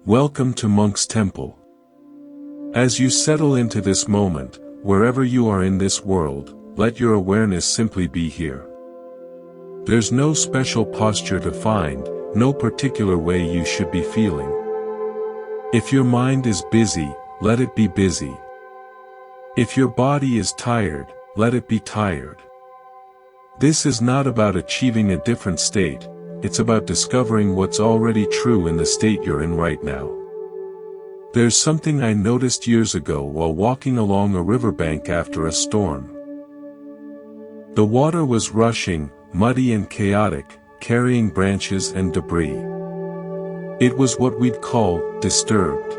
Welcome to Monk's Temple. As you settle into this moment, wherever you are in this world, let your awareness simply be here. There's no special posture to find, no particular way you should be feeling. If your mind is busy, let it be busy. If your body is tired, let it be tired. This is not about achieving a different state, it's about discovering what's already true in the state you're in right now. There's something I noticed years ago while walking along a riverbank after a storm. The water was rushing, muddy and chaotic, carrying branches and debris. It was what we'd call disturbed.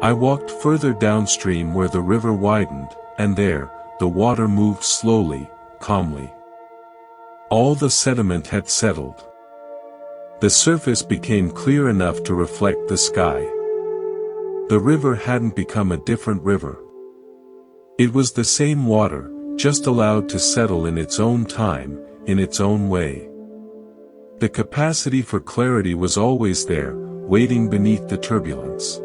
I walked further downstream where the river widened, and there, the water moved slowly, calmly. All the sediment had settled. The surface became clear enough to reflect the sky. The river hadn't become a different river. It was the same water, just allowed to settle in its own time, in its own way. The capacity for clarity was always there, waiting beneath the turbulence.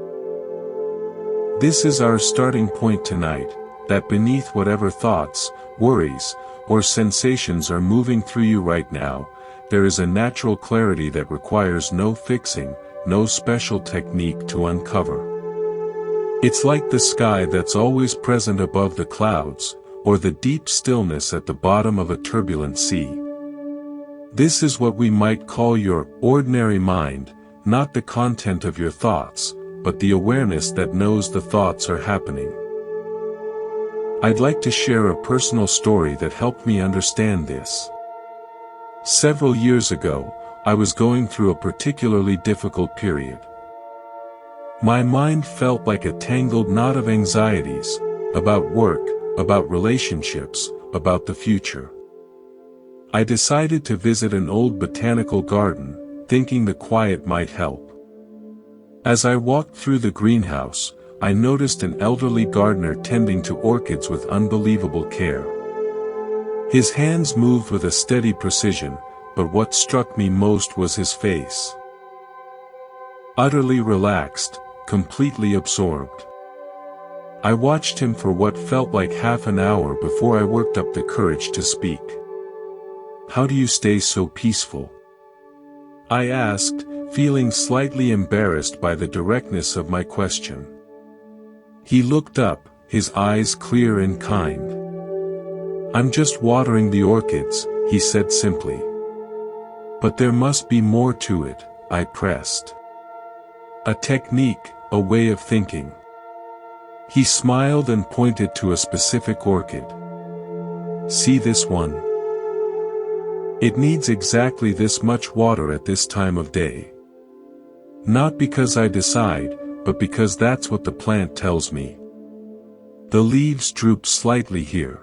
This is our starting point tonight, that beneath whatever thoughts, worries, or sensations are moving through you right now, there is a natural clarity that requires no fixing, no special technique to uncover. It's like the sky that's always present above the clouds, or the deep stillness at the bottom of a turbulent sea. This is what we might call your ordinary mind, not the content of your thoughts, but the awareness that knows the thoughts are happening. I'd like to share a personal story that helped me understand this. Several years ago, I was going through a particularly difficult period. My mind felt like a tangled knot of anxieties, about work, about relationships, about the future. I decided to visit an old botanical garden, thinking the quiet might help. As I walked through the greenhouse, I noticed an elderly gardener tending to orchids with unbelievable care. His hands moved with a steady precision, but what struck me most was his face. Utterly relaxed, completely absorbed. I watched him for what felt like half an hour before I worked up the courage to speak. "How do you stay so peaceful?" I asked, feeling slightly embarrassed by the directness of my question. He looked up, his eyes clear and kind. "I'm just watering the orchids," he said simply. "But there must be more to it," I pressed. "A technique, a way of thinking." He smiled and pointed to a specific orchid. "See this one? It needs exactly this much water at this time of day. Not because I decide, but because that's what the plant tells me. The leaves droop slightly here.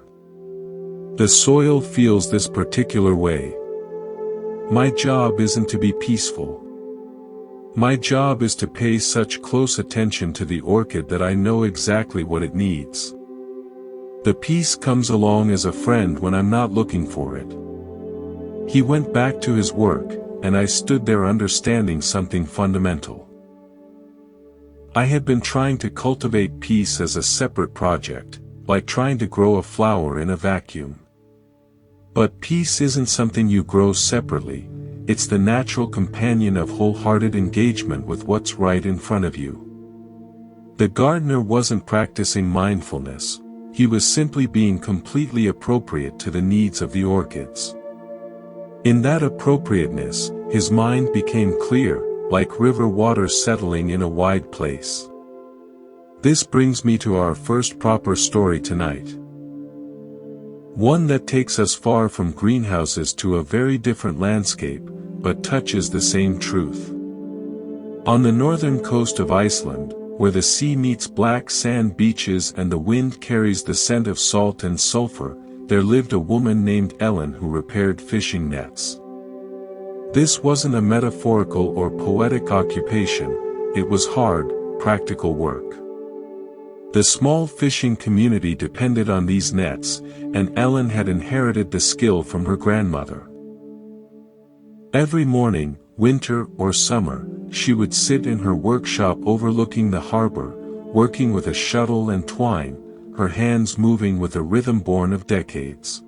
The soil feels this particular way. My job isn't to be peaceful. My job is to pay such close attention to the orchid that I know exactly what it needs. The peace comes along as a friend when I'm not looking for it." He went back to his work, and I stood there understanding something fundamental. I had been trying to cultivate peace as a separate project, like trying to grow a flower in a vacuum. But peace isn't something you grow separately, it's the natural companion of wholehearted engagement with what's right in front of you. The gardener wasn't practicing mindfulness, he was simply being completely appropriate to the needs of the orchids. In that appropriateness, his mind became clear, like river water settling in a wide place. This brings me to our first proper story tonight. One that takes us far from greenhouses to a very different landscape, but touches the same truth. On the northern coast of Iceland, where the sea meets black sand beaches and the wind carries the scent of salt and sulfur, there lived a woman named Ellen who repaired fishing nets. This wasn't a metaphorical or poetic occupation, it was hard, practical work. The small fishing community depended on these nets, and Ellen had inherited the skill from her grandmother. Every morning, winter or summer, she would sit in her workshop overlooking the harbor, working with a shuttle and twine, her hands moving with a rhythm born of decades.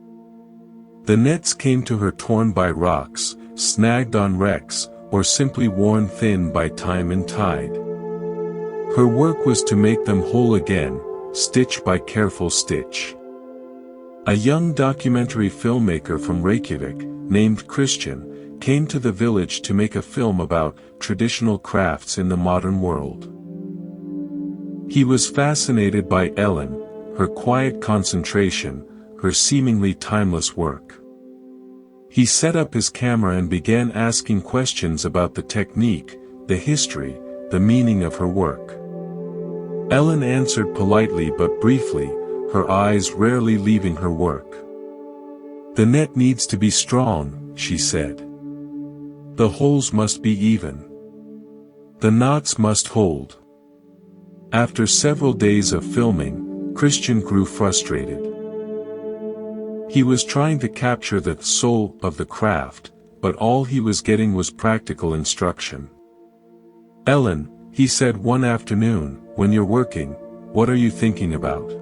The nets came to her torn by rocks, snagged on wrecks, or simply worn thin by time and tide. Her work was to make them whole again, stitch by careful stitch. A young documentary filmmaker from Reykjavik, named Christian, came to the village to make a film about traditional crafts in the modern world. He was fascinated by Ellen, her quiet concentration, her seemingly timeless work. He set up his camera and began asking questions about the technique, the history, the meaning of her work. Ellen answered politely but briefly, her eyes rarely leaving her work. "The net needs to be strong," she said. "The holes must be even. The knots must hold." After several days of filming, Christian grew frustrated. He was trying to capture the soul of the craft, but all he was getting was practical instruction. "Ellen," he said one afternoon, "when you're working, what are you thinking about?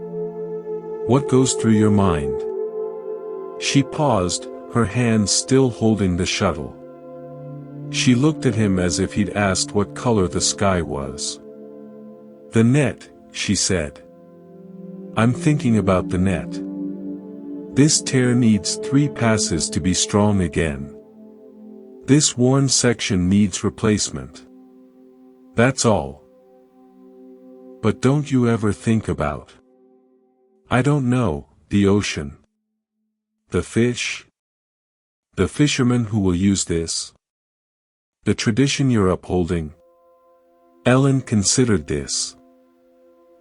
What goes through your mind?" She paused, her hands still holding the shuttle. She looked at him as if he'd asked what color the sky was. "The net," she said. "I'm thinking about the net. This tear needs 3 passes to be strong again. This worn section needs replacement. That's all. But don't you ever think about, I don't know, the ocean? The fish? The fishermen who will use this? The tradition you're upholding?" Ellen considered this.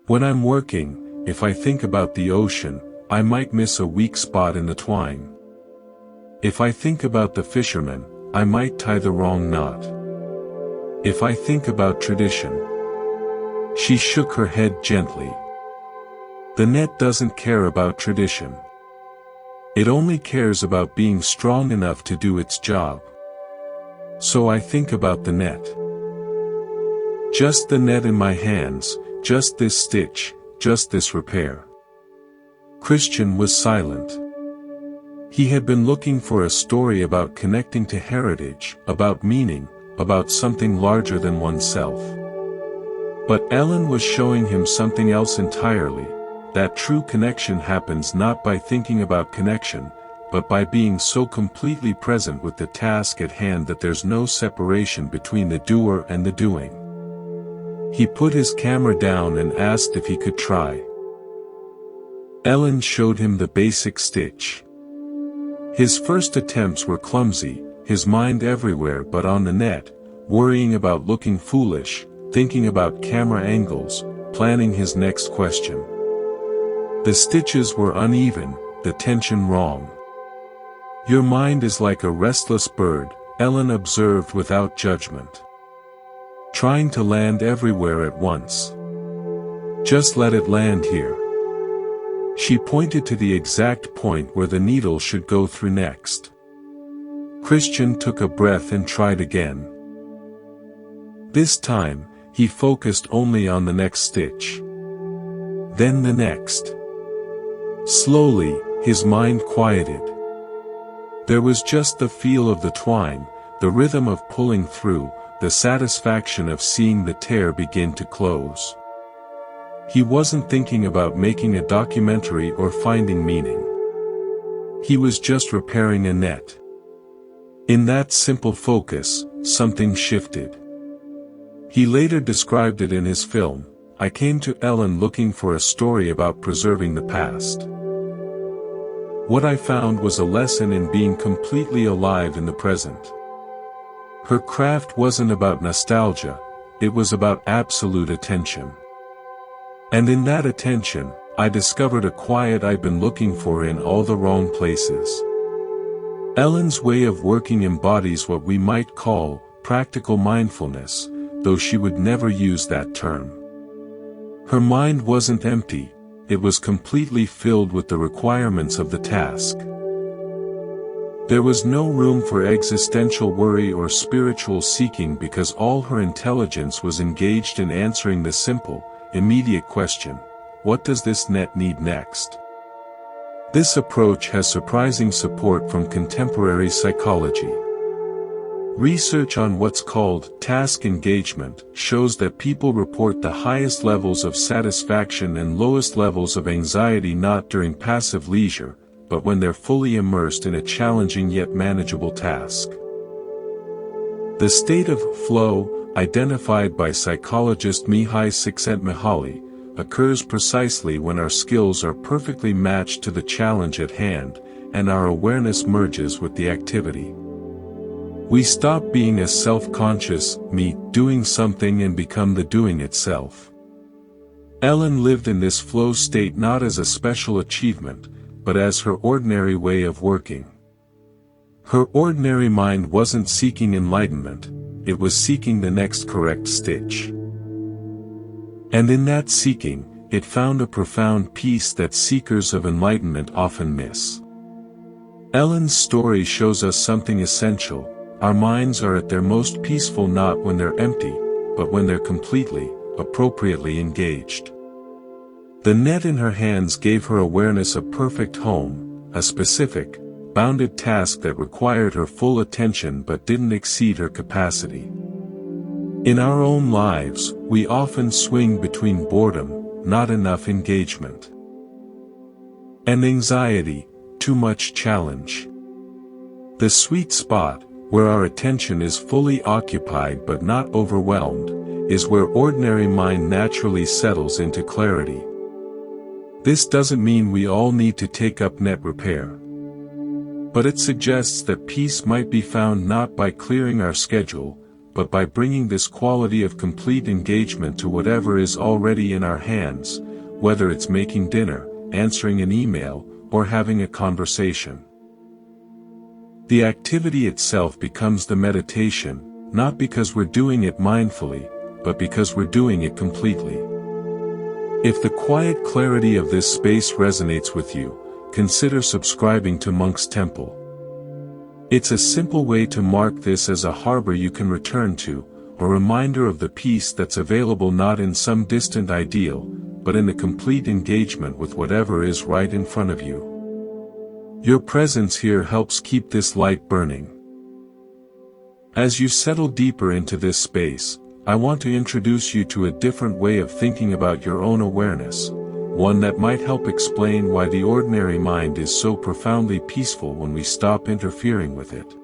"When I'm working, if I think about the ocean, I might miss a weak spot in the twine. If I think about the fishermen, I might tie the wrong knot. If I think about tradition." She shook her head gently. "The net doesn't care about tradition. It only cares about being strong enough to do its job. So I think about the net. Just the net in my hands, just this stitch, just this repair." Christian was silent. He had been looking for a story about connecting to heritage, about meaning, about something larger than oneself. But Ellen was showing him something else entirely, that true connection happens not by thinking about connection, but by being so completely present with the task at hand that there's no separation between the doer and the doing. He put his camera down and asked if he could try. Ellen showed him the basic stitch. His first attempts were clumsy, his mind everywhere but on the net, worrying about looking foolish, thinking about camera angles, planning his next question. The stitches were uneven, the tension wrong. "Your mind is like a restless bird," Ellen observed without judgment. "Trying to land everywhere at once. Just let it land here." She pointed to the exact point where the needle should go through next. Christian took a breath and tried again. This time, he focused only on the next stitch. Then the next. Slowly, his mind quieted. There was just the feel of the twine, the rhythm of pulling through, the satisfaction of seeing the tear begin to close. He wasn't thinking about making a documentary or finding meaning. He was just repairing a net. In that simple focus, something shifted. He later described it in his film, "I came to Ellen looking for a story about preserving the past. What I found was a lesson in being completely alive in the present." Her craft wasn't about nostalgia, it was about absolute attention. And in that attention, I discovered a quiet I'd been looking for in all the wrong places. Ellen's way of working embodies what we might call practical mindfulness, though she would never use that term. Her mind wasn't empty, it was completely filled with the requirements of the task. There was no room for existential worry or spiritual seeking because all her intelligence was engaged in answering the simple, immediate question, what does this net need next? This approach has surprising support from contemporary psychology. Research on what's called task engagement shows that people report the highest levels of satisfaction and lowest levels of anxiety not during passive leisure, but when they're fully immersed in a challenging yet manageable task. The state of flow, identified by psychologist Mihai Csikszentmihalyi, occurs precisely when our skills are perfectly matched to the challenge at hand, and our awareness merges with the activity. We stop being a self-conscious me doing something and become the doing itself. Ellen lived in this flow state not as a special achievement, but as her ordinary way of working. Her ordinary mind wasn't seeking enlightenment, it was seeking the next correct stitch. And in that seeking, it found a profound peace that seekers of enlightenment often miss. Ellen's story shows us something essential. Our minds are at their most peaceful not when they're empty, but when they're completely, appropriately engaged. The net in her hands gave her awareness a perfect home, a specific, bounded task that required her full attention but didn't exceed her capacity. In our own lives, we often swing between boredom, not enough engagement, and anxiety, too much challenge. The sweet spot, where our attention is fully occupied but not overwhelmed, is where ordinary mind naturally settles into clarity. This doesn't mean we all need to take up net repair. But it suggests that peace might be found not by clearing our schedule, but by bringing this quality of complete engagement to whatever is already in our hands, whether it's making dinner, answering an email, or having a conversation. The activity itself becomes the meditation, not because we're doing it mindfully, but because we're doing it completely. If the quiet clarity of this space resonates with you, consider subscribing to Monk's Temple. It's a simple way to mark this as a harbor you can return to, a reminder of the peace that's available not in some distant ideal, but in the complete engagement with whatever is right in front of you. Your presence here helps keep this light burning. As you settle deeper into this space, I want to introduce you to a different way of thinking about your own awareness, one that might help explain why the ordinary mind is so profoundly peaceful when we stop interfering with it.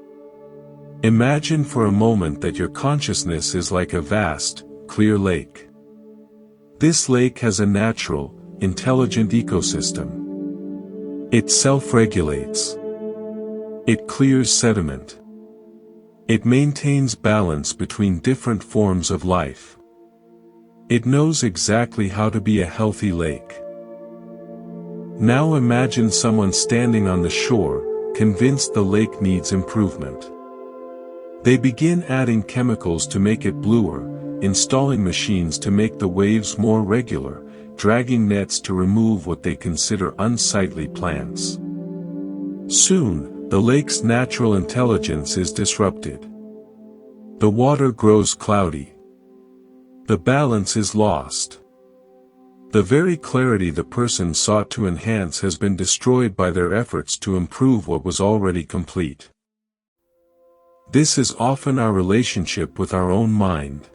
Imagine for a moment that your consciousness is like a vast, clear lake. This lake has a natural, intelligent ecosystem. It self-regulates. It clears sediment. It maintains balance between different forms of life. It knows exactly how to be a healthy lake. Now imagine someone standing on the shore, convinced the lake needs improvement. They begin adding chemicals to make it bluer, installing machines to make the waves more regular, dragging nets to remove what they consider unsightly plants. Soon, the lake's natural intelligence is disrupted. The water grows cloudy. The balance is lost. The very clarity the person sought to enhance has been destroyed by their efforts to improve what was already complete. This is often our relationship with our own mind.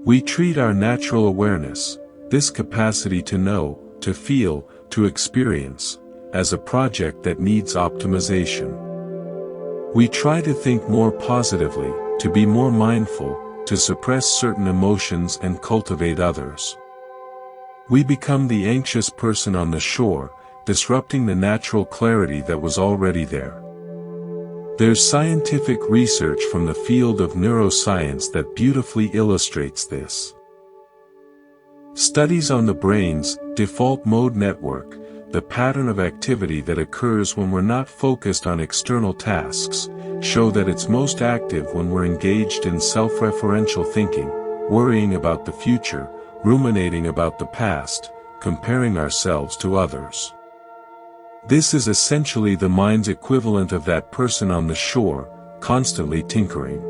We treat our natural awareness, this capacity to know, to feel, to experience, as a project that needs optimization. We try to think more positively, to be more mindful, to suppress certain emotions and cultivate others. We become the anxious person on the shore, disrupting the natural clarity that was already there. There's scientific research from the field of neuroscience that beautifully illustrates this. Studies on the brain's default mode network, the pattern of activity that occurs when we're not focused on external tasks, show that it's most active when we're engaged in self-referential thinking, worrying about the future, ruminating about the past, comparing ourselves to others. This is essentially the mind's equivalent of that person on the shore, constantly tinkering.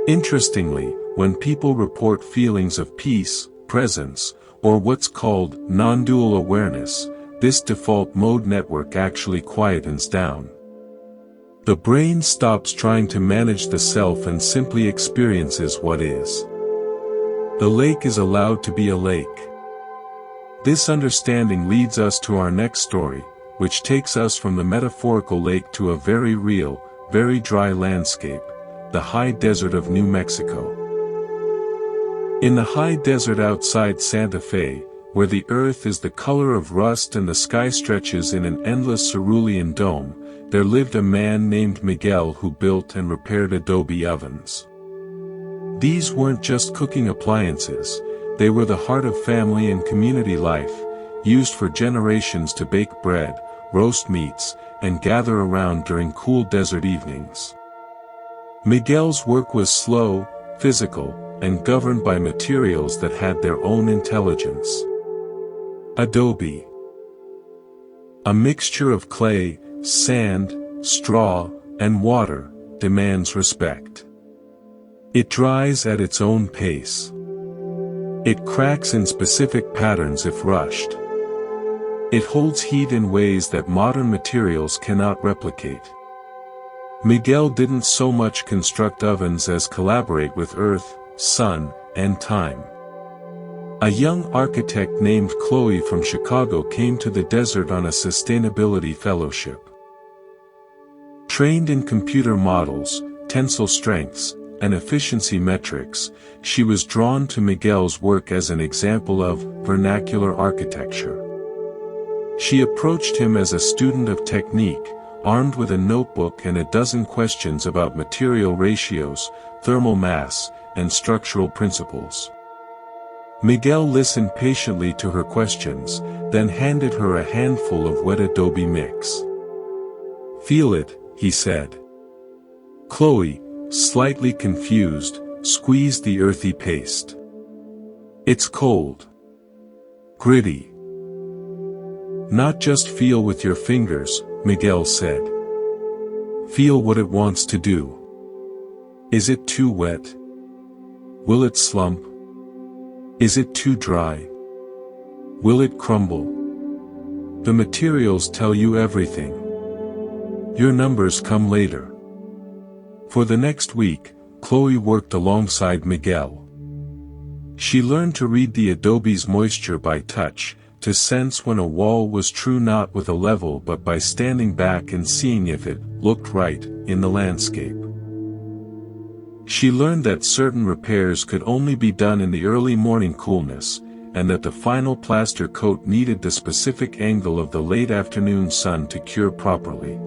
Interestingly, when people report feelings of peace, presence, or what's called non-dual awareness, this default mode network actually quietens down. The brain stops trying to manage the self and simply experiences what is. The lake is allowed to be a lake. This understanding leads us to our next story, which takes us from the metaphorical lake to a very real, very dry landscape, the high desert of New Mexico. In the high desert outside Santa Fe, where the earth is the color of rust and the sky stretches in an endless cerulean dome, there lived a man named Miguel who built and repaired adobe ovens. These weren't just cooking appliances, they were the heart of family and community life, used for generations to bake bread, roast meats, and gather around during cool desert evenings. Miguel's work was slow, physical, and governed by materials that had their own intelligence. Adobe. A mixture of clay, sand, straw, and water, demands respect. It dries at its own pace. It cracks in specific patterns if rushed. It holds heat in ways that modern materials cannot replicate. Miguel didn't so much construct ovens as collaborate with earth, sun, and time. A young architect named Chloe from Chicago came to the desert on a sustainability fellowship. Trained in computer models, tensile strengths, and efficiency metrics, she was drawn to Miguel's work as an example of vernacular architecture. She approached him as a student of technique, armed with a notebook and a dozen questions about material ratios, thermal mass, and structural principles. Miguel listened patiently to her questions, then handed her a handful of wet adobe mix. "Feel it," he said. Chloe, slightly confused, squeezed the earthy paste. "It's cold. Gritty." "Not just feel with your fingers," Miguel said. "Feel what it wants to do. Is it too wet? Will it slump? Is it too dry? Will it crumble? The materials tell you everything. Your numbers come later." For the next week, Chloe worked alongside Miguel. She learned to read the adobe's moisture by touch, to sense when a wall was true not with a level but by standing back and seeing if it looked right in the landscape. She learned that certain repairs could only be done in the early morning coolness, and that the final plaster coat needed the specific angle of the late afternoon sun to cure properly.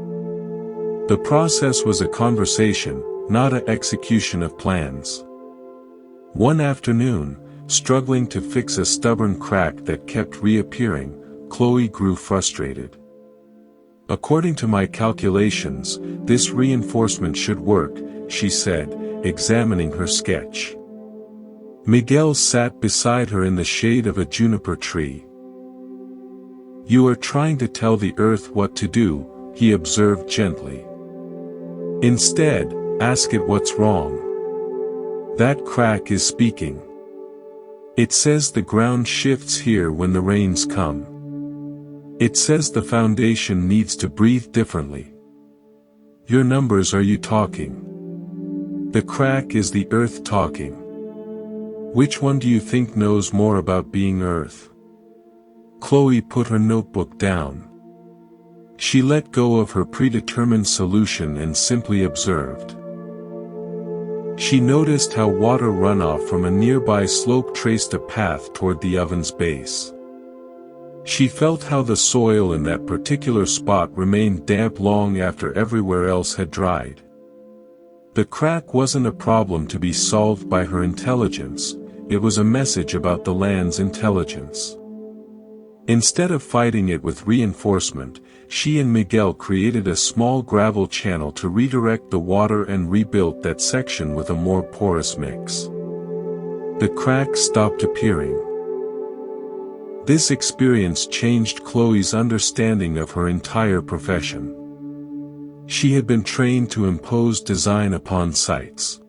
The process was a conversation, not an execution of plans. One afternoon, struggling to fix a stubborn crack that kept reappearing, Chloe grew frustrated. "According to my calculations, this reinforcement should work," she said, examining her sketch. Miguel sat beside her in the shade of a juniper tree. "You are trying to tell the earth what to do," he observed gently. "Instead, ask it what's wrong. That crack is speaking. It says the ground shifts here when the rains come. It says the foundation needs to breathe differently. Your numbers, are you talking? The crack is the earth talking. Which one do you think knows more about being earth?" Chloe put her notebook down. She let go of her predetermined solution and simply observed. She noticed how water runoff from a nearby slope traced a path toward the oven's base. She felt how the soil in that particular spot remained damp long after everywhere else had dried. The crack wasn't a problem to be solved by her intelligence, it was a message about the land's intelligence. Instead of fighting it with reinforcement, she and Miguel created a small gravel channel to redirect the water and rebuilt that section with a more porous mix. The crack stopped appearing. This experience changed Chloe's understanding of her entire profession. She had been trained to impose design upon sights.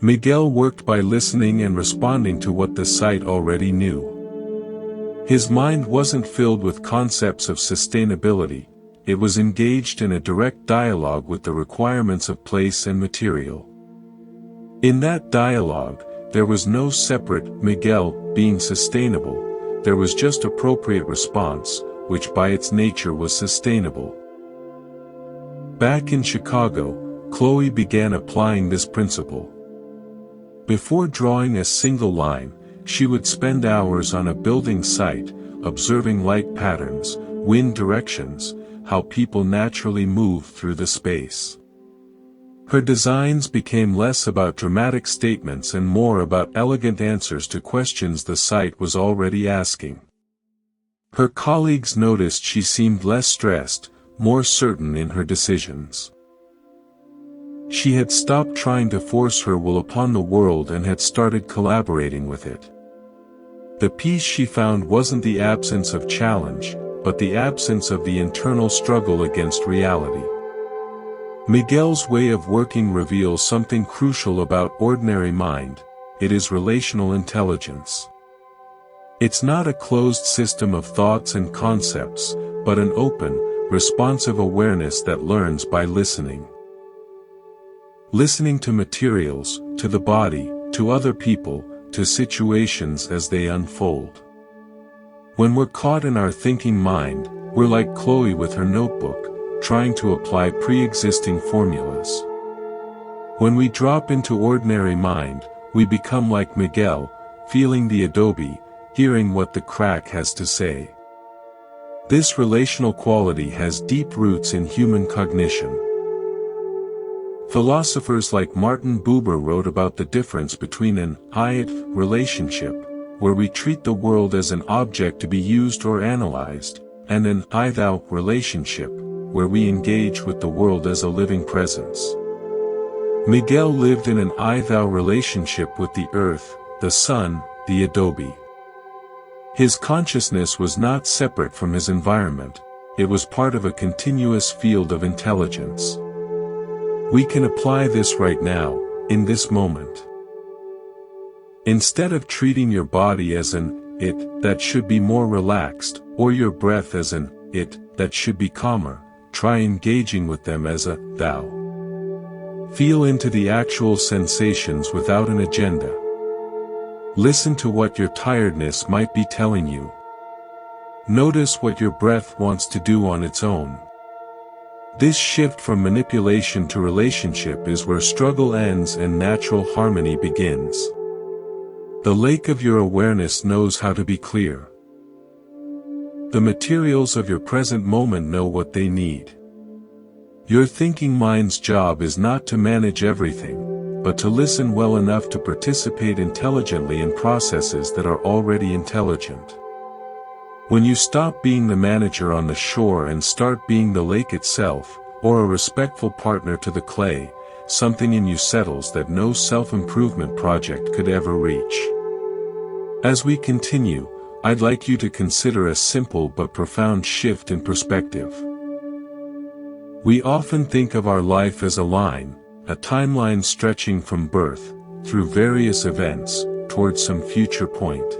Miguel worked by listening and responding to what the sight already knew. His mind wasn't filled with concepts of sustainability, it was engaged in a direct dialogue with the requirements of place and material. In that dialogue, there was no separate Miguel being sustainable, there was just appropriate response, which by its nature was sustainable. Back in Chicago, Chloe began applying this principle. Before drawing a single line, she would spend hours on a building site, observing light patterns, wind directions, how people naturally move through the space. Her designs became less about dramatic statements and more about elegant answers to questions the site was already asking. Her colleagues noticed she seemed less stressed, more certain in her decisions. She had stopped trying to force her will upon the world and had started collaborating with it. The peace she found wasn't the absence of challenge, but the absence of the internal struggle against reality. Miguel's way of working reveals something crucial about ordinary mind: it is relational intelligence. It's not a closed system of thoughts and concepts, but an open, responsive awareness that learns by listening. Listening to materials, to the body, to other people, to situations as they unfold. When we're caught in our thinking mind, we're like Chloe with her notebook, trying to apply pre-existing formulas. When we drop into ordinary mind, we become like Miguel, feeling the adobe, hearing what the crack has to say. This relational quality has deep roots in human cognition. Philosophers like Martin Buber wrote about the difference between an I-it relationship, where we treat the world as an object to be used or analyzed, and an I-thou relationship, where we engage with the world as a living presence. Miguel lived in an I-thou relationship with the earth, the sun, the adobe. His consciousness was not separate from his environment, it was part of a continuous field of intelligence. We can apply this right now, in this moment. Instead of treating your body as an it that should be more relaxed, or your breath as an it that should be calmer, try engaging with them as a thou. Feel into the actual sensations without an agenda. Listen to what your tiredness might be telling you. Notice what your breath wants to do on its own. This shift from manipulation to relationship is where struggle ends and natural harmony begins. The lake of your awareness knows how to be clear. The materials of your present moment know what they need. Your thinking mind's job is not to manage everything, but to listen well enough to participate intelligently in processes that are already intelligent. When you stop being the manager on the shore and start being the lake itself, or a respectful partner to the clay, something in you settles that no self-improvement project could ever reach. As we continue, I'd like you to consider a simple but profound shift in perspective. We often think of our life as a line, a timeline stretching from birth, through various events, towards some future point.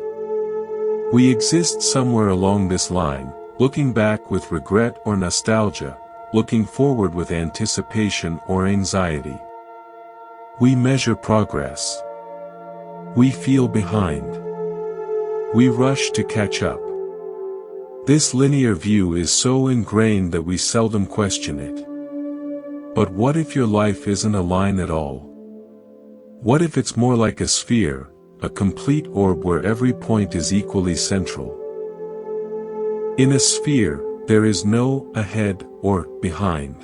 We exist somewhere along this line, looking back with regret or nostalgia, looking forward with anticipation or anxiety. We measure progress. We feel behind. We rush to catch up. This linear view is so ingrained that we seldom question it. But what if your life isn't a line at all? What if it's more like a sphere, a complete orb where every point is equally central? In a sphere, there is no ahead or behind.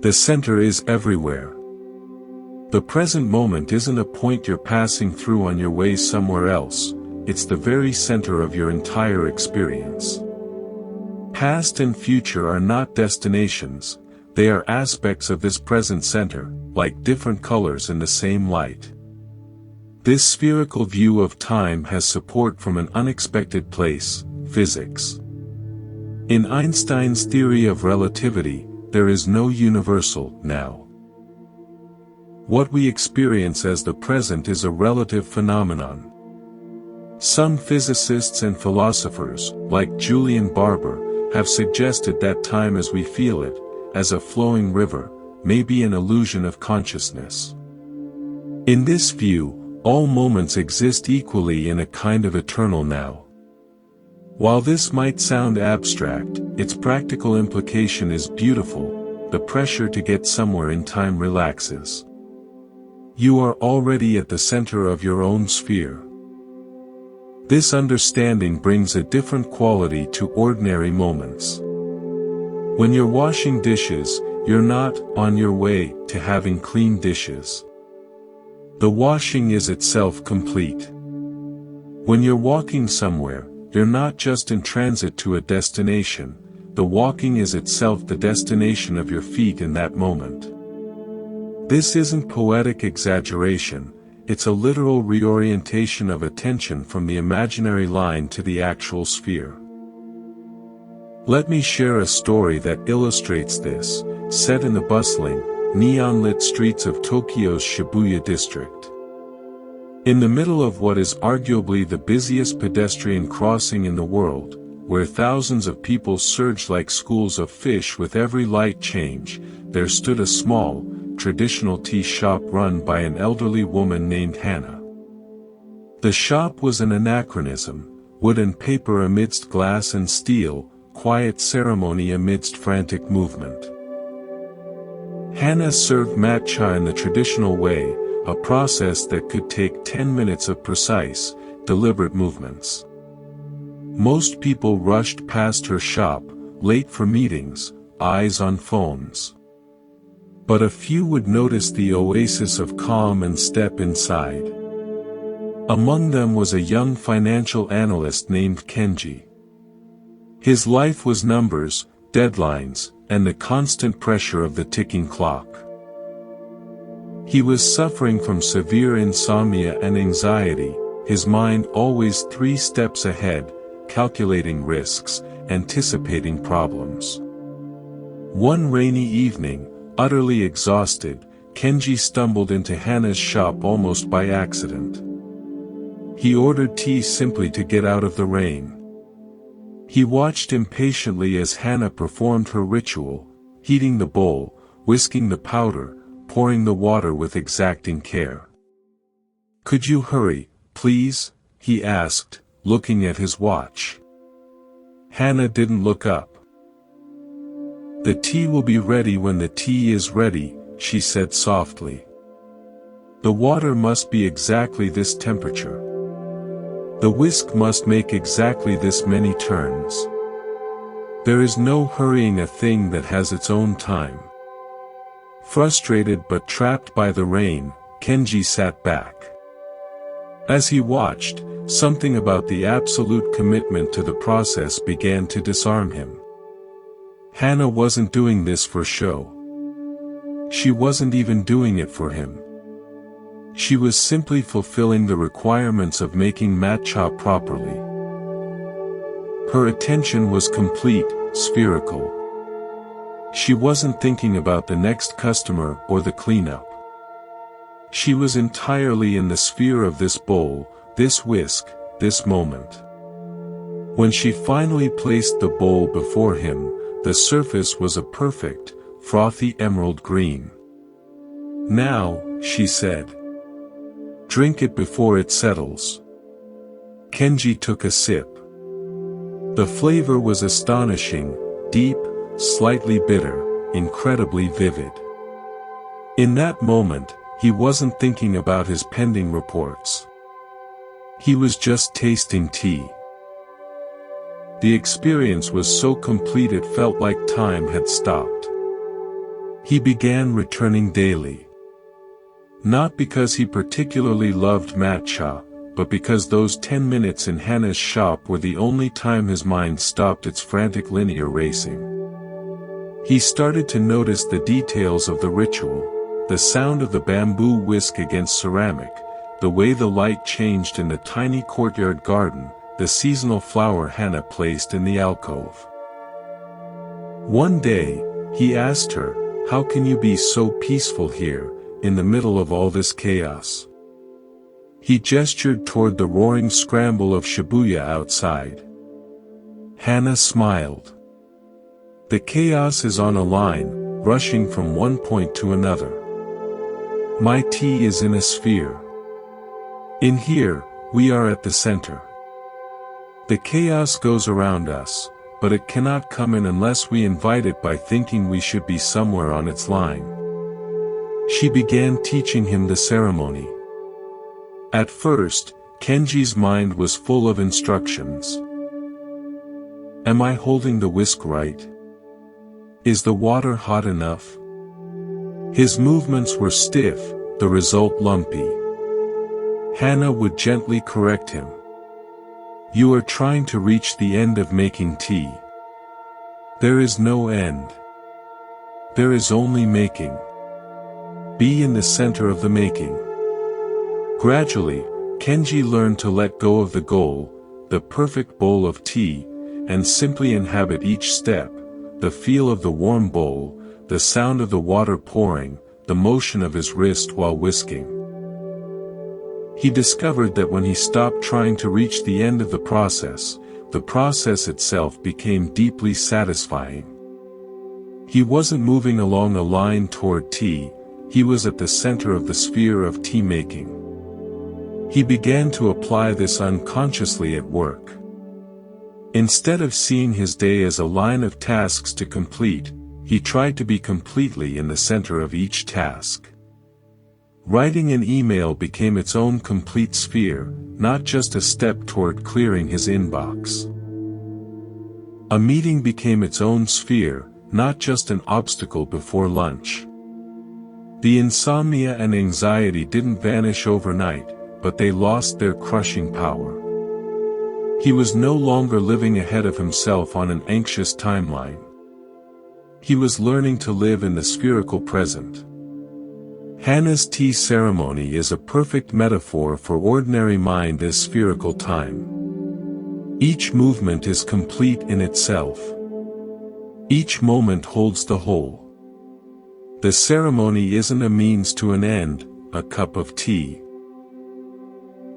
The center is everywhere. The present moment isn't a point you're passing through on your way somewhere else, it's the very center of your entire experience. Past and future are not destinations, they are aspects of this present center, like different colors in the same light. This spherical view of time has support from an unexpected place, physics. In Einstein's theory of relativity, there is no universal now. What we experience as the present is a relative phenomenon. Some physicists and philosophers, like Julian Barber, have suggested that time as we feel it, as a flowing river, may be an illusion of consciousness. In this view, all moments exist equally in a kind of eternal now. While this might sound abstract, its practical implication is beautiful. The pressure to get somewhere in time relaxes. You are already at the center of your own sphere. This understanding brings a different quality to ordinary moments. When you're washing dishes, you're not on your way to having clean dishes. The washing is itself complete. When you're walking somewhere, you're not just in transit to a destination. The walking is itself the destination of your feet in that moment. This isn't poetic exaggeration, it's a literal reorientation of attention from the imaginary line to the actual sphere. Let me share a story that illustrates this, set in the bustling, neon-lit streets of Tokyo's Shibuya district. In the middle of what is arguably the busiest pedestrian crossing in the world, where thousands of people surged like schools of fish with every light change, there stood a small, traditional tea shop run by an elderly woman named Hannah. The shop was an anachronism, wood and paper amidst glass and steel, quiet ceremony amidst frantic movement. Hannah served matcha in the traditional way, a process that could take 10 minutes of precise, deliberate movements. Most people rushed past her shop, late for meetings, eyes on phones. But a few would notice the oasis of calm and step inside. Among them was a young financial analyst named Kenji. His life was numbers, deadlines, and the constant pressure of the ticking clock. He was suffering from severe insomnia and anxiety, his mind always 3 steps ahead, calculating risks, anticipating problems. One rainy evening, utterly exhausted, Kenji stumbled into Hannah's shop almost by accident. He ordered tea simply to get out of the rain. He watched impatiently as Hannah performed her ritual, heating the bowl, whisking the powder, pouring the water with exacting care. "Could you hurry, please?" he asked, looking at his watch. Hannah didn't look up. "The tea will be ready when the tea is ready," she said softly. "The water must be exactly this temperature. The whisk must make exactly this many turns. There is no hurrying a thing that has its own time." Frustrated but trapped by the rain, Kenji sat back. As he watched, something about the absolute commitment to the process began to disarm him. Hannah wasn't doing this for show. She wasn't even doing it for him. She was simply fulfilling the requirements of making matcha properly. Her attention was complete, spherical. She wasn't thinking about the next customer or the cleanup. She was entirely in the sphere of this bowl, this whisk, this moment. When she finally placed the bowl before him, the surface was a perfect, frothy emerald green. "Now," she said. "Drink it before it settles." Kenji took a sip. The flavor was astonishing, deep, slightly bitter, incredibly vivid. In that moment, he wasn't thinking about his pending reports. He was just tasting tea. The experience was so complete it felt like time had stopped. He began returning daily. Not because he particularly loved matcha, but because those 10 minutes in Hannah's shop were the only time his mind stopped its frantic linear racing. He started to notice the details of the ritual, the sound of the bamboo whisk against ceramic, the way the light changed in the tiny courtyard garden, the seasonal flower Hannah placed in the alcove. One day, he asked her, "How can you be so peaceful here, in the middle of all this chaos?" He gestured toward the roaring scramble of Shibuya outside. Hannah smiled. "The chaos is on a line, rushing from one point to another. My tea is in a sphere. In here, we are at the center. The chaos goes around us, but it cannot come in unless we invite it by thinking we should be somewhere on its line." She began teaching him the ceremony. At first, Kenji's mind was full of instructions. Am I holding the whisk right? Is the water hot enough? His movements were stiff, the result lumpy. Hannah would gently correct him. You are trying to reach the end of making tea. There is no end. There is only making. Be in the center of the making. Gradually, Kenji learned to let go of the goal, the perfect bowl of tea, and simply inhabit each step, the feel of the warm bowl, the sound of the water pouring, the motion of his wrist while whisking. He discovered that when he stopped trying to reach the end of the process itself became deeply satisfying. He wasn't moving along a line toward tea, he was at the center of the sphere of tea making. He began to apply this unconsciously at work. Instead of seeing his day as a line of tasks to complete, he tried to be completely in the center of each task. Writing an email became its own complete sphere, not just a step toward clearing his inbox. A meeting became its own sphere, not just an obstacle before lunch. The insomnia and anxiety didn't vanish overnight, but they lost their crushing power. He was no longer living ahead of himself on an anxious timeline. He was learning to live in the spherical present. Hannah's tea ceremony is a perfect metaphor for ordinary mind as spherical time. Each movement is complete in itself. Each moment holds the whole. The ceremony isn't a means to an end, a cup of tea.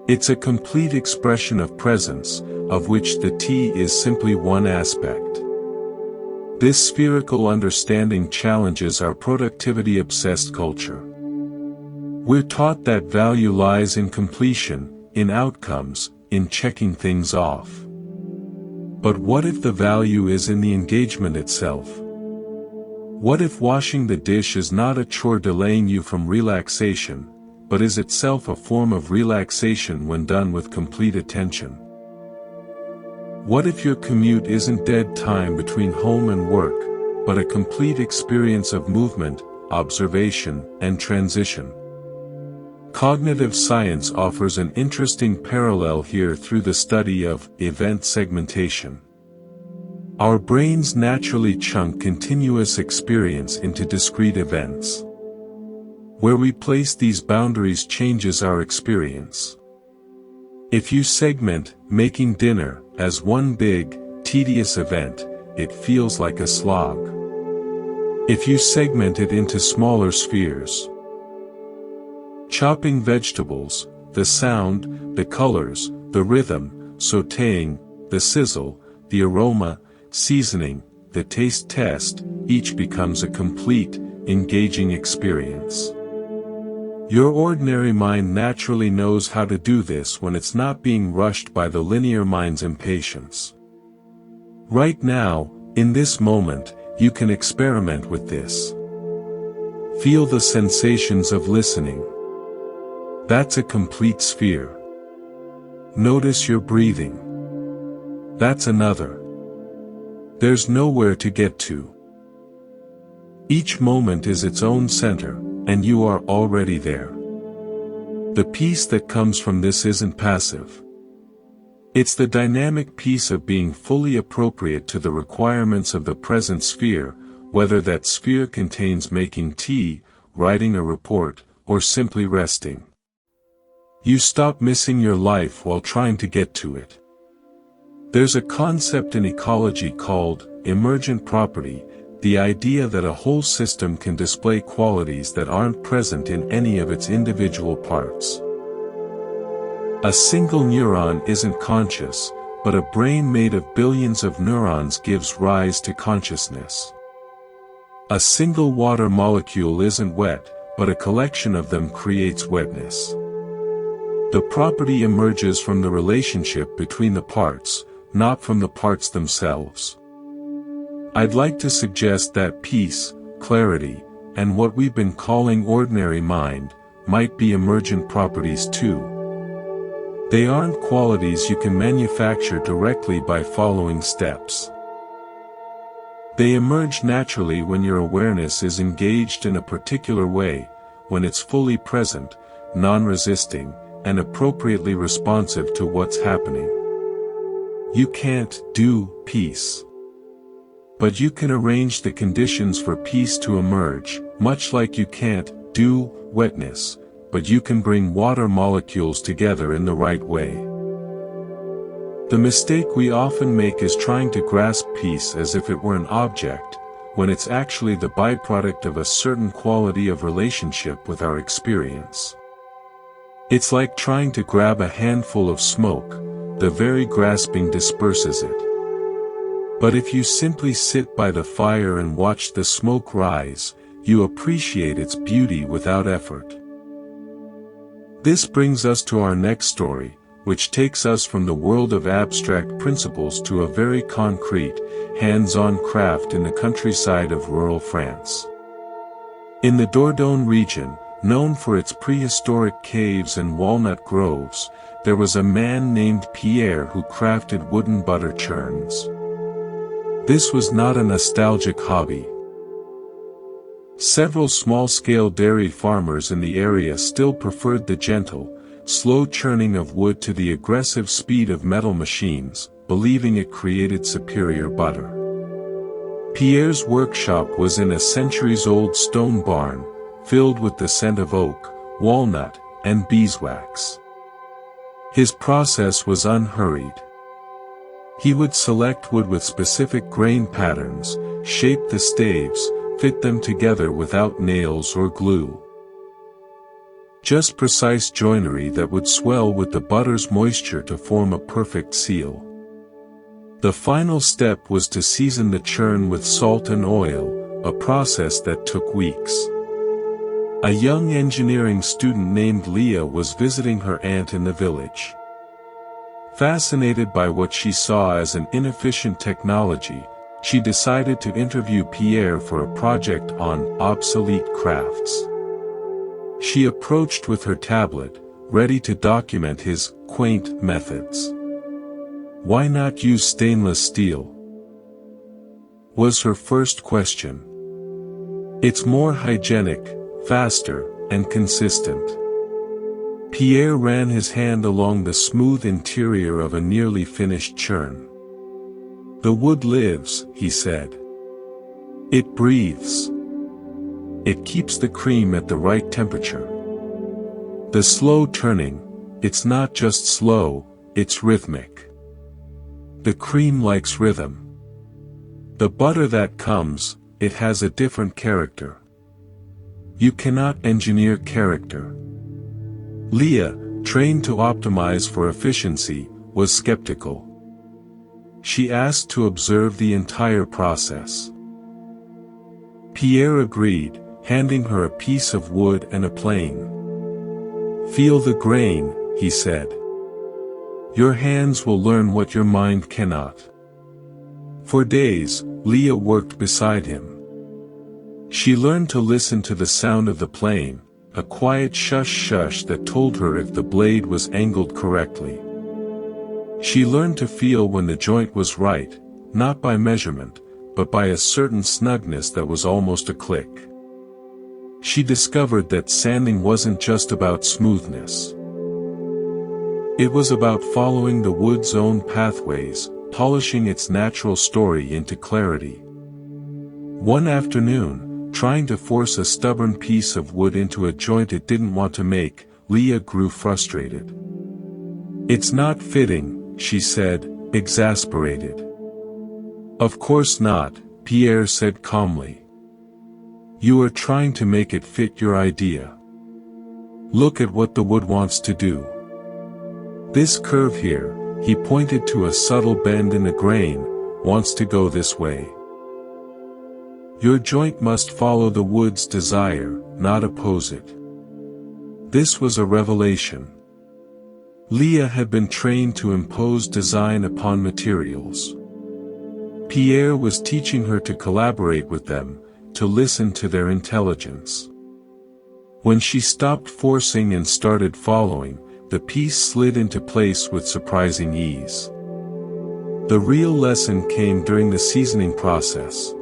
It's a complete expression of presence, of which the tea is simply one aspect. This spherical understanding challenges our productivity-obsessed culture. We're taught that value lies in completion, in outcomes, in checking things off. But what if the value is in the engagement itself? What if washing the dish is not a chore delaying you from relaxation, but is itself a form of relaxation when done with complete attention? What if your commute isn't dead time between home and work, but a complete experience of movement, observation, and transition? Cognitive science offers an interesting parallel here through the study of event segmentation. Our brains naturally chunk continuous experience into discrete events. Where we place these boundaries changes our experience. If you segment making dinner as one big, tedious event, it feels like a slog. If you segment it into smaller spheres, chopping vegetables, the sound, the colors, the rhythm, sautéing, the sizzle, the aroma, seasoning, the taste test, each becomes a complete, engaging experience. Your ordinary mind naturally knows how to do this when it's not being rushed by the linear mind's impatience. Right now, in this moment, you can experiment with this. Feel the sensations of listening. That's a complete sphere. Notice your breathing. That's another. There's nowhere to get to. Each moment is its own center, and you are already there. The peace that comes from this isn't passive. It's the dynamic peace of being fully appropriate to the requirements of the present sphere, whether that sphere contains making tea, writing a report, or simply resting. You stop missing your life while trying to get to it. There's a concept in ecology called emergent property, the idea that a whole system can display qualities that aren't present in any of its individual parts. A single neuron isn't conscious, but a brain made of billions of neurons gives rise to consciousness. A single water molecule isn't wet, but a collection of them creates wetness. The property emerges from the relationship between the parts, not from the parts themselves. I'd like to suggest that peace, clarity, and what we've been calling ordinary mind, might be emergent properties too. They aren't qualities you can manufacture directly by following steps. They emerge naturally when your awareness is engaged in a particular way, when it's fully present, non-resisting, and appropriately responsive to what's happening. You can't do peace. But you can arrange the conditions for peace to emerge, much like you can't do wetness, but you can bring water molecules together in the right way. The mistake we often make is trying to grasp peace as if it were an object, when it's actually the byproduct of a certain quality of relationship with our experience. It's like trying to grab a handful of smoke, the very grasping disperses it. But if you simply sit by the fire and watch the smoke rise, you appreciate its beauty without effort. This brings us to our next story, which takes us from the world of abstract principles to a very concrete, hands-on craft in the countryside of rural France. In the Dordogne region, known for its prehistoric caves and walnut groves, there was a man named Pierre who crafted wooden butter churns. This was not a nostalgic hobby. Several small-scale dairy farmers in the area still preferred the gentle, slow churning of wood to the aggressive speed of metal machines, believing it created superior butter. Pierre's workshop was in a centuries-old stone barn, filled with the scent of oak, walnut, and beeswax. His process was unhurried. He would select wood with specific grain patterns, shape the staves, fit them together without nails or glue. Just precise joinery that would swell with the butter's moisture to form a perfect seal. The final step was to season the churn with salt and oil, a process that took weeks. A young engineering student named Leah was visiting her aunt in the village. Fascinated by what she saw as an inefficient technology, she decided to interview Pierre for a project on obsolete crafts. She approached with her tablet, ready to document his quaint methods. "Why not use stainless steel?" was her first question. "It's more hygienic, faster, and consistent." Pierre ran his hand along the smooth interior of a nearly finished churn. "The wood lives," he said. "It breathes. It keeps the cream at the right temperature. The slow turning, it's not just slow, it's rhythmic. The cream likes rhythm. The butter that comes, it has a different character. You cannot engineer character." Leah, trained to optimize for efficiency, was skeptical. She asked to observe the entire process. Pierre agreed, handing her a piece of wood and a plane. "Feel the grain," he said. "Your hands will learn what your mind cannot." For days, Leah worked beside him. She learned to listen to the sound of the plane, a quiet shush-shush that told her if the blade was angled correctly. She learned to feel when the joint was right, not by measurement, but by a certain snugness that was almost a click. She discovered that sanding wasn't just about smoothness. It was about following the wood's own pathways, polishing its natural story into clarity. One afternoon, trying to force a stubborn piece of wood into a joint it didn't want to make, Leah grew frustrated. "It's not fitting," she said, exasperated. "Of course not," Pierre said calmly. "You are trying to make it fit your idea. Look at what the wood wants to do. This curve here," he pointed to a subtle bend in the grain, "wants to go this way. Your joint must follow the wood's desire, not oppose it." This was a revelation. Leah had been trained to impose design upon materials. Pierre was teaching her to collaborate with them, to listen to their intelligence. When she stopped forcing and started following, the piece slid into place with surprising ease. The real lesson came during the seasoning process.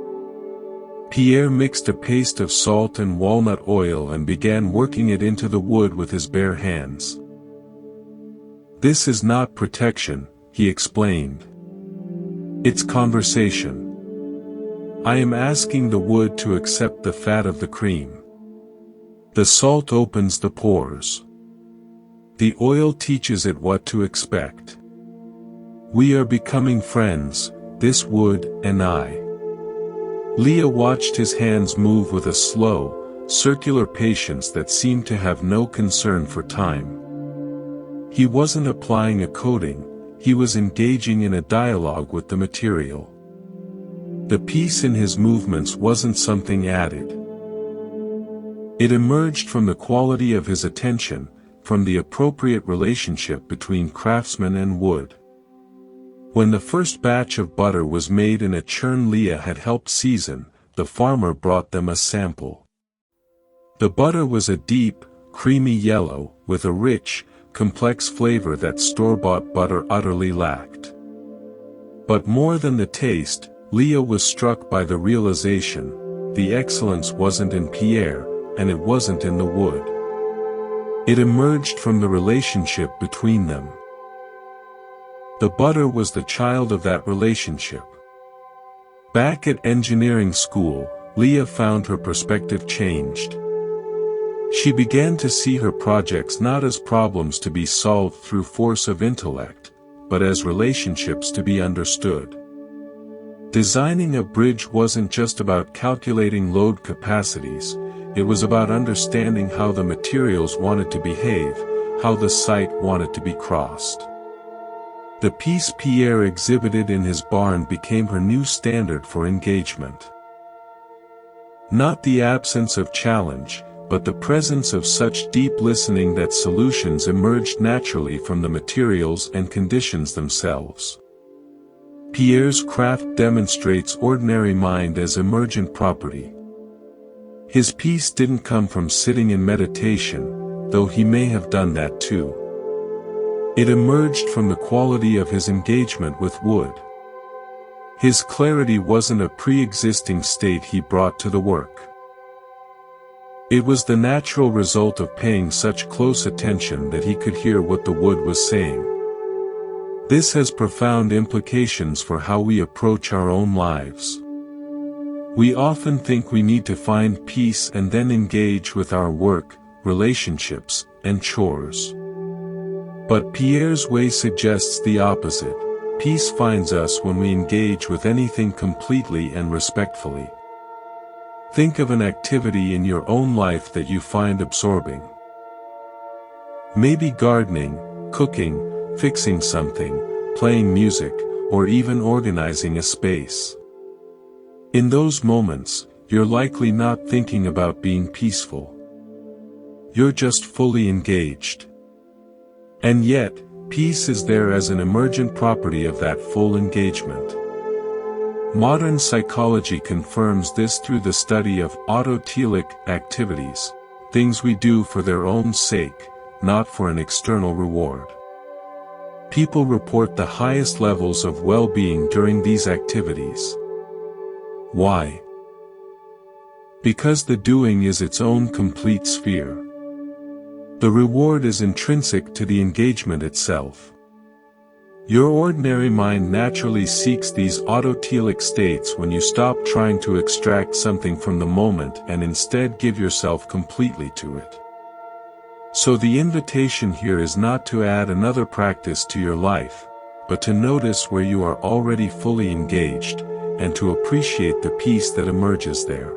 Pierre mixed a paste of salt and walnut oil and began working it into the wood with his bare hands. "This is not protection," he explained. "It's conversation. I am asking the wood to accept the fat of the cream. The salt opens the pores. The oil teaches it what to expect. We are becoming friends, this wood and I." Leah watched his hands move with a slow, circular patience that seemed to have no concern for time. He wasn't applying a coating, he was engaging in a dialogue with the material. The peace in his movements wasn't something added. It emerged from the quality of his attention, from the appropriate relationship between craftsman and wood. When the first batch of butter was made in a churn Leah had helped season, the farmer brought them a sample. The butter was a deep, creamy yellow, with a rich, complex flavor that store-bought butter utterly lacked. But more than the taste, Leah was struck by the realization, the excellence wasn't in Pierre, and it wasn't in the wood. It emerged from the relationship between them. The butter was the child of that relationship. Back at engineering school, Leah found her perspective changed. She began to see her projects not as problems to be solved through force of intellect, but as relationships to be understood. Designing a bridge wasn't just about calculating load capacities, it was about understanding how the materials wanted to behave, how the site wanted to be crossed. The piece Pierre exhibited in his barn became her new standard for engagement. Not the absence of challenge, but the presence of such deep listening that solutions emerged naturally from the materials and conditions themselves. Pierre's craft demonstrates ordinary mind as emergent property. His peace didn't come from sitting in meditation, though he may have done that too. It emerged from the quality of his engagement with wood. His clarity wasn't a pre-existing state he brought to the work. It was the natural result of paying such close attention that he could hear what the wood was saying. This has profound implications for how we approach our own lives. We often think we need to find peace and then engage with our work, relationships, and chores. But Pierre's way suggests the opposite. Peace finds us when we engage with anything completely and respectfully. Think of an activity in your own life that you find absorbing. Maybe gardening, cooking, fixing something, playing music, or even organizing a space. In those moments, you're likely not thinking about being peaceful. You're just fully engaged. And yet, peace is there as an emergent property of that full engagement. Modern psychology confirms this through the study of autotelic activities, things we do for their own sake, not for an external reward. People report the highest levels of well-being during these activities. Why? Because the doing is its own complete sphere. The reward is intrinsic to the engagement itself. Your ordinary mind naturally seeks these autotelic states when you stop trying to extract something from the moment and instead give yourself completely to it. So the invitation here is not to add another practice to your life, but to notice where you are already fully engaged, and to appreciate the peace that emerges there.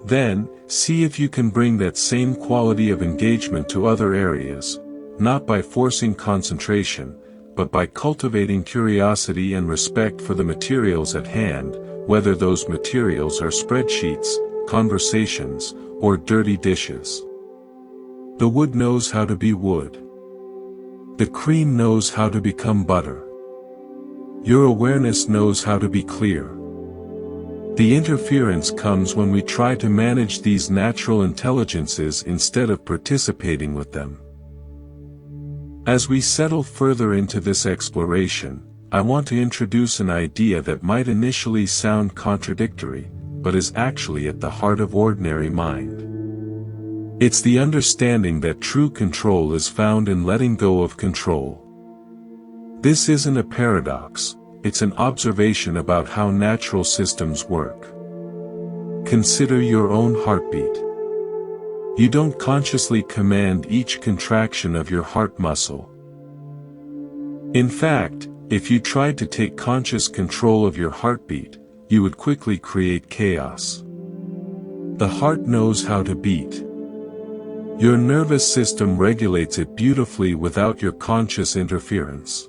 Then, see if you can bring that same quality of engagement to other areas, not by forcing concentration, but by cultivating curiosity and respect for the materials at hand, whether those materials are spreadsheets, conversations, or dirty dishes. The wood knows how to be wood. The cream knows how to become butter. Your awareness knows how to be clear. The interference comes when we try to manage these natural intelligences instead of participating with them. As we settle further into this exploration, I want to introduce an idea that might initially sound contradictory, but is actually at the heart of ordinary mind. It's the understanding that true control is found in letting go of control. This isn't a paradox, it's an observation about how natural systems work. Consider your own heartbeat. You don't consciously command each contraction of your heart muscle. In fact, if you tried to take conscious control of your heartbeat, you would quickly create chaos. The heart knows how to beat. Your nervous system regulates it beautifully without your conscious interference.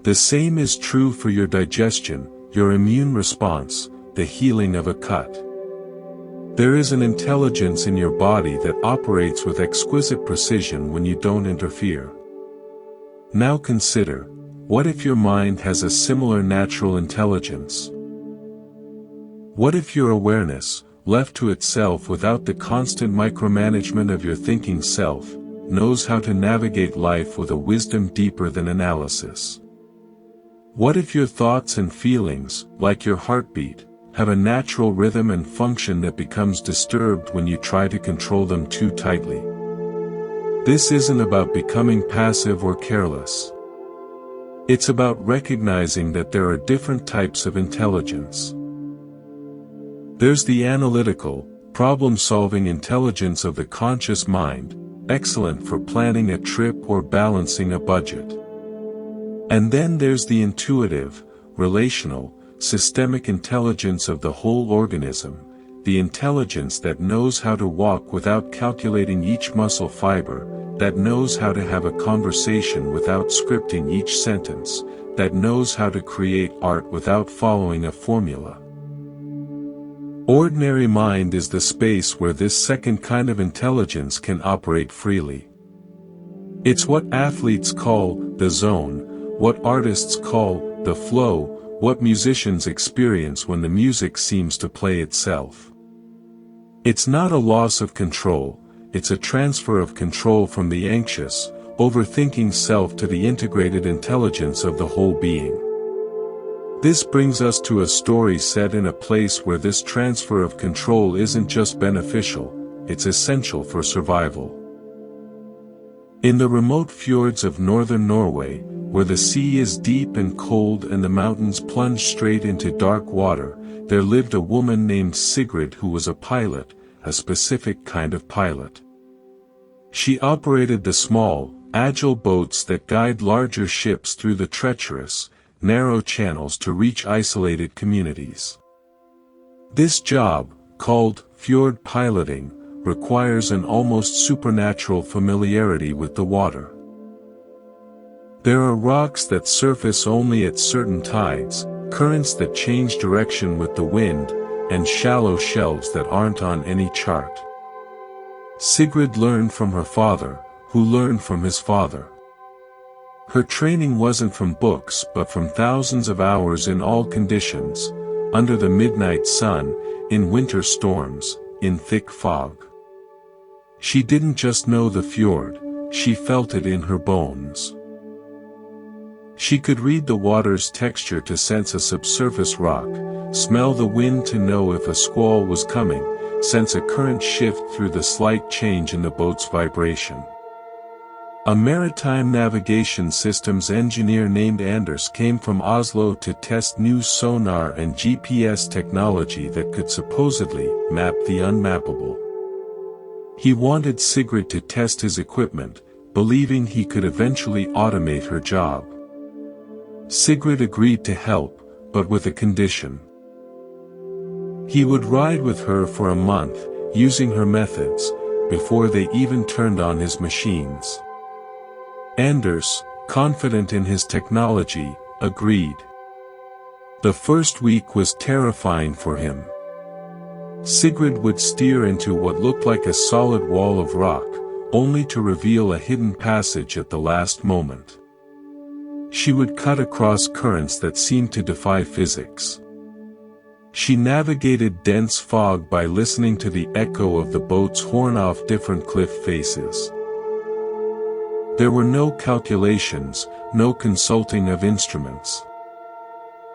The same is true for your digestion, your immune response, the healing of a cut. There is an intelligence in your body that operates with exquisite precision when you don't interfere. Now consider, what if your mind has a similar natural intelligence? What if your awareness, left to itself without the constant micromanagement of your thinking self, knows how to navigate life with a wisdom deeper than analysis? What if your thoughts and feelings, like your heartbeat, have a natural rhythm and function that becomes disturbed when you try to control them too tightly? This isn't about becoming passive or careless. It's about recognizing that there are different types of intelligence. There's the analytical, problem-solving intelligence of the conscious mind, excellent for planning a trip or balancing a budget. And then there's the intuitive, relational, systemic intelligence of the whole organism, the intelligence that knows how to walk without calculating each muscle fiber, that knows how to have a conversation without scripting each sentence, that knows how to create art without following a formula. Ordinary mind is the space where this second kind of intelligence can operate freely. It's what athletes call the zone, what artists call the flow, what musicians experience when the music seems to play itself. It's not a loss of control, it's a transfer of control from the anxious, overthinking self to the integrated intelligence of the whole being. This brings us to a story set in a place where this transfer of control isn't just beneficial, it's essential for survival. In the remote fjords of northern Norway, where the sea is deep and cold and the mountains plunge straight into dark water, there lived a woman named Sigrid who was a pilot, a specific kind of pilot. She operated the small, agile boats that guide larger ships through the treacherous, narrow channels to reach isolated communities. This job, called fjord piloting, requires an almost supernatural familiarity with the water. There are rocks that surface only at certain tides, currents that change direction with the wind, and shallow shelves that aren't on any chart. Sigrid learned from her father, who learned from his father. Her training wasn't from books but from thousands of hours in all conditions, under the midnight sun, in winter storms, in thick fog. She didn't just know the fjord, she felt it in her bones. She could read the water's texture to sense a subsurface rock, smell the wind to know if a squall was coming, sense a current shift through the slight change in the boat's vibration. A maritime navigation systems engineer named Anders came from Oslo to test new sonar and GPS technology that could supposedly map the unmappable. He wanted Sigrid to test his equipment, believing he could eventually automate her job. Sigrid agreed to help, but with a condition. He would ride with her for a month, using her methods, before they even turned on his machines. Anders, confident in his technology, agreed. The first week was terrifying for him. Sigrid would steer into what looked like a solid wall of rock, only to reveal a hidden passage at the last moment. She would cut across currents that seemed to defy physics. She navigated dense fog by listening to the echo of the boat's horn off different cliff faces. There were no calculations, no consulting of instruments.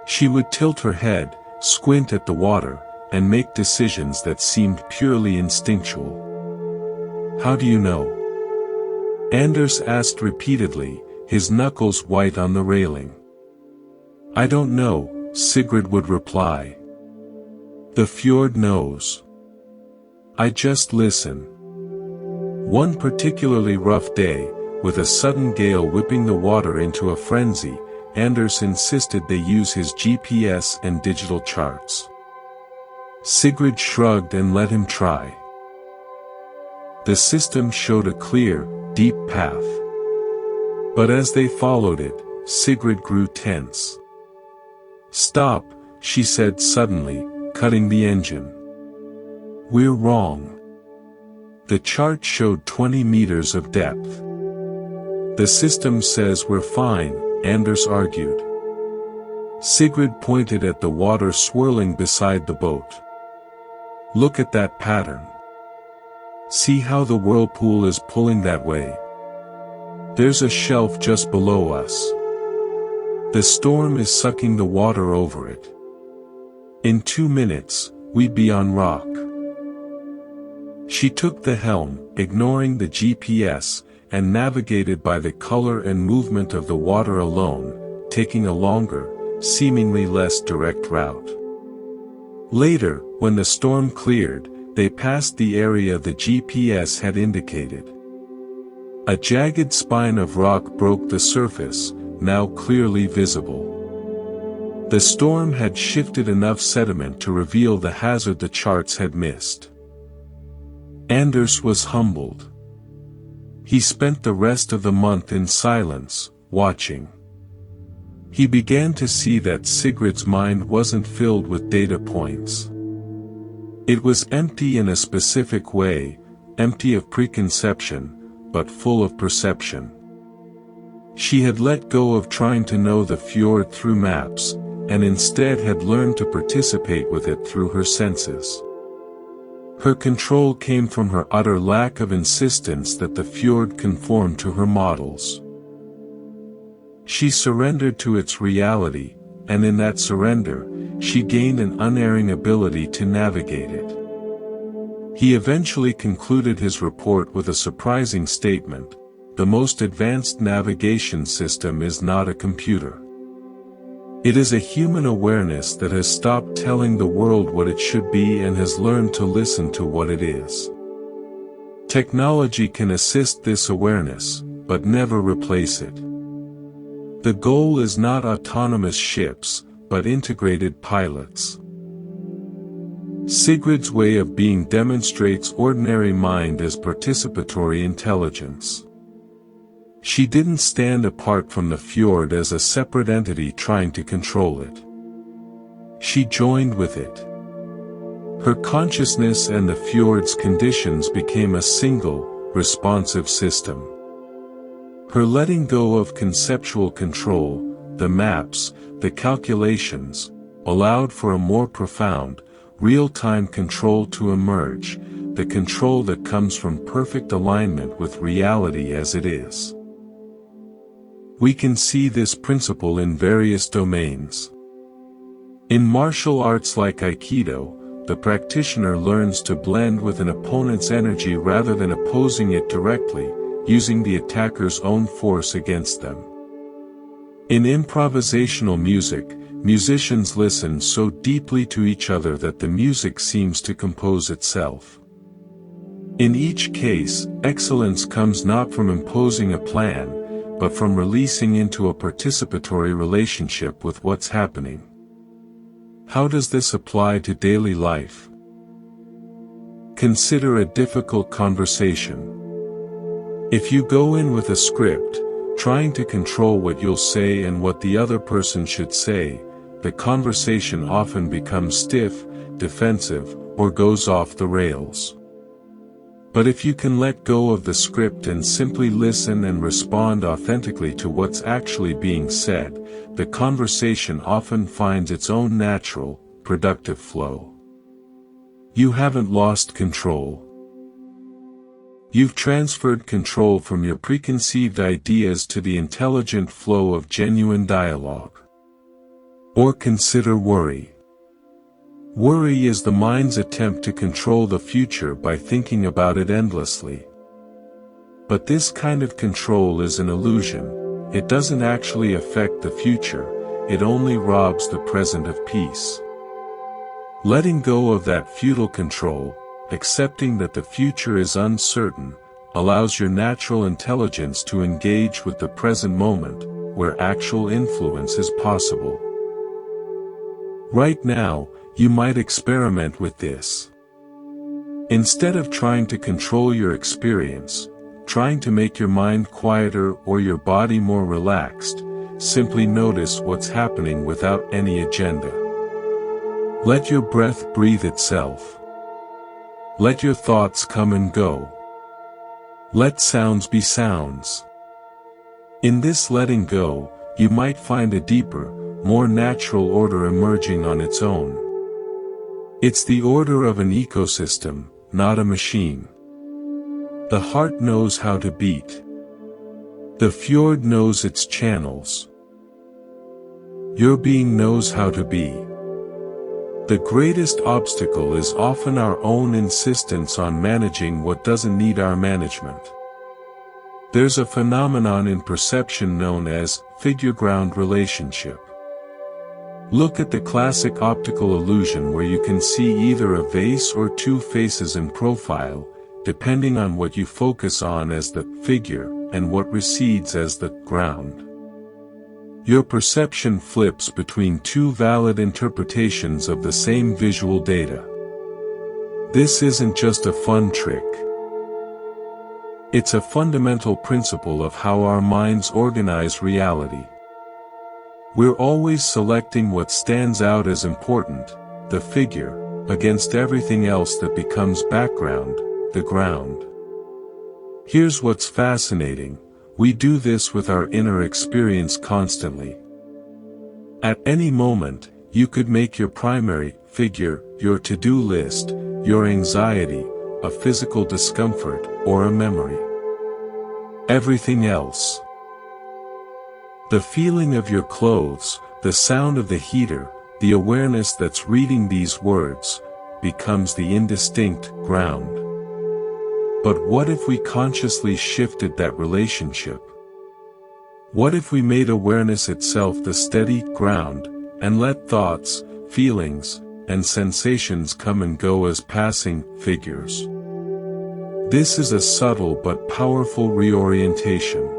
She would tilt her head, squint at the water, and make decisions that seemed purely instinctual. "How do you know?" Anders asked repeatedly, his knuckles white on the railing. "I don't know," Sigrid would reply. "The fjord knows. I just listen." One particularly rough day, with a sudden gale whipping the water into a frenzy, Anders insisted they use his GPS and digital charts. Sigrid shrugged and let him try. The system showed a clear, deep path. But as they followed it, Sigrid grew tense. "Stop," she said suddenly, cutting the engine. "We're wrong. The chart showed 20 meters of depth." "The system says we're fine," Anders argued. Sigrid pointed at the water swirling beside the boat. "Look at that pattern. See how the whirlpool is pulling that way? There's a shelf just below us. The storm is sucking the water over it. In 2 minutes, we'd be on rock." She took the helm, ignoring the GPS, and navigated by the color and movement of the water alone, taking a longer, seemingly less direct route. Later, when the storm cleared, they passed the area the GPS had indicated. A jagged spine of rock broke the surface, now clearly visible. The storm had shifted enough sediment to reveal the hazard the charts had missed. Anders was humbled. He spent the rest of the month in silence, watching. He began to see that Sigrid's mind wasn't filled with data points. It was empty in a specific way, empty of preconception, but full of perception. She had let go of trying to know the fjord through maps, and instead had learned to participate with it through her senses. Her control came from her utter lack of insistence that the fjord conform to her models. She surrendered to its reality, and in that surrender, she gained an unerring ability to navigate it. He eventually concluded his report with a surprising statement: "The most advanced navigation system is not a computer. It is a human awareness that has stopped telling the world what it should be and has learned to listen to what it is. Technology can assist this awareness, but never replace it. The goal is not autonomous ships, but integrated pilots." Sigrid's way of being demonstrates ordinary mind as participatory intelligence. She didn't stand apart from the fjord as a separate entity trying to control it. She joined with it. Her consciousness and the fjord's conditions became a single, responsive system. Her letting go of conceptual control, the maps, the calculations, allowed for a more profound, real-time control to emerge, the control that comes from perfect alignment with reality as it is. We can see this principle in various domains. In martial arts like Aikido, the practitioner learns to blend with an opponent's energy rather than opposing it directly, using the attacker's own force against them. In improvisational music, musicians listen so deeply to each other that the music seems to compose itself. In each case, excellence comes not from imposing a plan, but from releasing into a participatory relationship with what's happening. How does this apply to daily life? Consider a difficult conversation. If you go in with a script, trying to control what you'll say and what the other person should say, the conversation often becomes stiff, defensive, or goes off the rails. But if you can let go of the script and simply listen and respond authentically to what's actually being said, the conversation often finds its own natural, productive flow. You haven't lost control. You've transferred control from your preconceived ideas to the intelligent flow of genuine dialogue. Or consider worry. Worry is the mind's attempt to control the future by thinking about it endlessly. But this kind of control is an illusion. It doesn't actually affect the future, it only robs the present of peace. Letting go of that futile control, accepting that the future is uncertain, allows your natural intelligence to engage with the present moment, where actual influence is possible. Right now, you might experiment with this. Instead of trying to control your experience, trying to make your mind quieter or your body more relaxed, simply notice what's happening without any agenda. Let your breath breathe itself. Let your thoughts come and go. Let sounds be sounds. In this letting go, you might find a deeper, more natural order emerging on its own. It's the order of an ecosystem, not a machine. The heart knows how to beat. The fjord knows its channels. Your being knows how to be. The greatest obstacle is often our own insistence on managing what doesn't need our management. There's a phenomenon in perception known as figure-ground relationship. Look at the classic optical illusion where you can see either a vase or two faces in profile, depending on what you focus on as the figure and what recedes as the ground. Your perception flips between two valid interpretations of the same visual data. This isn't just a fun trick. It's a fundamental principle of how our minds organize reality. We're always selecting what stands out as important, the figure, against everything else that becomes background, the ground. Here's what's fascinating, we do this with our inner experience constantly. At any moment, you could make your primary figure, your to-do list, your anxiety, a physical discomfort, or a memory. Everything else. The feeling of your clothes, the sound of the heater, the awareness that's reading these words, becomes the indistinct ground. But what if we consciously shifted that relationship? What if we made awareness itself the steady ground, and let thoughts, feelings, and sensations come and go as passing figures? This is a subtle but powerful reorientation.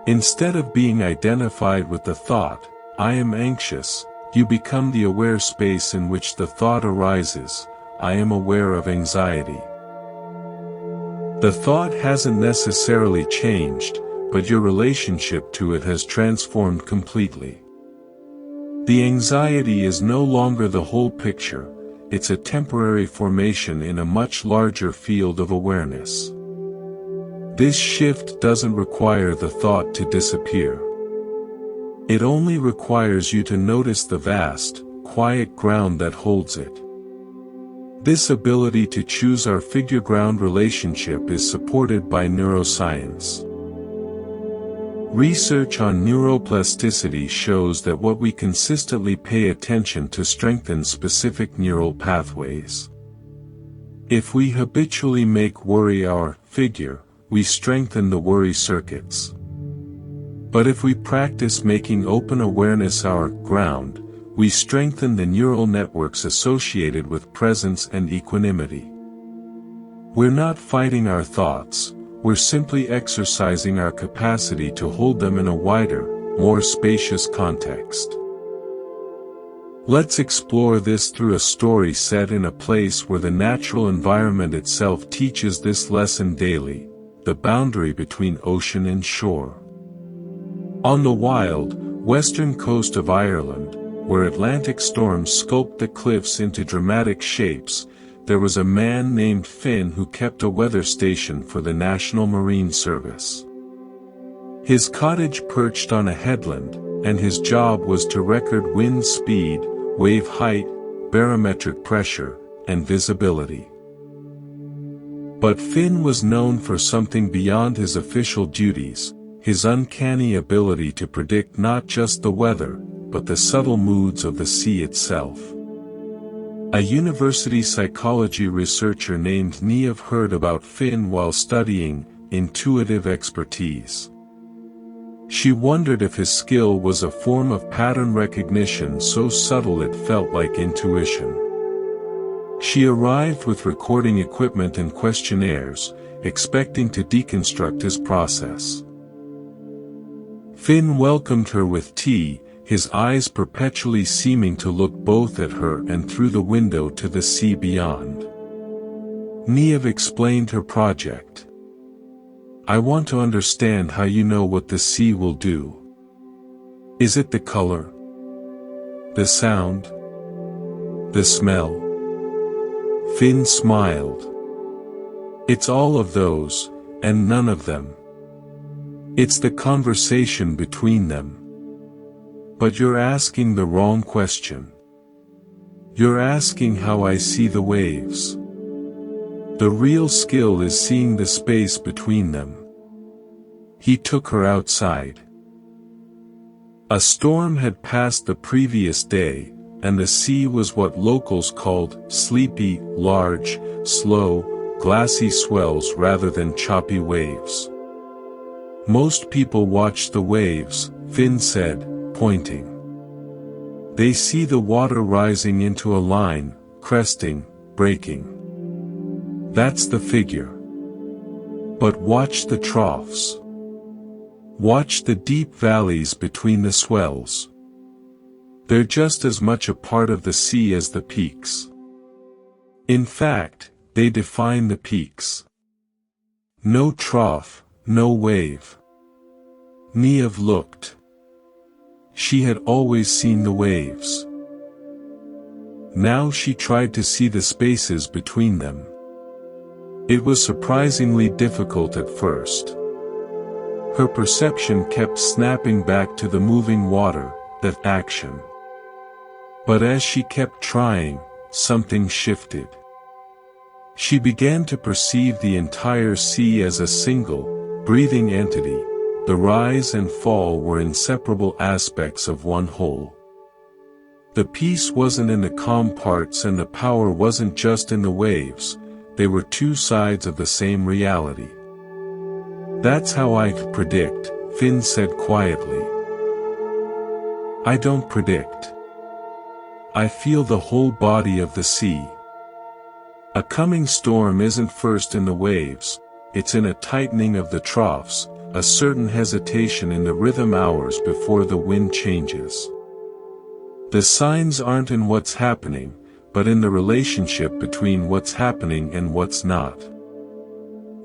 Instead of being identified with the thought, I am anxious, you become the aware space in which the thought arises, I am aware of anxiety. The thought hasn't necessarily changed, but your relationship to it has transformed completely. The anxiety is no longer the whole picture, it's a temporary formation in a much larger field of awareness. This shift doesn't require the thought to disappear. It only requires you to notice the vast, quiet ground that holds it. This ability to choose our figure-ground relationship is supported by neuroscience. Research on neuroplasticity shows that what we consistently pay attention to strengthens specific neural pathways. If we habitually make worry our figure, we strengthen the worry circuits. But if we practice making open awareness our ground, we strengthen the neural networks associated with presence and equanimity. We're not fighting our thoughts, we're simply exercising our capacity to hold them in a wider, more spacious context. Let's explore this through a story set in a place where the natural environment itself teaches this lesson daily, the boundary between ocean and shore. On the wild, western coast of Ireland, where Atlantic storms sculpt the cliffs into dramatic shapes, there was a man named Finn who kept a weather station for the National Marine Service. His cottage perched on a headland, and his job was to record wind speed, wave height, barometric pressure, and visibility. But Finn was known for something beyond his official duties, his uncanny ability to predict not just the weather, but the subtle moods of the sea itself. A university psychology researcher named Niamh heard about Finn while studying intuitive expertise. She wondered if his skill was a form of pattern recognition so subtle it felt like intuition. She arrived with recording equipment and questionnaires, expecting to deconstruct his process. Finn welcomed her with tea, his eyes perpetually seeming to look both at her and through the window to the sea beyond. Niamh explained her project. "I want to understand how you know what the sea will do. Is it the color? The sound? The smell?" Finn smiled. "It's all of those, and none of them. It's the conversation between them. But you're asking the wrong question. You're asking how I see the waves. The real skill is seeing the space between them." He took her outside. A storm had passed the previous day, and the sea was what locals called sleepy, large, slow, glassy swells rather than choppy waves. "Most people watch the waves," Finn said, pointing. "They see the water rising into a line, cresting, breaking. That's the figure. But watch the troughs. Watch the deep valleys between the swells. They're just as much a part of the sea as the peaks. In fact, they define the peaks. No trough, no wave." Niamh looked. She had always seen the waves. Now she tried to see the spaces between them. It was surprisingly difficult at first. Her perception kept snapping back to the moving water, that action. But as she kept trying, something shifted. She began to perceive the entire sea as a single, breathing entity. The rise and fall were inseparable aspects of one whole. The peace wasn't in the calm parts and the power wasn't just in the waves, they were two sides of the same reality. "That's how I predict," Finn said quietly. "I don't predict. I feel the whole body of the sea. A coming storm isn't first in the waves, it's in a tightening of the troughs, a certain hesitation in the rhythm hours before the wind changes. The signs aren't in what's happening, but in the relationship between what's happening and what's not."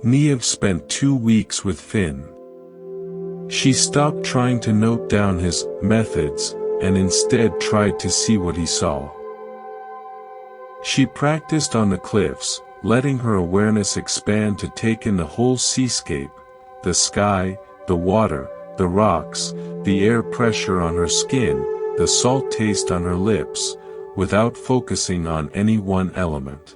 Niamh spent 2 weeks with Finn. She stopped trying to note down his methods, and instead tried to see what he saw. She practiced on the cliffs, letting her awareness expand to take in the whole seascape, the sky, the water, the rocks, the air pressure on her skin, the salt taste on her lips, without focusing on any one element.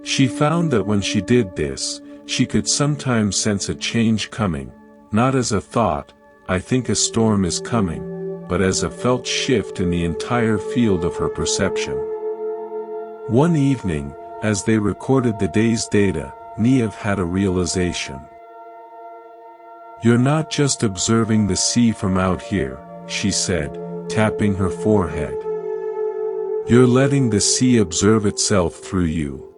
She found that when she did this, she could sometimes sense a change coming, not as a thought, "I think a storm is coming," but as a felt shift in the entire field of her perception. One evening, as they recorded the day's data, Niamh had a realization. "You're not just observing the sea from out here," she said, tapping her forehead. "You're letting the sea observe itself through you.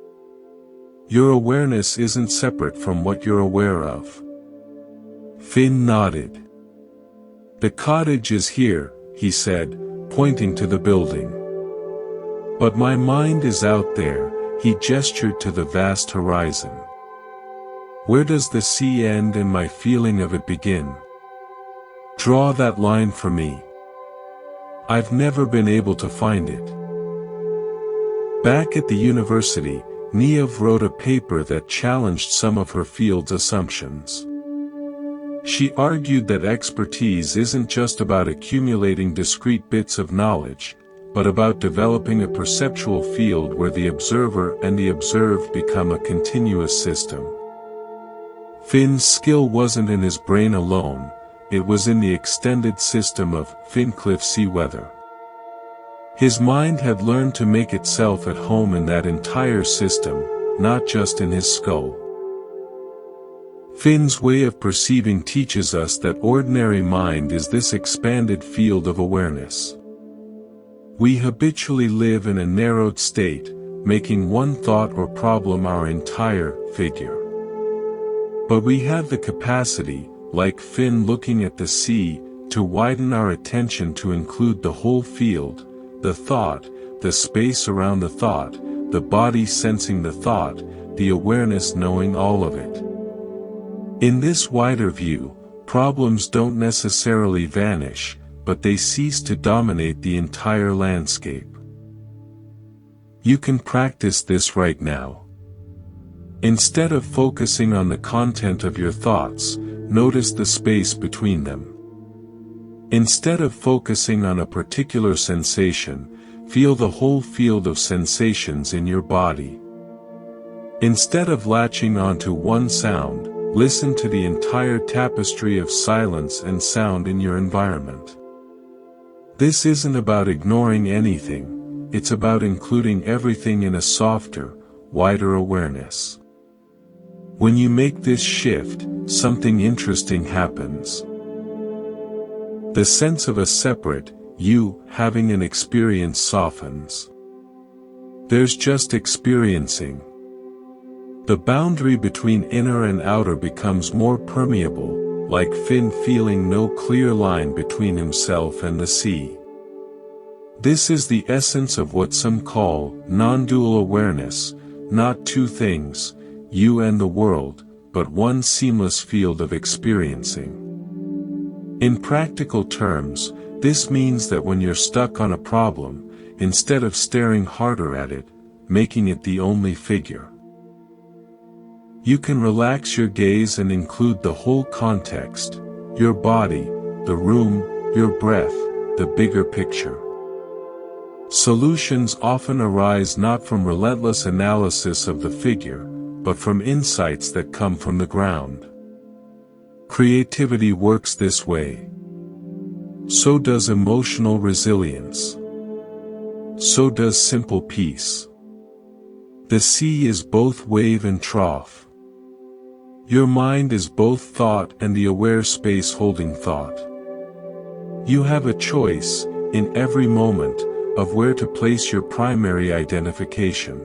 Your awareness isn't separate from what you're aware of. Finn nodded. The cottage is here, he said, pointing to the building. But my mind is out there, he gestured to the vast horizon. Where does the sea end and my feeling of it begin? Draw that line for me. I've never been able to find it. Back at the university, Niev wrote a paper that challenged some of her field's assumptions. She argued that expertise isn't just about accumulating discrete bits of knowledge, but about developing a perceptual field where the observer and the observed become a continuous system. Finn's skill wasn't in his brain alone, it was in the extended system of Fincliffe sea weather. His mind had learned to make itself at home in that entire system, not just in his skull. Finn's way of perceiving teaches us that ordinary mind is this expanded field of awareness. We habitually live in a narrowed state, making one thought or problem our entire figure. But we have the capacity, like Finn looking at the sea, to widen our attention to include the whole field, the thought, the space around the thought, the body sensing the thought, the awareness knowing all of it. In this wider view, problems don't necessarily vanish, but they cease to dominate the entire landscape. You can practice this right now. Instead of focusing on the content of your thoughts, notice the space between them. Instead of focusing on a particular sensation, feel the whole field of sensations in your body. Instead of latching onto one sound, listen to the entire tapestry of silence and sound in your environment. This isn't about ignoring anything, it's about including everything in a softer, wider awareness. When you make this shift, something interesting happens. The sense of a separate, you, having an experience softens. There's just experiencing. The boundary between inner and outer becomes more permeable, like Finn feeling no clear line between himself and the sea. This is the essence of what some call non-dual awareness, not two things, you and the world, but one seamless field of experiencing. In practical terms, this means that when you're stuck on a problem, instead of staring harder at it, making it the only figure, you can relax your gaze and include the whole context, your body, the room, your breath, the bigger picture. Solutions often arise not from relentless analysis of the figure, but from insights that come from the ground. Creativity works this way. So does emotional resilience. So does simple peace. The sea is both wave and trough. Your mind is both thought and the aware space holding thought. You have a choice, in every moment, of where to place your primary identification.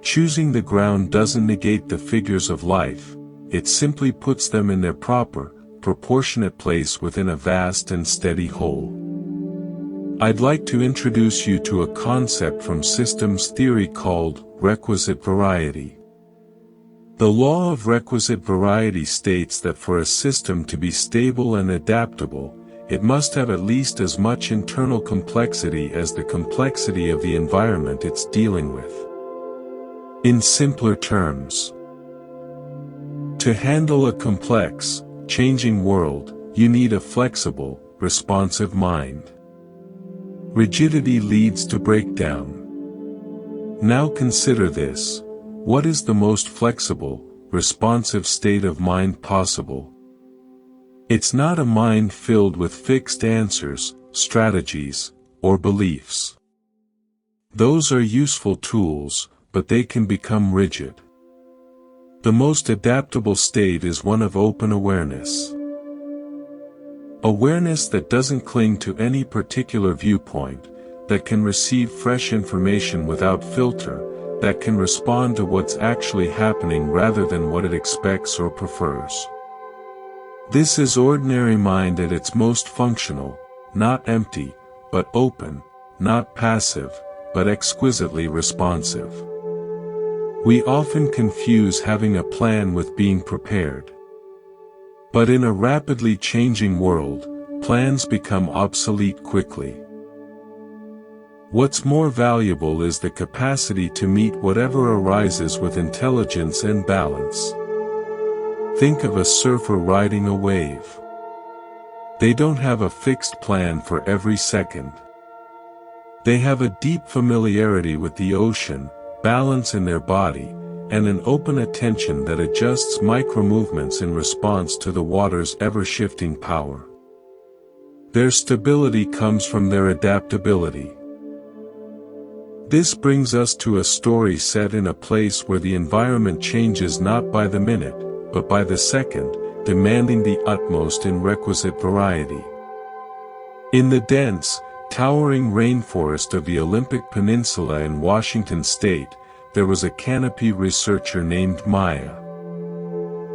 Choosing the ground doesn't negate the figures of life, it simply puts them in their proper, proportionate place within a vast and steady whole. I'd like to introduce you to a concept from systems theory called requisite variety. The law of requisite variety states that for a system to be stable and adaptable, it must have at least as much internal complexity as the complexity of the environment it's dealing with. In simpler terms, to handle a complex, changing world, you need a flexible, responsive mind. Rigidity leads to breakdown. Now consider this. What is the most flexible, responsive state of mind possible? It's not a mind filled with fixed answers, strategies, or beliefs. Those are useful tools, but they can become rigid. The most adaptable state is one of open awareness. Awareness that doesn't cling to any particular viewpoint, that can receive fresh information without filter, that can respond to what's actually happening rather than what it expects or prefers. This is ordinary mind at its most functional, not empty, but open, not passive, but exquisitely responsive. We often confuse having a plan with being prepared. But in a rapidly changing world, plans become obsolete quickly. What's more valuable is the capacity to meet whatever arises with intelligence and balance. Think of a surfer riding a wave. They don't have a fixed plan for every second. They have a deep familiarity with the ocean, balance in their body, and an open attention that adjusts micromovements in response to the water's ever-shifting power. Their stability comes from their adaptability. This brings us to a story set in a place where the environment changes not by the minute, but by the second, demanding the utmost in requisite variety. In the dense, towering rainforest of the Olympic Peninsula in Washington state, there was a canopy researcher named Maya.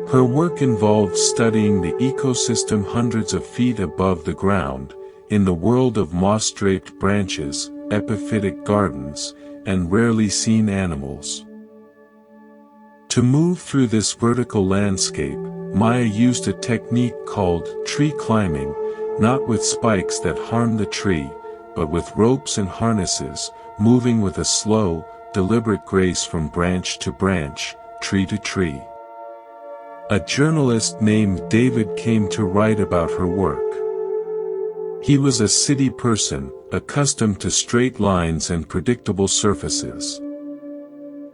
Her work involved studying the ecosystem hundreds of feet above the ground, in the world of moss-draped branches, epiphytic gardens, and rarely seen animals. To move through this vertical landscape, Maya used a technique called tree climbing, not with spikes that harm the tree, but with ropes and harnesses, moving with a slow, deliberate grace from branch to branch, tree to tree. A journalist named David came to write about her work. He was a city person, accustomed to straight lines and predictable surfaces.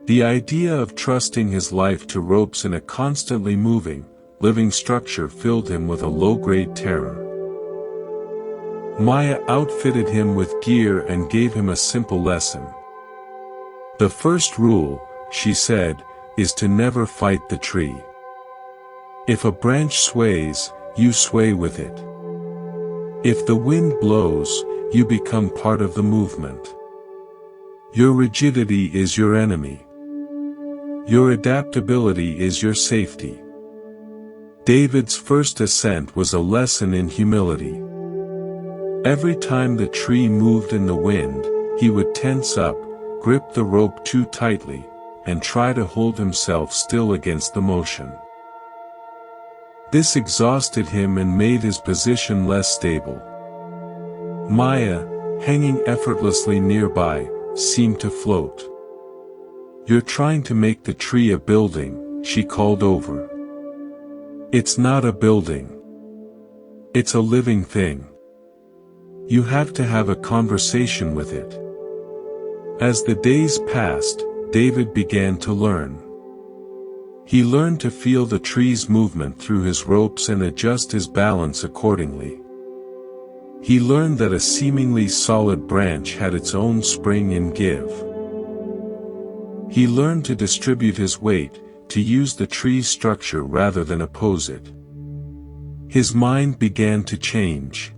The idea of trusting his life to ropes in a constantly moving, living structure filled him with a low-grade terror. Maya outfitted him with gear and gave him a simple lesson. The first rule, she said, is to never fight the tree. If a branch sways, you sway with it. If the wind blows, you become part of the movement. Your rigidity is your enemy. Your adaptability is your safety. David's first ascent was a lesson in humility. Every time the tree moved in the wind, he would tense up, grip the rope too tightly, and try to hold himself still against the motion. This exhausted him and made his position less stable. Maya, hanging effortlessly nearby, seemed to float. "You're trying to make the tree a building," she called over. "It's not a building. It's a living thing. You have to have a conversation with it." As the days passed, David began to learn. He learned to feel the tree's movement through his ropes and adjust his balance accordingly. He learned that a seemingly solid branch had its own spring and give. He learned to distribute his weight, to use the tree's structure rather than oppose it. His mind began to change.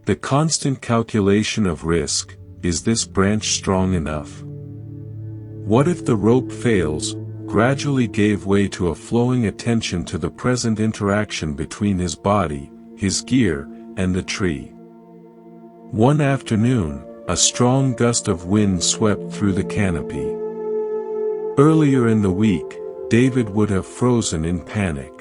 The constant calculation of risk, is this branch strong enough? What if the rope fails, gradually gave way to a flowing attention to the present interaction between his body, his gear, and the tree. One afternoon, a strong gust of wind swept through the canopy. Earlier in the week, David would have frozen in panic.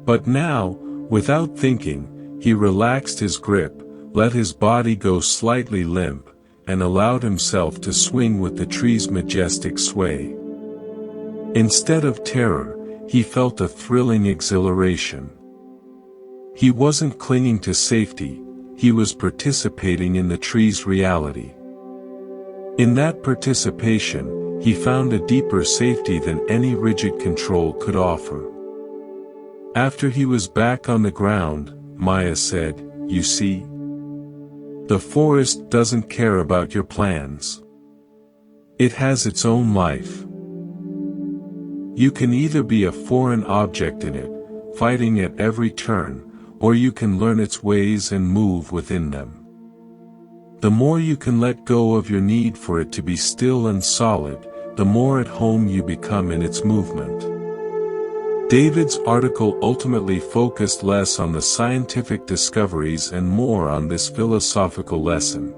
But now, without thinking, he relaxed his grip, let his body go slightly limp, and allowed himself to swing with the tree's majestic sway. Instead of terror, he felt a thrilling exhilaration. He wasn't clinging to safety, he was participating in the tree's reality. In that participation, he found a deeper safety than any rigid control could offer. After he was back on the ground, Maya said, "You see? The forest doesn't care about your plans. It has its own life. You can either be a foreign object in it, fighting at every turn, or you can learn its ways and move within them. The more you can let go of your need for it to be still and solid, the more at home you become in its movement. David's article ultimately focused less on the scientific discoveries and more on this philosophical lesson.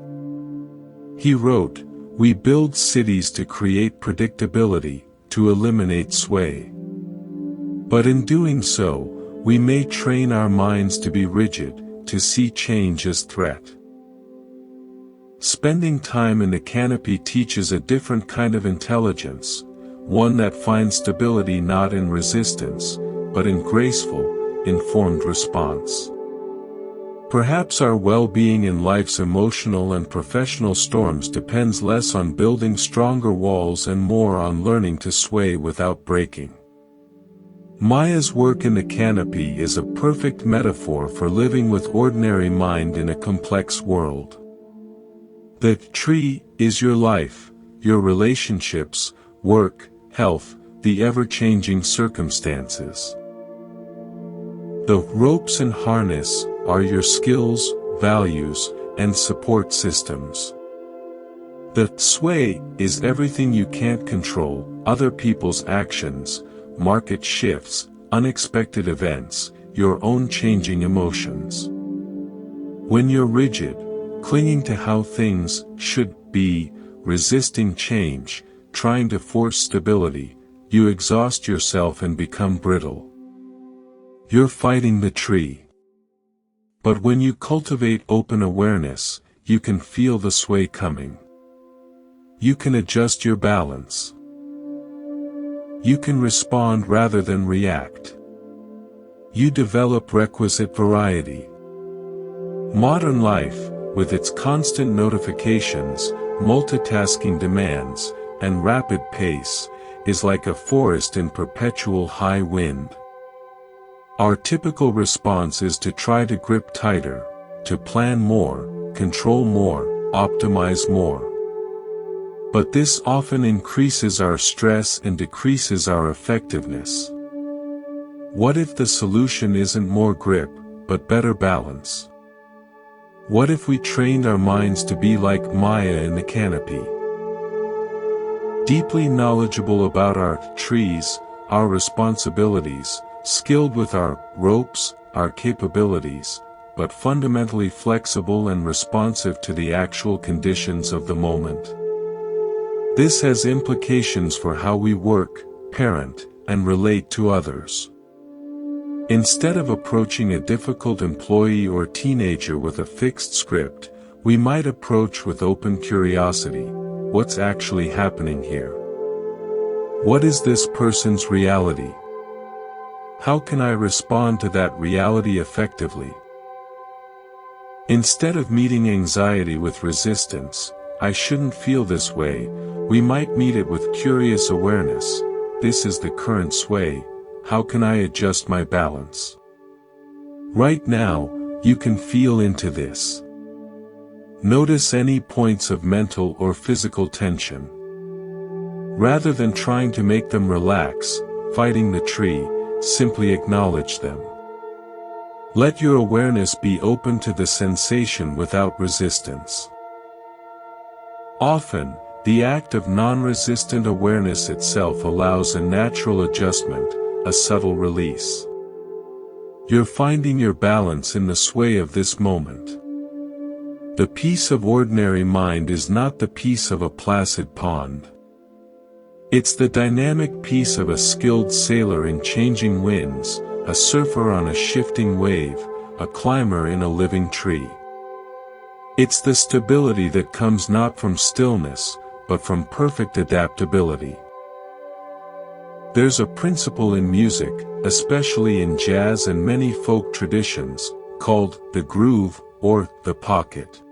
He wrote, "We build cities to create predictability, to eliminate sway. But in doing so, we may train our minds to be rigid, to see change as threat." Spending time in the canopy teaches a different kind of intelligence, one that finds stability not in resistance, but in graceful, informed response. Perhaps our well-being in life's emotional and professional storms depends less on building stronger walls and more on learning to sway without breaking. Maya's work in the canopy is a perfect metaphor for living with ordinary mind in a complex world. The tree is your life, your relationships, work, health, the ever-changing circumstances. The ropes and harness are your skills, values, and support systems. The sway is everything you can't control, other people's actions, market shifts, unexpected events, your own changing emotions. When you're rigid, clinging to how things should be, resisting change, trying to force stability, you exhaust yourself and become brittle. You're fighting the tree. But when you cultivate open awareness, you can feel the sway coming. You can adjust your balance. You can respond rather than react. You develop requisite variety. Modern life, with its constant notifications, multitasking demands, and rapid pace, is like a forest in perpetual high wind. Our typical response is to try to grip tighter, to plan more, control more, optimize more. But this often increases our stress and decreases our effectiveness. What if the solution isn't more grip, but better balance? What if we trained our minds to be like Maya in the canopy? Deeply knowledgeable about our trees, our responsibilities, skilled with our ropes, our capabilities, but fundamentally flexible and responsive to the actual conditions of the moment. This has implications for how we work, parent, and relate to others. Instead of approaching a difficult employee or teenager with a fixed script, we might approach with open curiosity. What's actually happening here? What is this person's reality? How can I respond to that reality effectively? Instead of meeting anxiety with resistance, "I shouldn't feel this way," we might meet it with curious awareness. This is the current sway. How can I adjust my balance? Right now, you can feel into this. Notice any points of mental or physical tension. Rather than trying to make them relax, fighting the tree, simply acknowledge them. Let your awareness be open to the sensation without resistance. Often, the act of non-resistant awareness itself allows a natural adjustment, a subtle release. You're finding your balance in the sway of this moment. The peace of ordinary mind is not the peace of a placid pond. It's the dynamic peace of a skilled sailor in changing winds, a surfer on a shifting wave, a climber in a living tree. It's the stability that comes not from stillness, but from perfect adaptability. There's a principle in music, especially in jazz and many folk traditions, called the groove, or the pocket.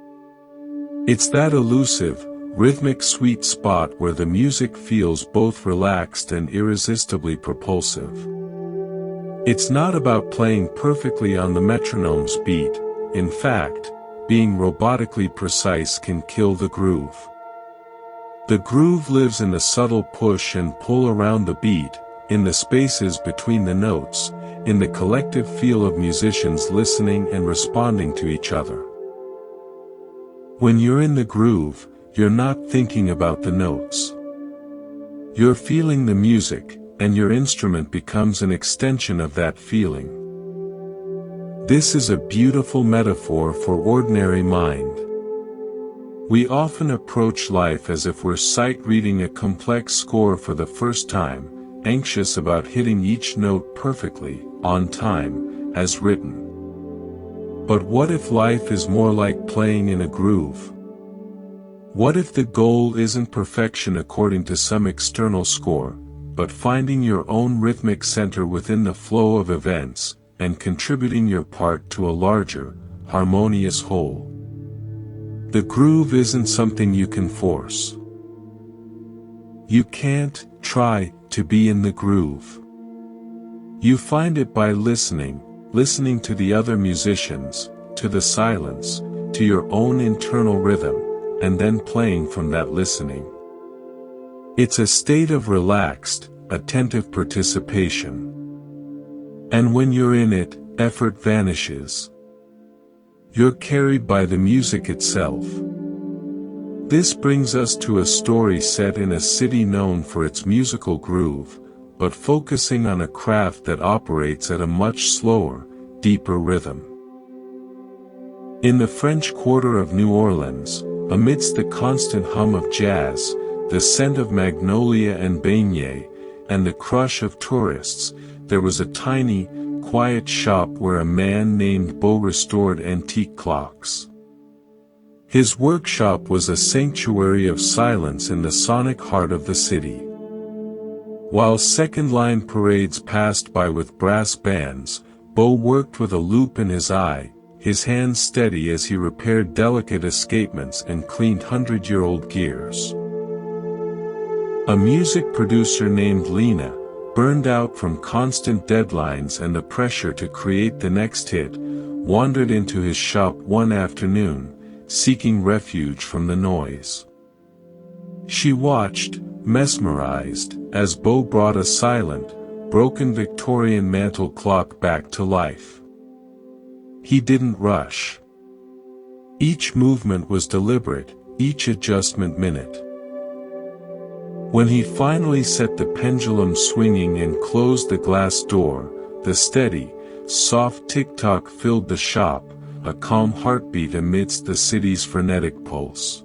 It's that elusive, rhythmic sweet spot where the music feels both relaxed and irresistibly propulsive. It's not about playing perfectly on the metronome's beat. In fact, being robotically precise can kill the groove. The groove lives in the subtle push and pull around the beat, in the spaces between the notes, in the collective feel of musicians listening and responding to each other. When you're in the groove, you're not thinking about the notes. You're feeling the music, and your instrument becomes an extension of that feeling. This is a beautiful metaphor for ordinary mind. We often approach life as if we're sight-reading a complex score for the first time, anxious about hitting each note perfectly, on time, as written. But what if life is more like playing in a groove? What if the goal isn't perfection according to some external score, but finding your own rhythmic center within the flow of events, and contributing your part to a larger, harmonious whole? The groove isn't something you can force. You can't try to be in the groove. You find it by listening to the other musicians, to the silence, to your own internal rhythm, and then playing from that listening. It's a state of relaxed, attentive participation. And when you're in it, effort vanishes. You're carried by the music itself. This brings us to a story set in a city known for its musical groove, but focusing on a craft that operates at a much slower, deeper rhythm. In the French Quarter of New Orleans, amidst the constant hum of jazz, the scent of magnolia and beignet, and the crush of tourists, there was a tiny, quiet shop where a man named Beau restored antique clocks. His workshop was a sanctuary of silence in the sonic heart of the city. While second-line parades passed by with brass bands, Beau worked with a loop in his eye, his hands steady as he repaired delicate escapements and cleaned 100-year-old gears. A music producer named Lena, burned out from constant deadlines and the pressure to create the next hit, wandered into his shop one afternoon, seeking refuge from the noise. She watched, mesmerized, as Beau brought a silent, broken Victorian mantel clock back to life. He didn't rush. Each movement was deliberate, each adjustment minute. When he finally set the pendulum swinging and closed the glass door, the steady, soft tick-tock filled the shop, a calm heartbeat amidst the city's frenetic pulse.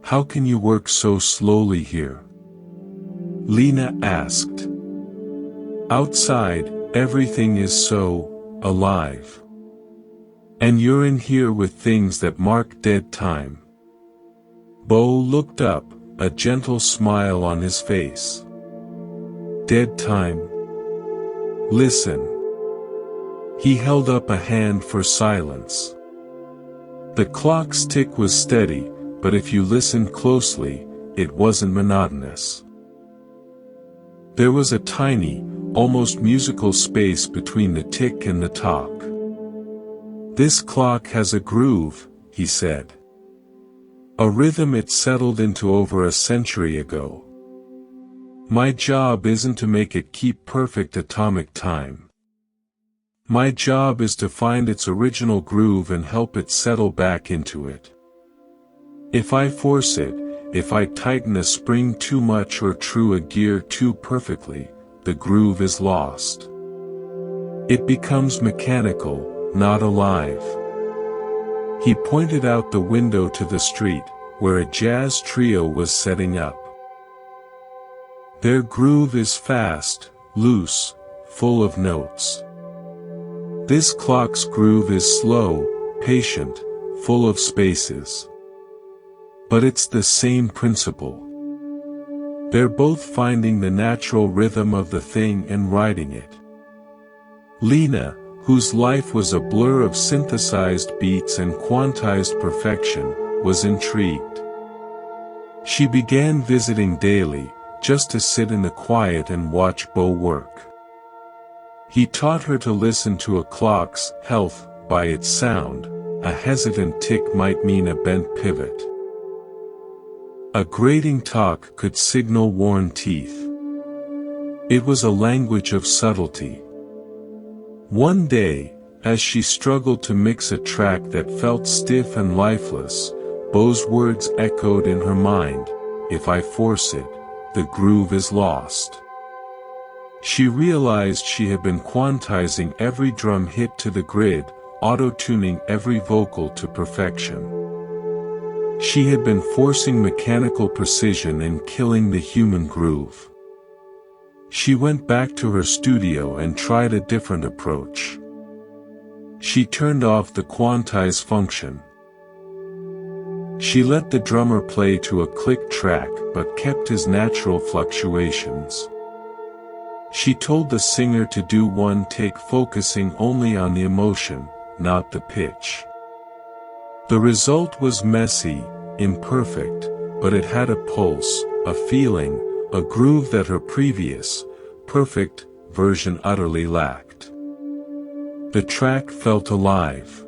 "How can you work so slowly here?" Lena asked. "Outside, everything is so alive. And you're in here with things that mark dead time." Beau looked up, a gentle smile on his face. "Dead time? Listen." He held up a hand for silence. The clock's tick was steady, but if you listened closely, it wasn't monotonous. There was a tiny, almost musical space between the tick and the talk. "This clock has a groove," he said. "A rhythm it settled into over a century ago. My job isn't to make it keep perfect atomic time. My job is to find its original groove and help it settle back into it. If I force it, if I tighten a spring too much or true a gear too perfectly, the groove is lost. It becomes mechanical, not alive." He pointed out the window to the street, where a jazz trio was setting up. "Their groove is fast, loose, full of notes. This clock's groove is slow, patient, full of spaces. But it's the same principle. They're both finding the natural rhythm of the thing and riding it." Lena, whose life was a blur of synthesized beats and quantized perfection, was intrigued. She began visiting daily, just to sit in the quiet and watch Beau work. He taught her to listen to a clock's health by its sound. A hesitant tick might mean a bent pivot. A grating talk could signal worn teeth. It was a language of subtlety. One day, As she struggled to mix a track that felt stiff and lifeless, Bo's words echoed in her mind, "If I force it, the groove is lost." She realized she had been quantizing every drum hit to the grid, auto-tuning every vocal to perfection. She had been forcing mechanical precision and killing the human groove. She went back to her studio and tried a different approach. She turned off the quantize function. She let the drummer play to a click track but kept his natural fluctuations. She told the singer to do one take, focusing only on the emotion, not the pitch. The result was messy, imperfect, but it had a pulse, a feeling, a groove that her previous, perfect, version utterly lacked. The track felt alive.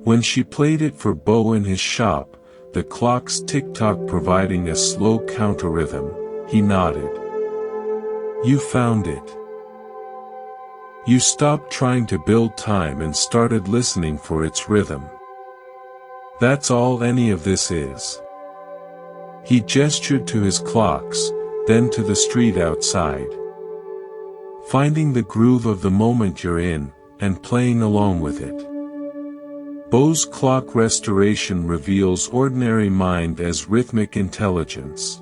When she played it for Bo in his shop, the clock's tick-tock providing a slow counter-rhythm, he nodded. "You found it. You stopped trying to build time and started listening for its rhythm. That's all any of this is." He gestured to his clocks, then to the street outside. "Finding the groove of the moment you're in, and playing along with it." Bo's clock restoration reveals ordinary mind as rhythmic intelligence.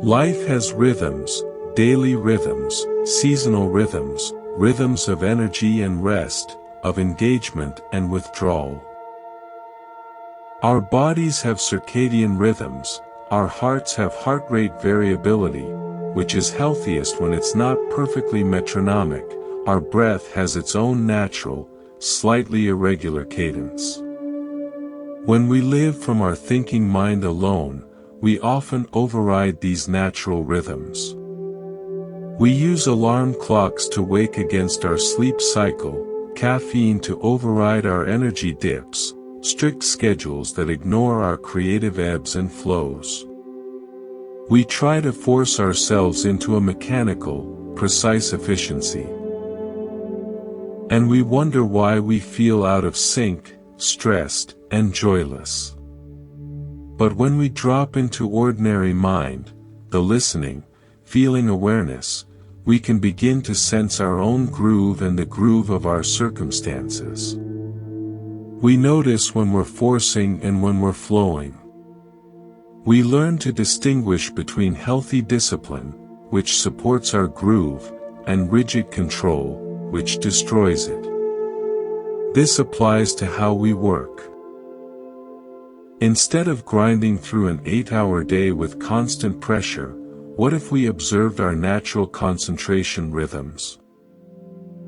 Life has rhythms, daily rhythms, seasonal rhythms, rhythms of energy and rest, of engagement and withdrawal. Our bodies have circadian rhythms, our hearts have heart rate variability, which is healthiest when it's not perfectly metronomic. Our breath has its own natural, slightly irregular cadence. When we live from our thinking mind alone, we often override these natural rhythms. We use alarm clocks to wake against our sleep cycle, caffeine to override our energy dips, strict schedules that ignore our creative ebbs and flows. We try to force ourselves into a mechanical, precise efficiency. And we wonder why we feel out of sync, stressed, and joyless. But when we drop into ordinary mind, the listening, feeling awareness, we can begin to sense our own groove and the groove of our circumstances. We notice when we're forcing and when we're flowing. We learn to distinguish between healthy discipline, which supports our groove, and rigid control, which destroys it. This applies to how we work. Instead of grinding through an 8-hour day with constant pressure, what if we observed our natural concentration rhythms?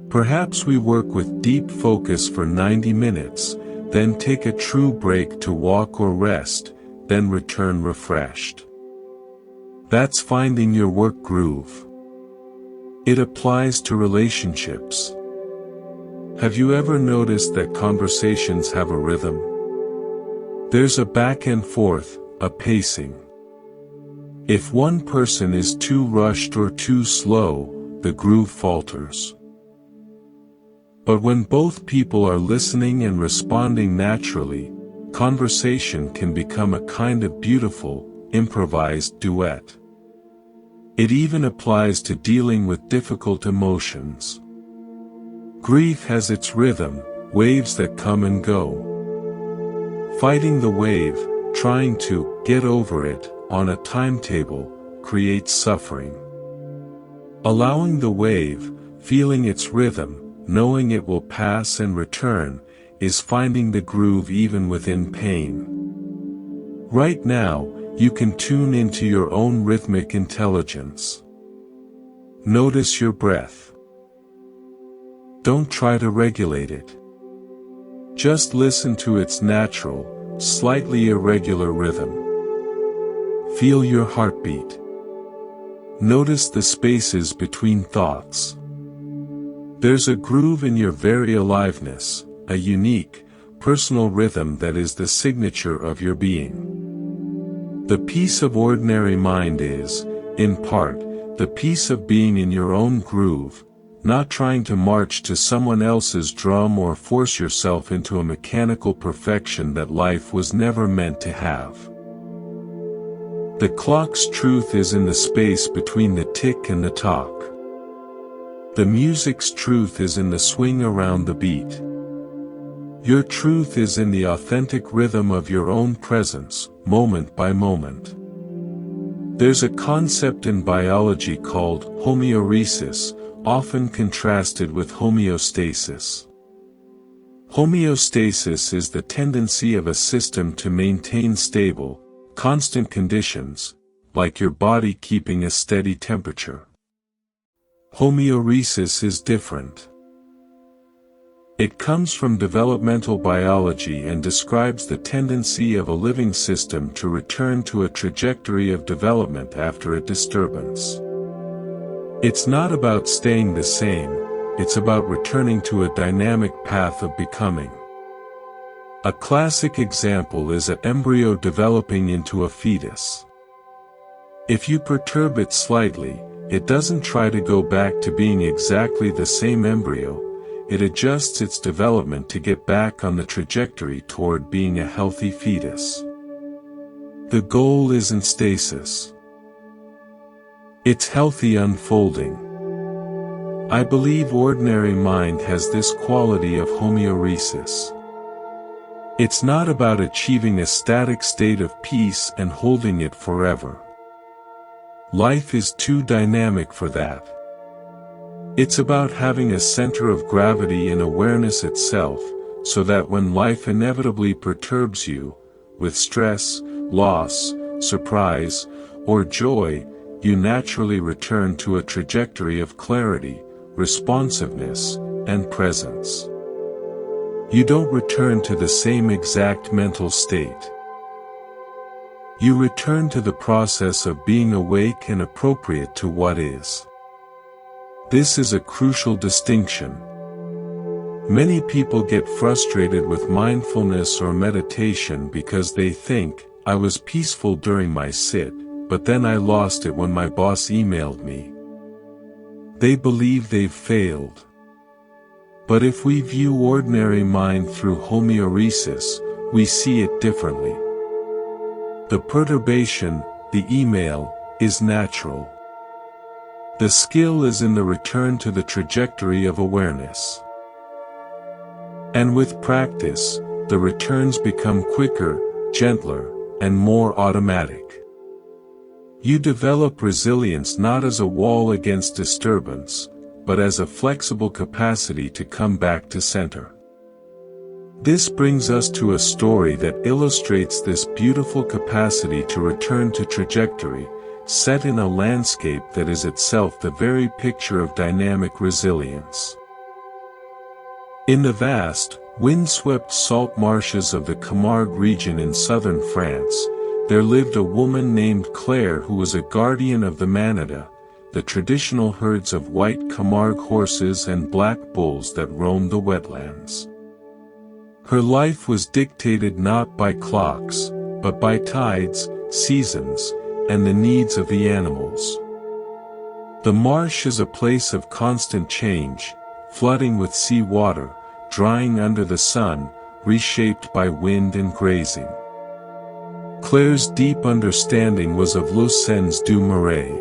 Perhaps we work with deep focus for 90 minutes, then take a true break to walk or rest, then return refreshed. That's finding your work groove. It applies to relationships. Have you ever noticed that conversations have a rhythm? There's a back and forth, a pacing. If one person is too rushed or too slow, the groove falters. But when both people are listening and responding naturally, conversation can become a kind of beautiful, improvised duet. It even applies to dealing with difficult emotions. Grief has its rhythm, waves that come and go. Fighting the wave, trying to get over it on a timetable, creates suffering. Allowing the wave, feeling its rhythm, knowing it will pass and return, is finding the groove even within pain. Right now, you can tune into your own rhythmic intelligence. Notice your breath. Don't try to regulate it. Just listen to its natural, slightly irregular rhythm. Feel your heartbeat. Notice the spaces between thoughts. There's a groove in your very aliveness, a unique, personal rhythm that is the signature of your being. The peace of ordinary mind is, in part, the peace of being in your own groove, not trying to march to someone else's drum or force yourself into a mechanical perfection that life was never meant to have. The clock's truth is in the space between the tick and the talk. The music's truth is in the swing around the beat. Your truth is in the authentic rhythm of your own presence, moment by moment. There's a concept in biology called homeoresis, often contrasted with homeostasis. Homeostasis is the tendency of a system to maintain stable, constant conditions, like your body keeping a steady temperature. Homeoresis is different. It comes from developmental biology and describes the tendency of a living system to return to a trajectory of development after a disturbance. It's not about staying the same, it's about returning to a dynamic path of becoming. A classic example is an embryo developing into a fetus. If you perturb it slightly, it doesn't try to go back to being exactly the same embryo, it adjusts its development to get back on the trajectory toward being a healthy fetus. The goal isn't stasis. It's healthy unfolding. I believe ordinary mind has this quality of homeoresis. It's not about achieving a static state of peace and holding it forever. Life is too dynamic for that. It's about having a center of gravity in awareness itself, so that when life inevitably perturbs you, with stress, loss, surprise, or joy, you naturally return to a trajectory of clarity, responsiveness, and presence. You don't return to the same exact mental state. You return to the process of being awake and appropriate to what is. This is a crucial distinction. Many people get frustrated with mindfulness or meditation because they think, I was peaceful during my sit, but then I lost it when my boss emailed me. They believe they've failed. But if we view ordinary mind through homeoresis, we see it differently. The perturbation, the email, is natural. The skill is in the return to the trajectory of awareness. And with practice, the returns become quicker, gentler, and more automatic. You develop resilience not as a wall against disturbance, but as a flexible capacity to come back to center. This brings us to a story that illustrates this beautiful capacity to return to trajectory, set in a landscape that is itself the very picture of dynamic resilience. In the vast, wind-swept salt marshes of the Camargue region in southern France, there lived a woman named Claire who was a guardian of the manada, the traditional herds of white Camargue horses and black bulls that roamed the wetlands. Her life was dictated not by clocks, but by tides, seasons, and the needs of the animals. The marsh is a place of constant change, flooding with sea water, drying under the sun, reshaped by wind and grazing. Claire's deep understanding was of le sens du marais,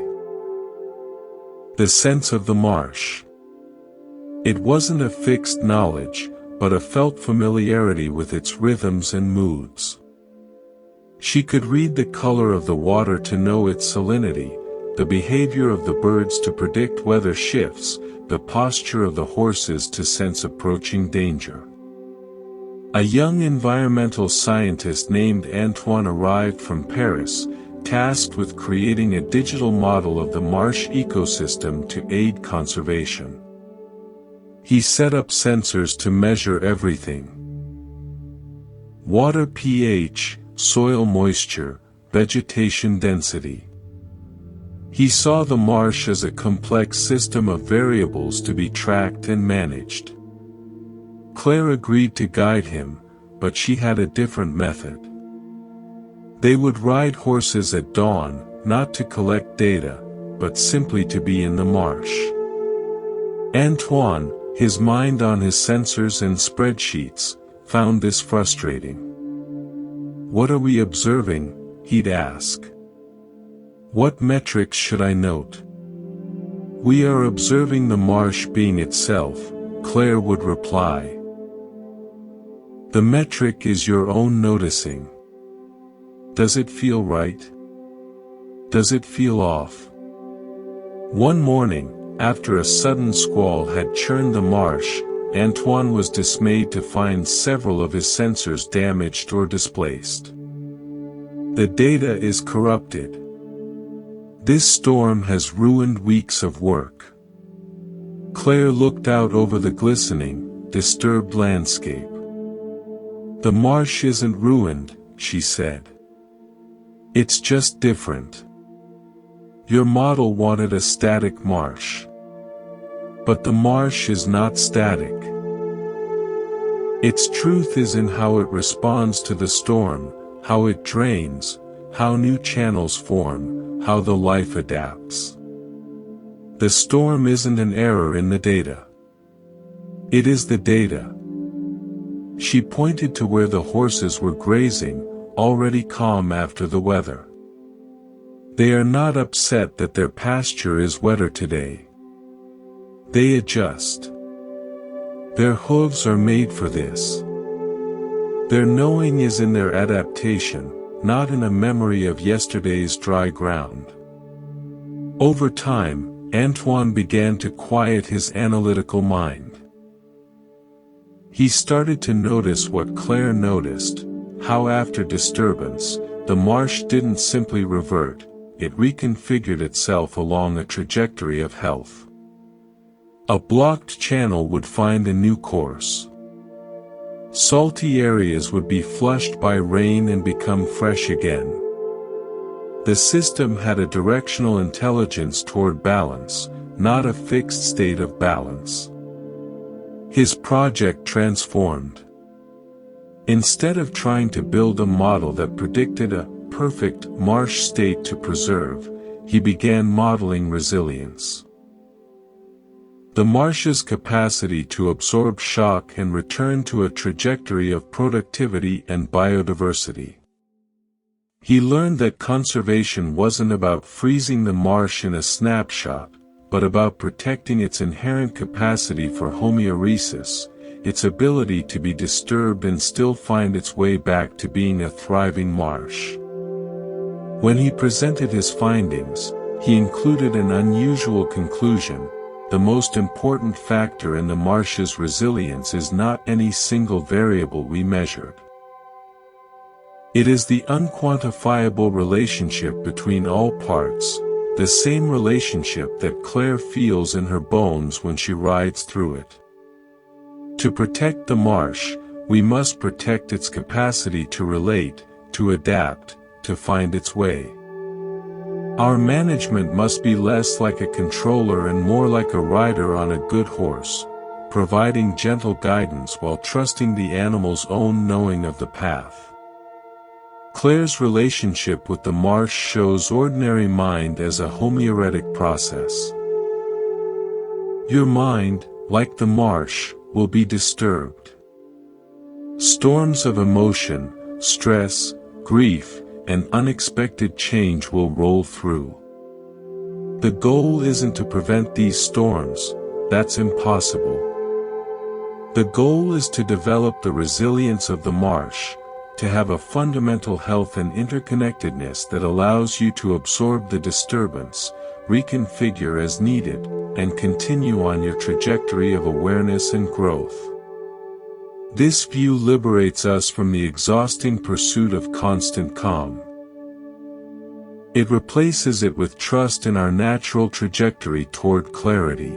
the sense of the marsh. It wasn't a fixed knowledge, but a felt familiarity with its rhythms and moods. She could read the color of the water to know its salinity, the behavior of the birds to predict weather shifts, the posture of the horses to sense approaching danger. A young environmental scientist named Antoine arrived from Paris, tasked with creating a digital model of the marsh ecosystem to aid conservation. He set up sensors to measure everything: water pH, soil moisture, vegetation density. He saw the marsh as a complex system of variables to be tracked and managed. Claire agreed to guide him, but she had a different method. They would ride horses at dawn, not to collect data, but simply to be in the marsh. Antoine, his mind on his sensors and spreadsheets, found this frustrating. "What are we observing?" he'd ask. "What metrics should I note?" "We are observing the marsh being itself," Claire would reply. "The metric is your own noticing. Does it feel right? Does it feel off?" One morning, after a sudden squall had churned the marsh, Antoine was dismayed to find several of his sensors damaged or displaced. "The data is corrupted. This storm has ruined weeks of work." Claire looked out over the glistening, disturbed landscape. "The marsh isn't ruined," she said. "It's just different. Your model wanted a static marsh. But the marsh is not static. Its truth is in how it responds to the storm, how it drains, how new channels form, how the life adapts. The storm isn't an error in the data. It is the data." She pointed to where the horses were grazing, already calm after the weather. "They are not upset that their pasture is wetter today. They adjust. Their hooves are made for this. Their knowing is in their adaptation, not in a memory of yesterday's dry ground." Over time, Antoine began to quiet his analytical mind. He started to notice what Claire noticed, how after disturbance, the marsh didn't simply revert, it reconfigured itself along a trajectory of health. A blocked channel would find a new course. Salty areas would be flushed by rain and become fresh again. The system had a directional intelligence toward balance, not a fixed state of balance. His project transformed. Instead of trying to build a model that predicted a perfect marsh state to preserve, he began modeling resilience. The marsh's capacity to absorb shock and return to a trajectory of productivity and biodiversity. He learned that conservation wasn't about freezing the marsh in a snapshot, but about protecting its inherent capacity for homeostasis, its ability to be disturbed and still find its way back to being a thriving marsh. When he presented his findings, he included an unusual conclusion: the most important factor in the marsh's resilience is not any single variable we measured. It is the unquantifiable relationship between all parts, the same relationship that Claire feels in her bones when she rides through it. To protect the marsh, we must protect its capacity to relate, to adapt, to find its way. Our management must be less like a controller and more like a rider on a good horse, providing gentle guidance while trusting the animal's own knowing of the path. Claire's relationship with the marsh shows ordinary mind as a homeostatic process. Your mind, like the marsh, will be disturbed. Storms of emotion, stress, grief, and unexpected change will roll through. The goal isn't to prevent these storms, that's impossible. The goal is to develop the resilience of the marsh, to have a fundamental health and interconnectedness that allows you to absorb the disturbance, reconfigure as needed, and continue on your trajectory of awareness and growth. This view liberates us from the exhausting pursuit of constant calm. It replaces it with trust in our natural trajectory toward clarity.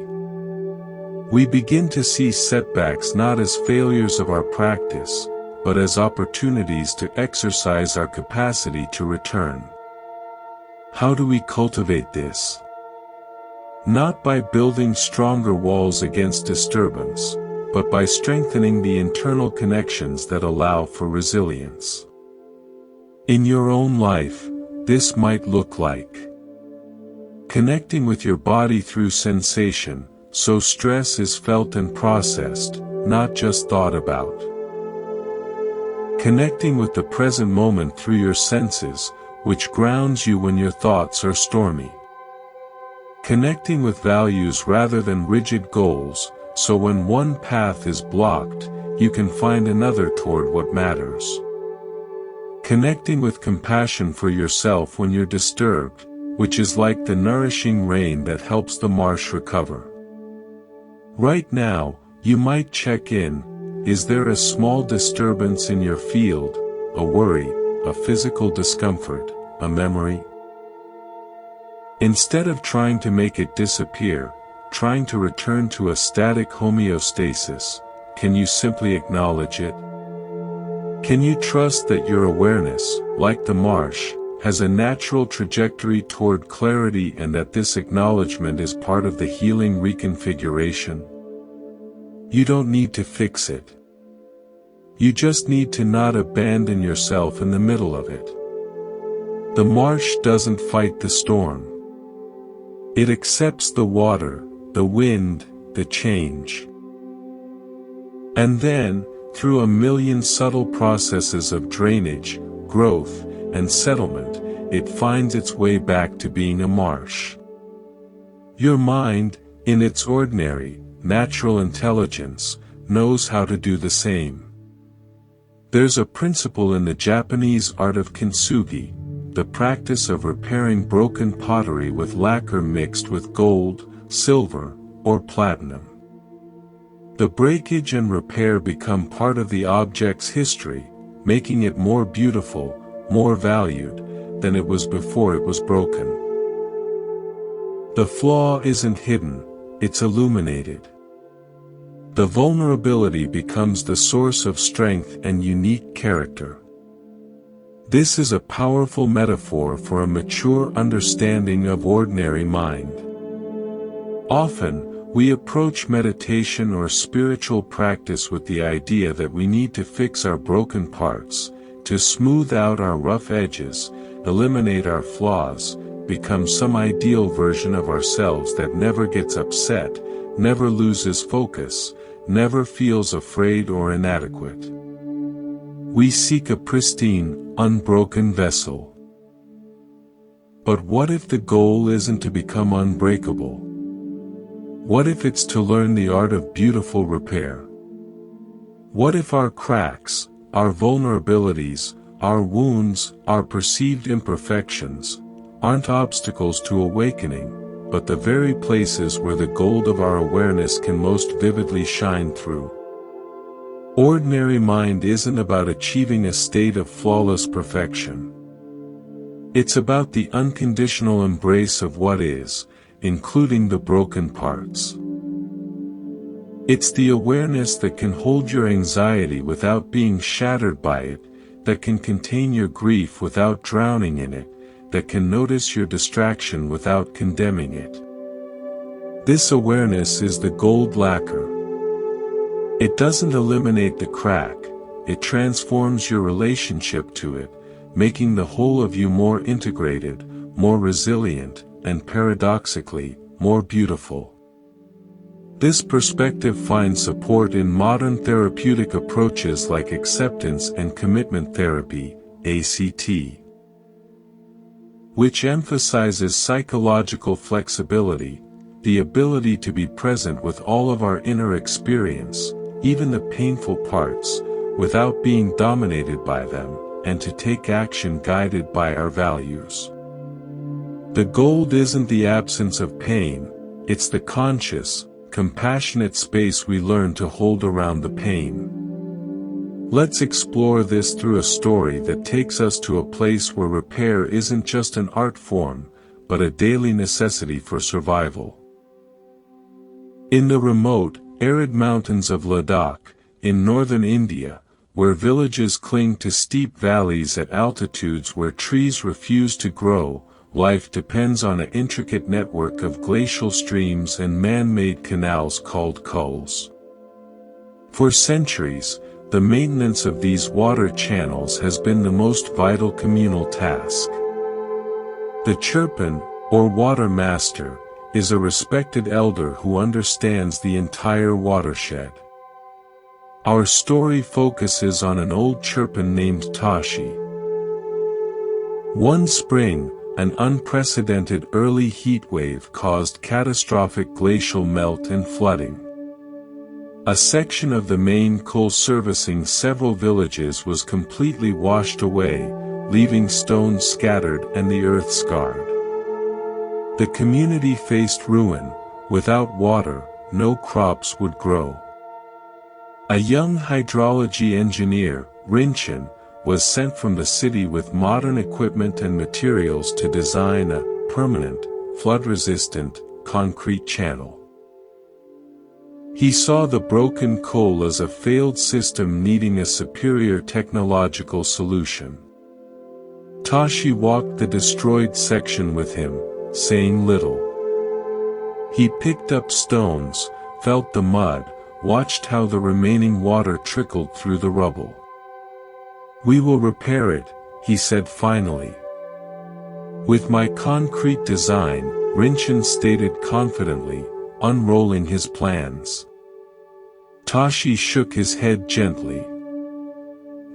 We begin to see setbacks not as failures of our practice, but as opportunities to exercise our capacity to return. How do we cultivate this? Not by building stronger walls against disturbance, but by strengthening the internal connections that allow for resilience. In your own life, this might look like connecting with your body through sensation, so stress is felt and processed, not just thought about. Connecting with the present moment through your senses, which grounds you when your thoughts are stormy. Connecting with values rather than rigid goals, so when one path is blocked, you can find another toward what matters. Connecting with compassion for yourself when you're disturbed, which is like the nourishing rain that helps the marsh recover. Right now, you might check in. Is there a small disturbance in your field, a worry, a physical discomfort, a memory? Instead of trying to make it disappear, trying to return to a static homeostasis, can you simply acknowledge it? Can you trust that your awareness, like the marsh, has a natural trajectory toward clarity and that this acknowledgement is part of the healing reconfiguration? You don't need to fix it. You just need to not abandon yourself in the middle of it. The marsh doesn't fight the storm. It accepts the water, the wind, the change. And then, through a million subtle processes of drainage, growth, and settlement, it finds its way back to being a marsh. Your mind, in its ordinary, natural intelligence, knows how to do the same. There's a principle in the Japanese art of kintsugi, the practice of repairing broken pottery with lacquer mixed with gold, silver, or platinum. The breakage and repair become part of the object's history, making it more beautiful, more valued, than it was before it was broken. The flaw isn't hidden, it's illuminated. The vulnerability becomes the source of strength and unique character. This is a powerful metaphor for a mature understanding of ordinary mind. Often, we approach meditation or spiritual practice with the idea that we need to fix our broken parts, to smooth out our rough edges, eliminate our flaws, become some ideal version of ourselves that never gets upset, never loses focus, never feels afraid or inadequate. We seek a pristine, unbroken vessel. But what if the goal isn't to become unbreakable? What if it's to learn the art of beautiful repair? What if our cracks, our vulnerabilities, our wounds, our perceived imperfections, aren't obstacles to awakening, but the very places where the gold of our awareness can most vividly shine through? Ordinary mind isn't about achieving a state of flawless perfection. It's about the unconditional embrace of what is, including the broken parts. It's the awareness that can hold your anxiety without being shattered by it, that can contain your grief without drowning in it, that can notice your distraction without condemning it. This awareness is the gold lacquer. It doesn't eliminate the crack, it transforms your relationship to it, making the whole of you more integrated, more resilient, and paradoxically, more beautiful. This perspective finds support in modern therapeutic approaches like acceptance and commitment therapy, ACT, which emphasizes psychological flexibility, the ability to be present with all of our inner experience, even the painful parts, without being dominated by them, and to take action guided by our values. The gold isn't the absence of pain, it's the conscious, compassionate space we learn to hold around the pain. Let's explore this through a story that takes us to a place where repair isn't just an art form, but a daily necessity for survival. In the remote, arid mountains of Ladakh, in northern India, where villages cling to steep valleys at altitudes where trees refuse to grow, life depends on an intricate network of glacial streams and man-made canals called culls. For centuries, the maintenance of these water channels has been the most vital communal task. The Chirpan, or water master, is a respected elder who understands the entire watershed. Our story focuses on an old chirpan named Tashi. One spring, an unprecedented early heat wave caused catastrophic glacial melt and flooding. A section of the main coal servicing several villages was completely washed away, leaving stones scattered and the earth scarred. The community faced ruin. Without water, no crops would grow. A young hydrology engineer, Rinchen, was sent from the city with modern equipment and materials to design a permanent, flood-resistant, concrete channel. He saw the broken coal as a failed system needing a superior technological solution. Tashi walked the destroyed section with him, saying little. He picked up stones, felt the mud, watched how the remaining water trickled through the rubble. "We will repair it," he said finally. "With my concrete design," Rinchen stated confidently, unrolling his plans. Tashi shook his head gently.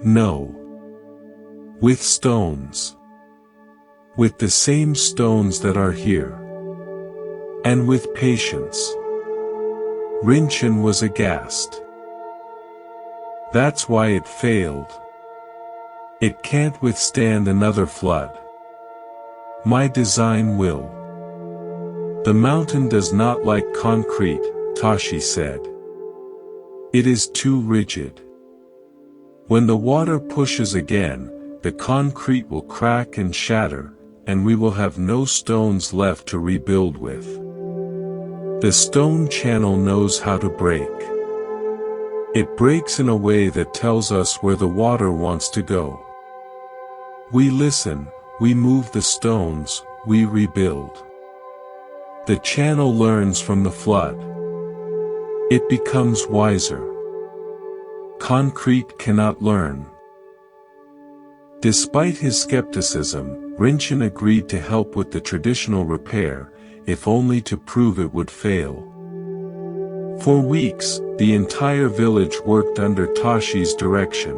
"No. With stones. With the same stones that are here. And with patience." Rinchen was aghast. "That's why it failed. It can't withstand another flood. My design will." "The mountain does not like concrete," Tashi said. "It is too rigid. When the water pushes again, the concrete will crack and shatter, and we will have no stones left to rebuild with. The stone channel knows how to break. It breaks in a way that tells us where the water wants to go. We listen, we move the stones, we rebuild. The channel learns from the flood. It becomes wiser. Concrete cannot learn." Despite his skepticism, Rinchen agreed to help with the traditional repair, if only to prove it would fail. For weeks, the entire village worked under Tashi's direction.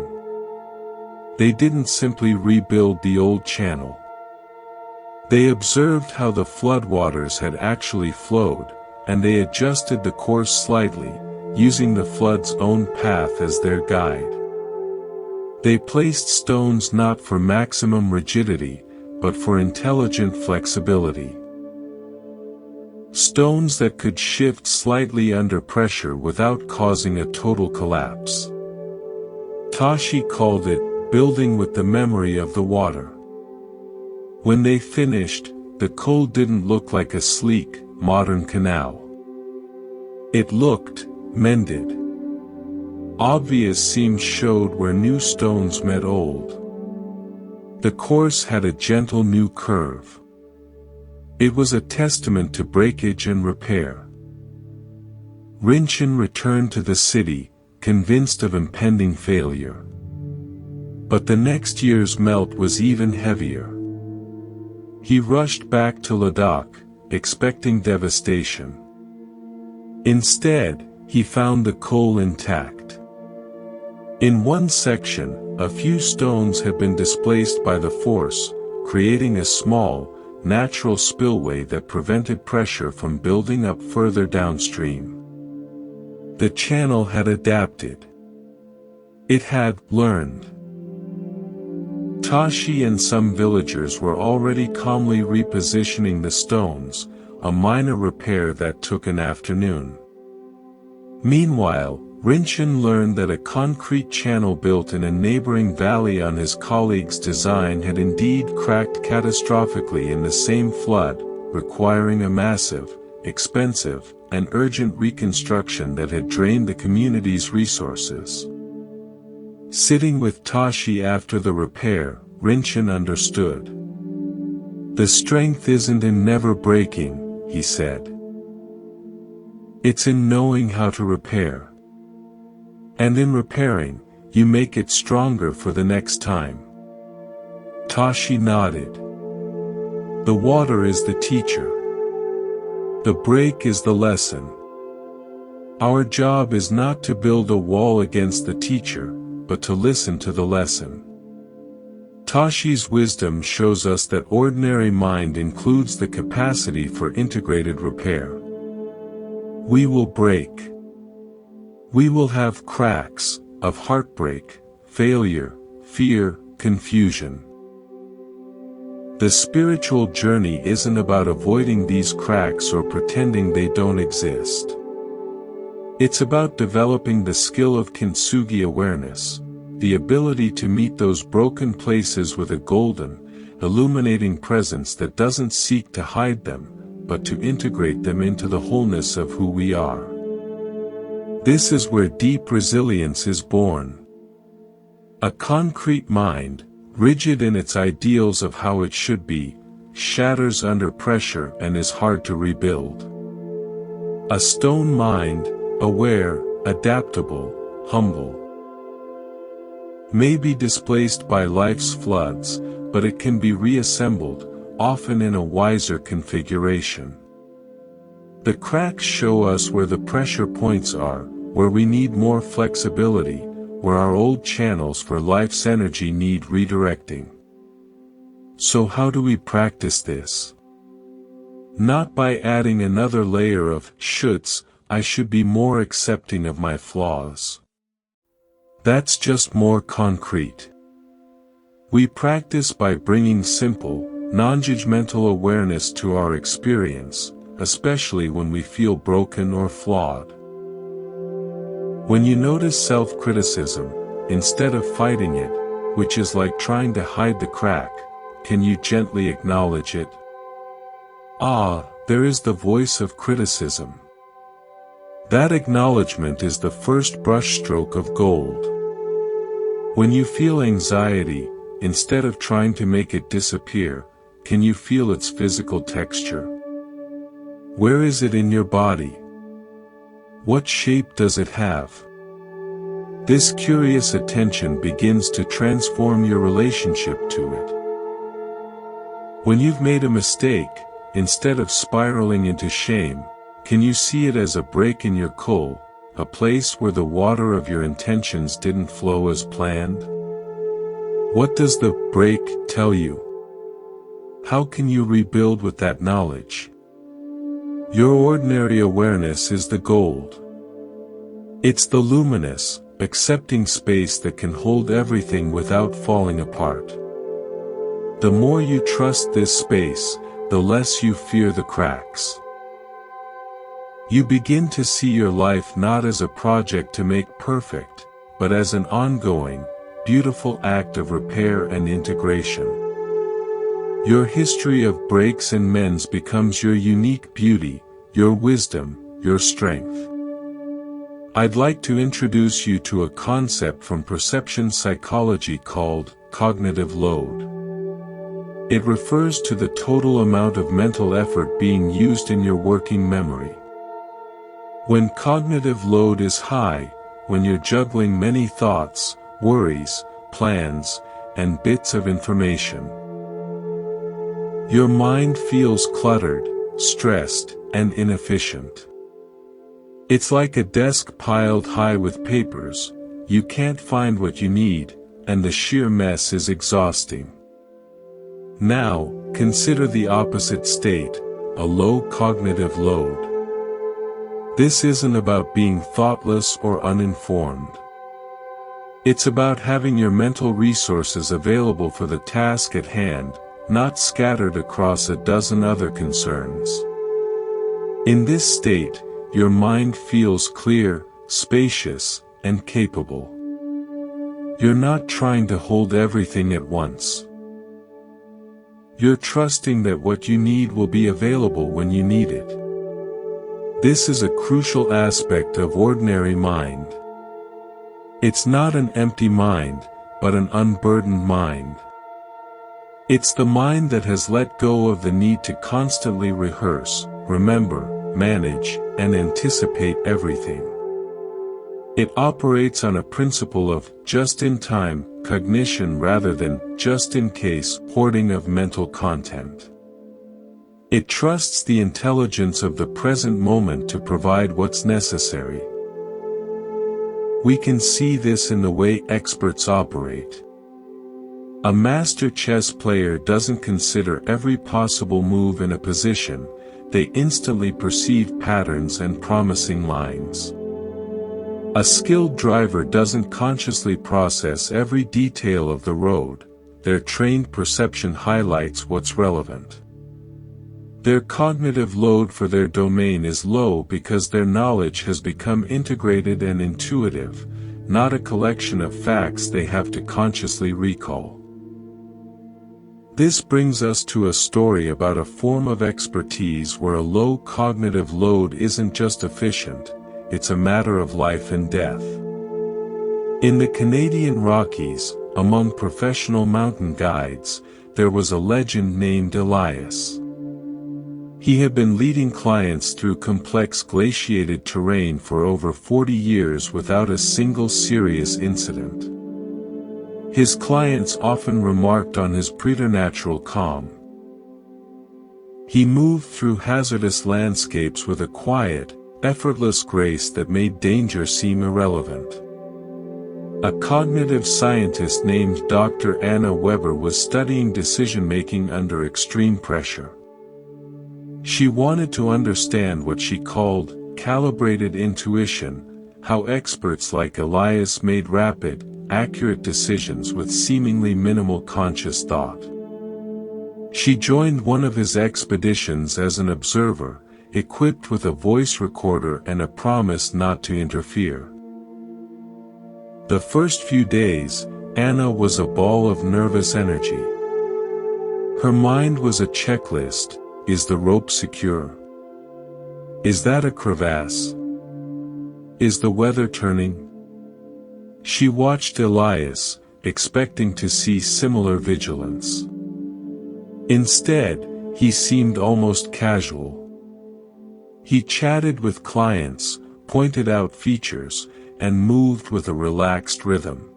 They didn't simply rebuild the old channel. They observed how the floodwaters had actually flowed, and they adjusted the course slightly, using the flood's own path as their guide. They placed stones not for maximum rigidity, but for intelligent flexibility. Stones that could shift slightly under pressure without causing a total collapse. Tashi called it building with the memory of the water. When they finished, the coal didn't look like a sleek, modern canal. It looked mended. Obvious seams showed where new stones met old. The course had a gentle new curve. It was a testament to breakage and repair. Rinchen returned to the city, convinced of impending failure. But the next year's melt was even heavier. He rushed back to Ladakh, expecting devastation. Instead, he found the coal intact. In one section, a few stones had been displaced by the force, creating a small, natural spillway that prevented pressure from building up further downstream. The channel had adapted. It had learned. Tashi and some villagers were already calmly repositioning the stones, a minor repair that took an afternoon. Meanwhile, Rinchen learned that a concrete channel built in a neighboring valley on his colleague's design had indeed cracked catastrophically in the same flood, requiring a massive, expensive, and urgent reconstruction that had drained the community's resources. Sitting with Tashi after the repair, Rinchen understood. "The strength isn't in never breaking," he said. "It's in knowing how to repair. And in repairing, you make it stronger for the next time." Tashi nodded. "The water is the teacher. The break is the lesson. Our job is not to build a wall against the teacher, but to listen to the lesson. Tashi's wisdom shows us that ordinary mind includes the capacity for integrated repair. We will break. We will have cracks of heartbreak, failure, fear, confusion. The spiritual journey isn't about avoiding these cracks or pretending they don't exist. It's about developing the skill of kintsugi awareness, the ability to meet those broken places with a golden, illuminating presence that doesn't seek to hide them, but to integrate them into the wholeness of who we are. This is where deep resilience is born. A concrete mind, rigid in its ideals of how it should be, shatters under pressure and is hard to rebuild. A stone mind, aware, adaptable, humble, may be displaced by life's floods, but it can be reassembled, often in a wiser configuration. The cracks show us where the pressure points are, where we need more flexibility, where our old channels for life's energy need redirecting. So how do we practice this? Not by adding another layer of shoulds. I should be more accepting of my flaws. That's just more concrete. We practice by bringing simple, non-judgmental awareness to our experience, especially when we feel broken or flawed. When you notice self-criticism, instead of fighting it, which is like trying to hide the crack, can you gently acknowledge it? Ah, there is the voice of criticism. That acknowledgement is the first brushstroke of gold. When you feel anxiety, instead of trying to make it disappear, can you feel its physical texture? Where is it in your body? What shape does it have? This curious attention begins to transform your relationship to it. When you've made a mistake, instead of spiraling into shame, can you see it as a break in your kul, a place where the water of your intentions didn't flow as planned? What does the break tell you? How can you rebuild with that knowledge? Your ordinary awareness is the gold. It's the luminous, accepting space that can hold everything without falling apart. The more you trust this space, the less you fear the cracks. You begin to see your life not as a project to make perfect, but as an ongoing, beautiful act of repair and integration. Your history of breaks and mends becomes your unique beauty, your wisdom, your strength. I'd like to introduce you to a concept from perception psychology called cognitive load. It refers to the total amount of mental effort being used in your working memory. When cognitive load is high, when you're juggling many thoughts, worries, plans, and bits of information, your mind feels cluttered, stressed, and inefficient. It's like a desk piled high with papers, you can't find what you need, and the sheer mess is exhausting. Now, consider the opposite state, a low cognitive load. This isn't about being thoughtless or uninformed. It's about having your mental resources available for the task at hand, not scattered across a dozen other concerns. In this state, your mind feels clear, spacious, and capable. You're not trying to hold everything at once. You're trusting that what you need will be available when you need it. This is a crucial aspect of ordinary mind. It's not an empty mind, but an unburdened mind. It's the mind that has let go of the need to constantly rehearse, remember, manage, and anticipate everything. It operates on a principle of just-in-time cognition rather than just-in-case hoarding of mental content. It trusts the intelligence of the present moment to provide what's necessary. We can see this in the way experts operate. A master chess player doesn't consider every possible move in a position, they instantly perceive patterns and promising lines. A skilled driver doesn't consciously process every detail of the road, their trained perception highlights what's relevant. Their cognitive load for their domain is low because their knowledge has become integrated and intuitive, not a collection of facts they have to consciously recall. This brings us to a story about a form of expertise where a low cognitive load isn't just efficient, it's a matter of life and death. In the Canadian Rockies, among professional mountain guides, there was a legend named Elias. He had been leading clients through complex glaciated terrain for over 40 years without a single serious incident. His clients often remarked on his preternatural calm. He moved through hazardous landscapes with a quiet, effortless grace that made danger seem irrelevant. A cognitive scientist named Dr. Anna Weber was studying decision-making under extreme pressure. She wanted to understand what she called calibrated intuition, how experts like Elias made rapid, accurate decisions with seemingly minimal conscious thought. She joined one of his expeditions as an observer, equipped with a voice recorder and a promise not to interfere. The first few days, Anna was a ball of nervous energy. Her mind was a checklist. Is the rope secure? Is that a crevasse? Is the weather turning? She watched Elias, expecting to see similar vigilance. Instead, he seemed almost casual. He chatted with clients, pointed out features, and moved with a relaxed rhythm.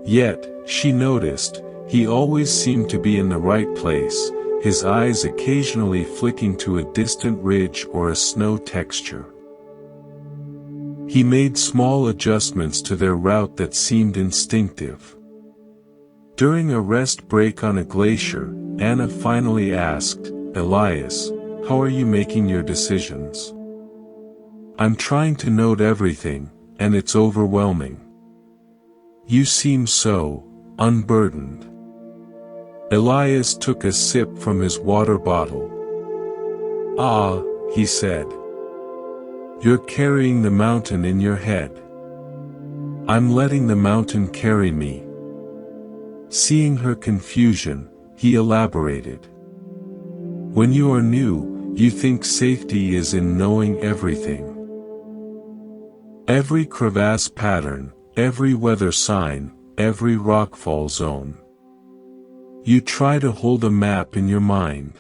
Yet, she noticed, he always seemed to be in the right place, his eyes occasionally flicking to a distant ridge or a snow texture. He made small adjustments to their route that seemed instinctive. During a rest break on a glacier, Anna finally asked, "Elias, how are you making your decisions? I'm trying to note everything, and it's overwhelming. You seem so unburdened." Elias took a sip from his water bottle. "Ah," he said. "You're carrying the mountain in your head. I'm letting the mountain carry me." Seeing her confusion, he elaborated. "When you are new, you think safety is in knowing everything. Every crevasse pattern, every weather sign, every rockfall zone. You try to hold a map in your mind.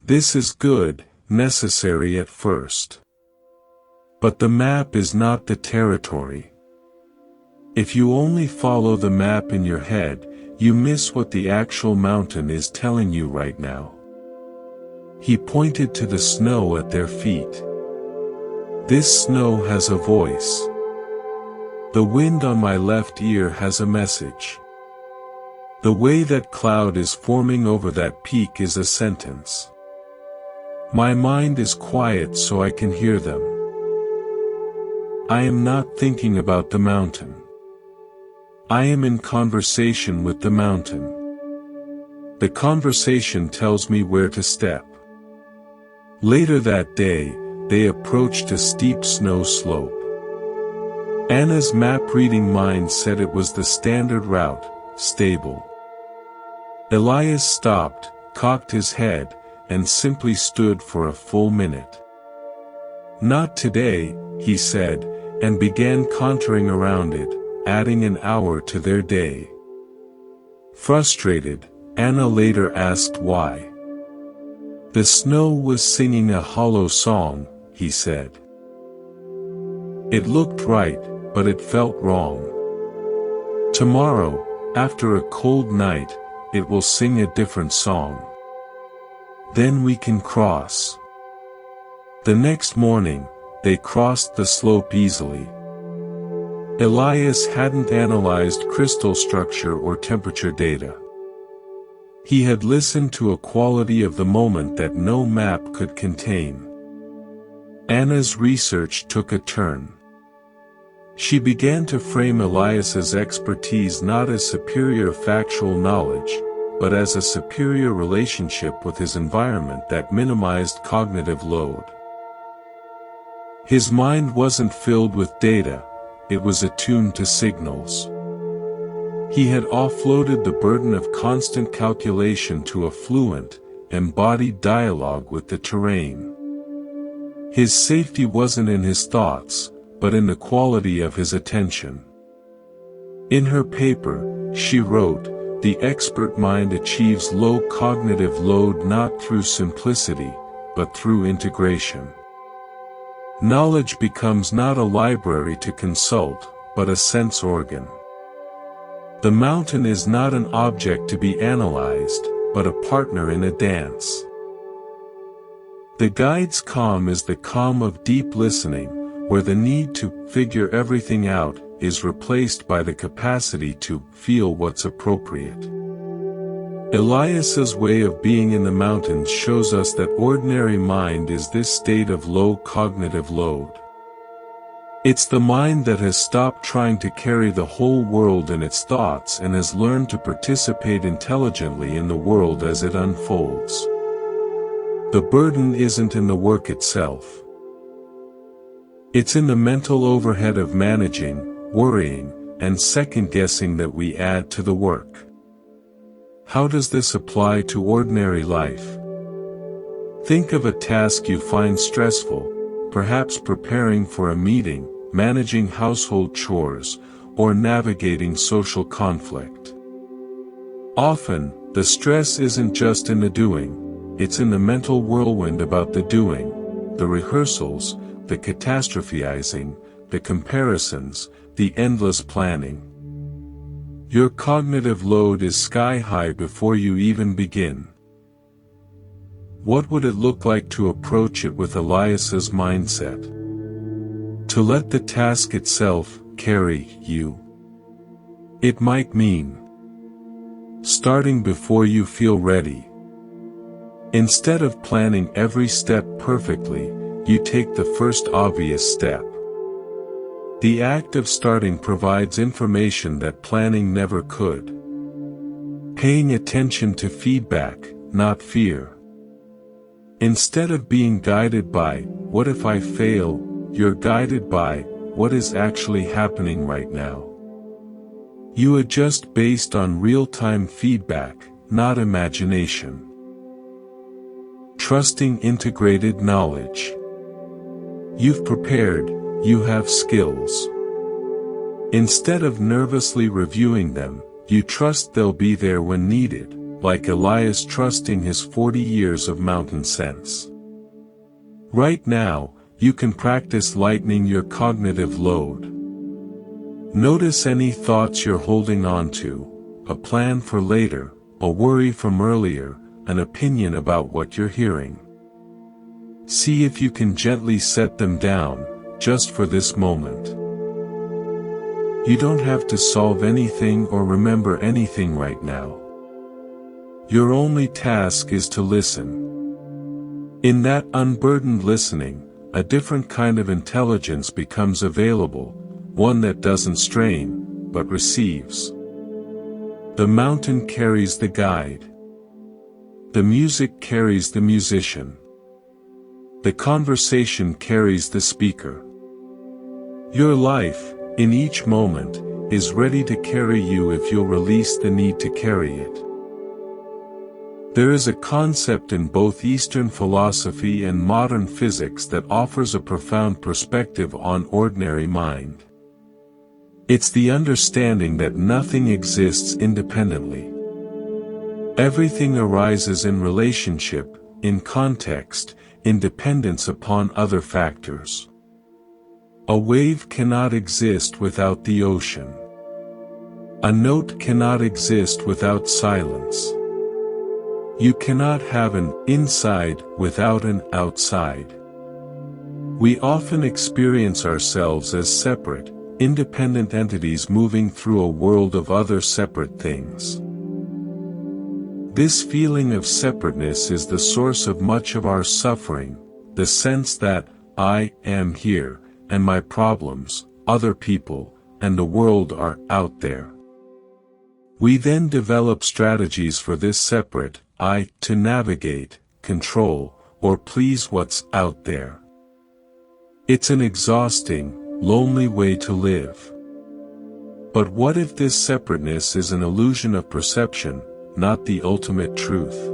This is good, necessary at first. But the map is not the territory. If you only follow the map in your head, you miss what the actual mountain is telling you right now." He pointed to the snow at their feet. "This snow has a voice. The wind on my left ear has a message. The way that cloud is forming over that peak is a sentence. My mind is quiet so I can hear them. I am not thinking about the mountain. I am in conversation with the mountain. The conversation tells me where to step." Later that day, they approached a steep snow slope. Anna's map-reading mind said it was the standard route, stable. Elias stopped, cocked his head, and simply stood for a full minute. "Not today," he said, and began contouring around it, adding an hour to their day. Frustrated, Anna later asked why. "The snow was singing a hollow song," he said. "It looked right, but it felt wrong. Tomorrow, after a cold night, it will sing a different song. Then we can cross. The next morning, they crossed the slope easily. Elias hadn't analyzed crystal structure or temperature data. He had listened to a quality of the moment that no map could contain. Anna's research took a turn. She began to frame Elias's expertise not as superior factual knowledge, but as a superior relationship with his environment that minimized cognitive load. His mind wasn't filled with data, it was attuned to signals. He had offloaded the burden of constant calculation to a fluent, embodied dialogue with the terrain. His safety wasn't in his thoughts, but in the quality of his attention. In her paper, she wrote, "The expert mind achieves low cognitive load not through simplicity, but through integration." Knowledge becomes not a library to consult, but a sense organ. The mountain is not an object to be analyzed, but a partner in a dance. The guide's calm is the calm of deep listening, where the need to figure everything out is replaced by the capacity to feel what's appropriate. Elias's way of being in the mountains shows us that ordinary mind is this state of low cognitive load. It's the mind that has stopped trying to carry the whole world in its thoughts and has learned to participate intelligently in the world as it unfolds. The burden isn't in the work itself. It's in the mental overhead of managing, worrying, and second-guessing that we add to the work. How does this apply to ordinary life? Think of a task you find stressful, perhaps preparing for a meeting, managing household chores, or navigating social conflict. Often, the stress isn't just in the doing, it's in the mental whirlwind about the doing, the rehearsals, the catastrophizing, the comparisons, the endless planning. Your cognitive load is sky-high before you even begin. What would it look like to approach it with Elias's mindset? To let the task itself carry you. It might mean starting before you feel ready. Instead of planning every step perfectly, you take the first obvious step. The act of starting provides information that planning never could. Paying attention to feedback, not fear. Instead of being guided by, "What if I fail?" you're guided by, "What is actually happening right now?" You adjust based on real-time feedback, not imagination. Trusting integrated knowledge. You've prepared, you have skills. Instead of nervously reviewing them, you trust they'll be there when needed, like Elias trusting his 40 years of mountain sense. Right now, you can practice lightening your cognitive load. Notice any thoughts you're holding on to, a plan for later, a worry from earlier, an opinion about what you're hearing. See if you can gently set them down, just for this moment. You don't have to solve anything or remember anything right now. Your only task is to listen. In that unburdened listening, a different kind of intelligence becomes available, one that doesn't strain, but receives. The mountain carries the guide. The music carries the musician. The conversation carries the speaker. Your life, in each moment, is ready to carry you if you'll release the need to carry it. There is a concept in both Eastern philosophy and modern physics that offers a profound perspective on ordinary mind. It's the understanding that nothing exists independently. Everything arises in relationship, in context, in dependence upon other factors. A wave cannot exist without the ocean. A note cannot exist without silence. You cannot have an inside without an outside. We often experience ourselves as separate, independent entities moving through a world of other separate things. This feeling of separateness is the source of much of our suffering, the sense that I am here, and my problems, other people, and the world are out there. We then develop strategies for this separate I to navigate, control, or please what's out there. It's an exhausting, lonely way to live. But what if this separateness is an illusion of perception, not the ultimate truth?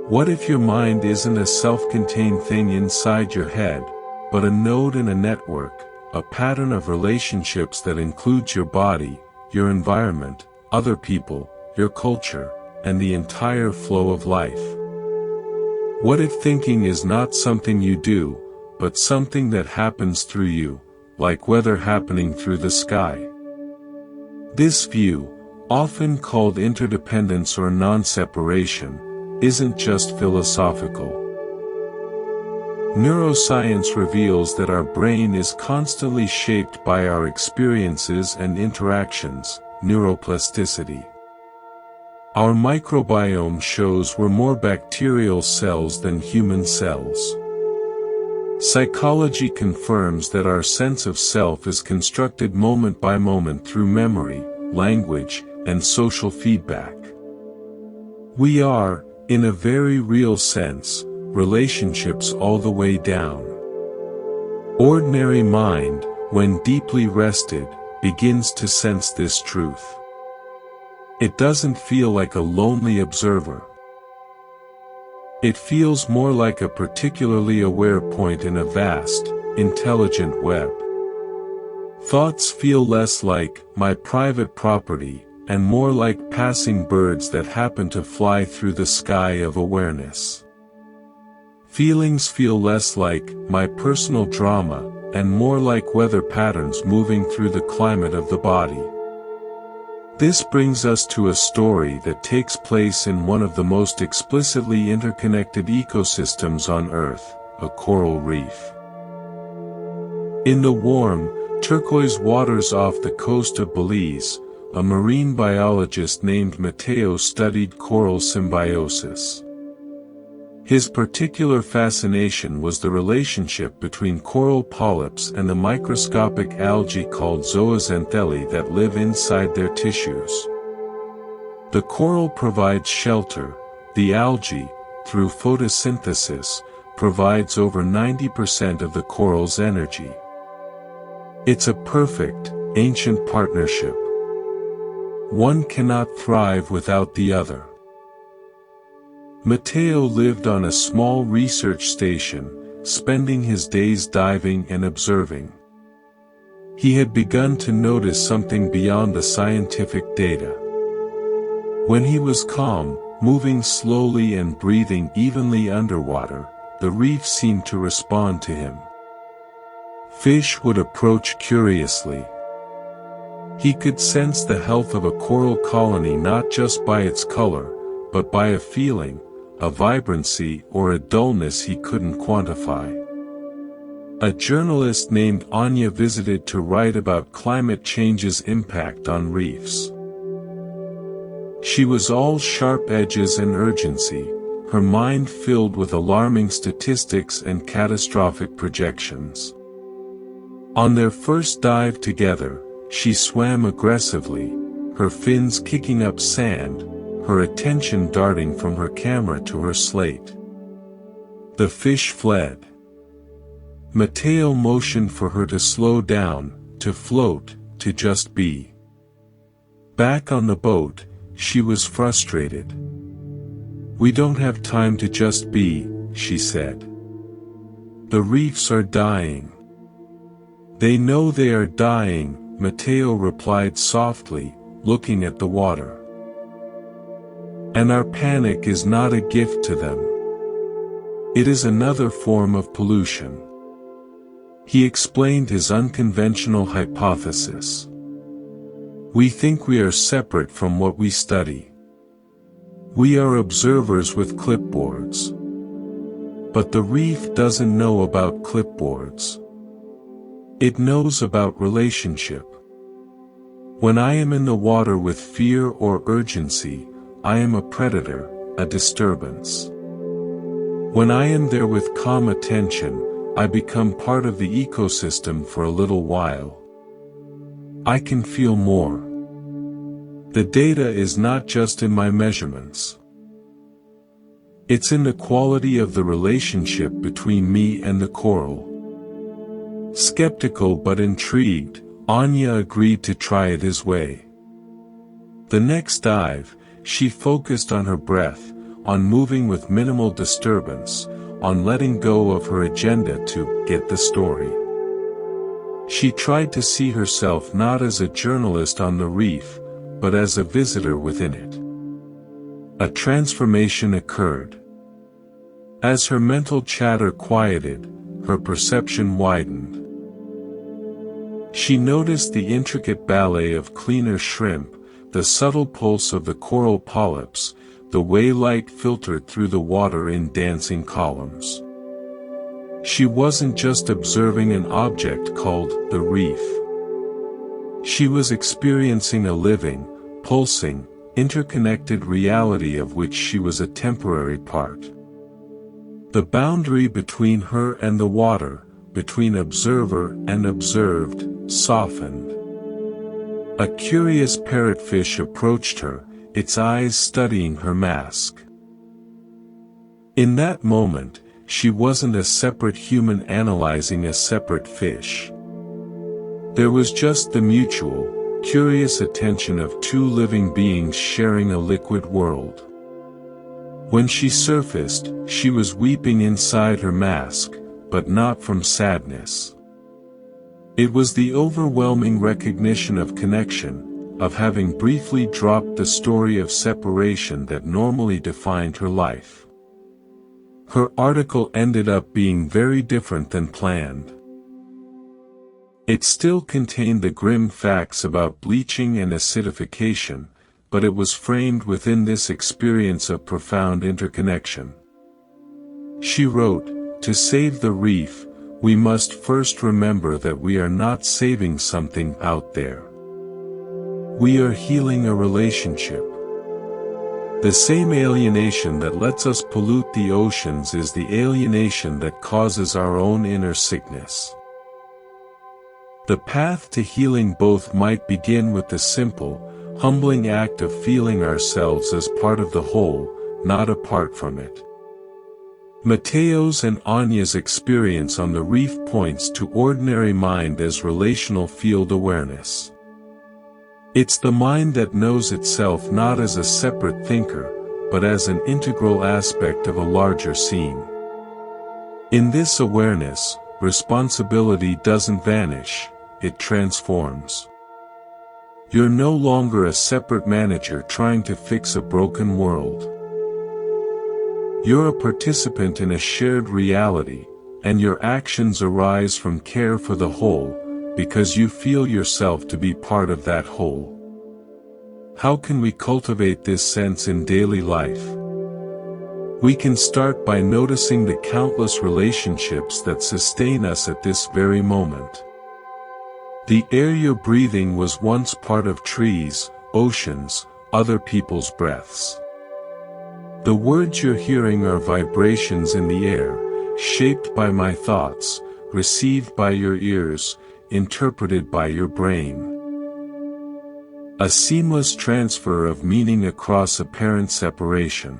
What if your mind isn't a self-contained thing inside your head, but a node in a network, a pattern of relationships that includes your body, your environment, other people, your culture, and the entire flow of life? What if thinking is not something you do, but something that happens through you, like weather happening through the sky? This view, often called interdependence or non-separation, isn't just philosophical. Neuroscience reveals that our brain is constantly shaped by our experiences and interactions, neuroplasticity. Our microbiome shows we're more bacterial cells than human cells. Psychology confirms that our sense of self is constructed moment by moment through memory, language, and social feedback. We are, in a very real sense, relationships all the way down. Ordinary mind, when deeply rested, begins to sense this truth. It doesn't feel like a lonely observer. It feels more like a particularly aware point in a vast, intelligent web. Thoughts feel less like my private property, and more like passing birds that happen to fly through the sky of awareness. Feelings feel less like my personal drama, and more like weather patterns moving through the climate of the body. This brings us to a story that takes place in one of the most explicitly interconnected ecosystems on Earth, a coral reef. In the warm, turquoise waters off the coast of Belize, a marine biologist named Matteo studied coral symbiosis. His particular fascination was the relationship between coral polyps and the microscopic algae called zooxanthellae that live inside their tissues. The coral provides shelter. The algae, through photosynthesis, provides over 90% of the coral's energy. It's a perfect, ancient partnership. One cannot thrive without the other. Matteo lived on a small research station, spending his days diving and observing. He had begun to notice something beyond the scientific data. When he was calm, moving slowly and breathing evenly underwater, the reef seemed to respond to him. Fish would approach curiously. He could sense the health of a coral colony not just by its color, but by a feeling, a vibrancy or a dullness he couldn't quantify. A journalist named Anya visited to write about climate change's impact on reefs. She was all sharp edges and urgency, her mind filled with alarming statistics and catastrophic projections. On their first dive together, she swam aggressively, her fins kicking up sand, her attention darting from her camera to her slate. The fish fled. Matteo motioned for her to slow down, to float, to just be. Back on the boat, she was frustrated. "We don't have time to just be," she said. "The reefs are dying." "They know they are dying," Matteo replied softly, looking at the water. "And our panic is not a gift to them. It is another form of pollution." He explained his unconventional hypothesis. "We think we are separate from what we study. We are observers with clipboards. But the reef doesn't know about clipboards. It knows about relationship. When I am in the water with fear or urgency, I am a predator, a disturbance. When I am there with calm attention, I become part of the ecosystem for a little while. I can feel more. The data is not just in my measurements. It's in the quality of the relationship between me and the coral. Skeptical but intrigued, Anya agreed to try it his way. The next dive, she focused on her breath, on moving with minimal disturbance, on letting go of her agenda to get the story. She tried to see herself not as a journalist on the reef, but as a visitor within it. A transformation occurred. As her mental chatter quieted, her perception widened. She noticed the intricate ballet of cleaner shrimp, the subtle pulse of the coral polyps, the way light filtered through the water in dancing columns. She wasn't just observing an object called the reef. She was experiencing a living, pulsing, interconnected reality of which she was a temporary part. The boundary between her and the water, between observer and observed, softened. A curious parrotfish approached her, its eyes studying her mask. In that moment, she wasn't a separate human analyzing a separate fish. There was just the mutual, curious attention of two living beings sharing a liquid world. When she surfaced, she was weeping inside her mask, but not from sadness. It was the overwhelming recognition of connection, of having briefly dropped the story of separation that normally defined her life. Her article ended up being very different than planned. It still contained the grim facts about bleaching and acidification, but it was framed within this experience of profound interconnection. She wrote, "To save the reef, we must first remember that we are not saving something out there. We are healing a relationship. The same alienation that lets us pollute the oceans is the alienation that causes our own inner sickness." The path to healing both might begin with the simple, humbling act of feeling ourselves as part of the whole, not apart from it. Mateo's and Anya's experience on the reef points to ordinary mind as relational field awareness. It's the mind that knows itself not as a separate thinker, but as an integral aspect of a larger scene. In this awareness, responsibility doesn't vanish, it transforms. You're no longer a separate manager trying to fix a broken world. You're a participant in a shared reality, and your actions arise from care for the whole, because you feel yourself to be part of that whole. How can we cultivate this sense in daily life? We can start by noticing the countless relationships that sustain us at this very moment. The air you're breathing was once part of trees, oceans, other people's breaths. The words you're hearing are vibrations in the air, shaped by my thoughts, received by your ears, interpreted by your brain. A seamless transfer of meaning across apparent separation.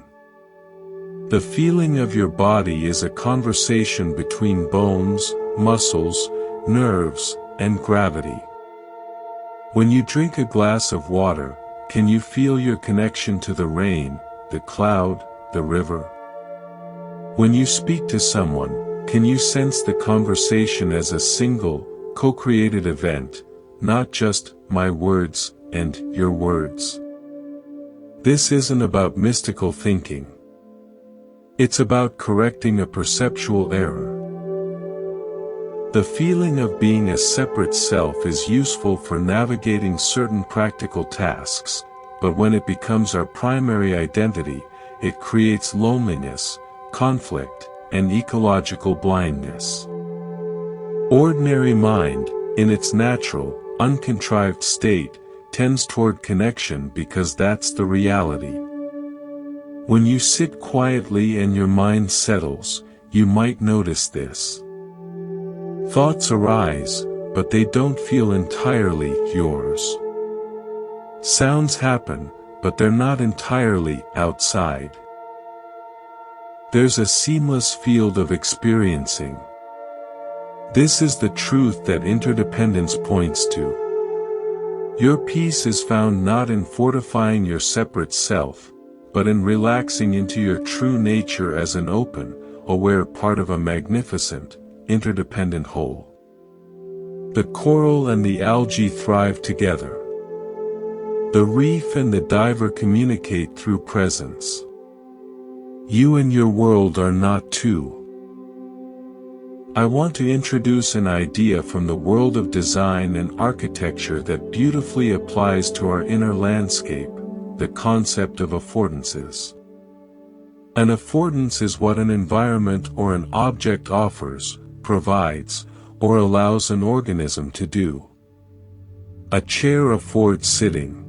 The feeling of your body is a conversation between bones, muscles, nerves, and gravity. When you drink a glass of water, can you feel your connection to the rain, the cloud, the river? When you speak to someone, can you sense the conversation as a single, co-created event, not just my words and your words? This isn't about mystical thinking. It's about correcting a perceptual error. The feeling of being a separate self is useful for navigating certain practical tasks, but when it becomes our primary identity, it creates loneliness, conflict, and ecological blindness. Ordinary mind, in its natural, uncontrived state, tends toward connection because that's the reality. When you sit quietly and your mind settles, you might notice this. Thoughts arise, but they don't feel entirely yours. Sounds happen, but they're not entirely outside. There's a seamless field of experiencing. This is the truth that interdependence points to. Your peace is found not in fortifying your separate self, but in relaxing into your true nature as an open, aware part of a magnificent, interdependent whole. The coral and the algae thrive together. The reef and the diver communicate through presence. You and your world are not two. I want to introduce an idea from the world of design and architecture that beautifully applies to our inner landscape, the concept of affordances. An affordance is what an environment or an object offers, provides, or allows an organism to do. A chair affords sitting.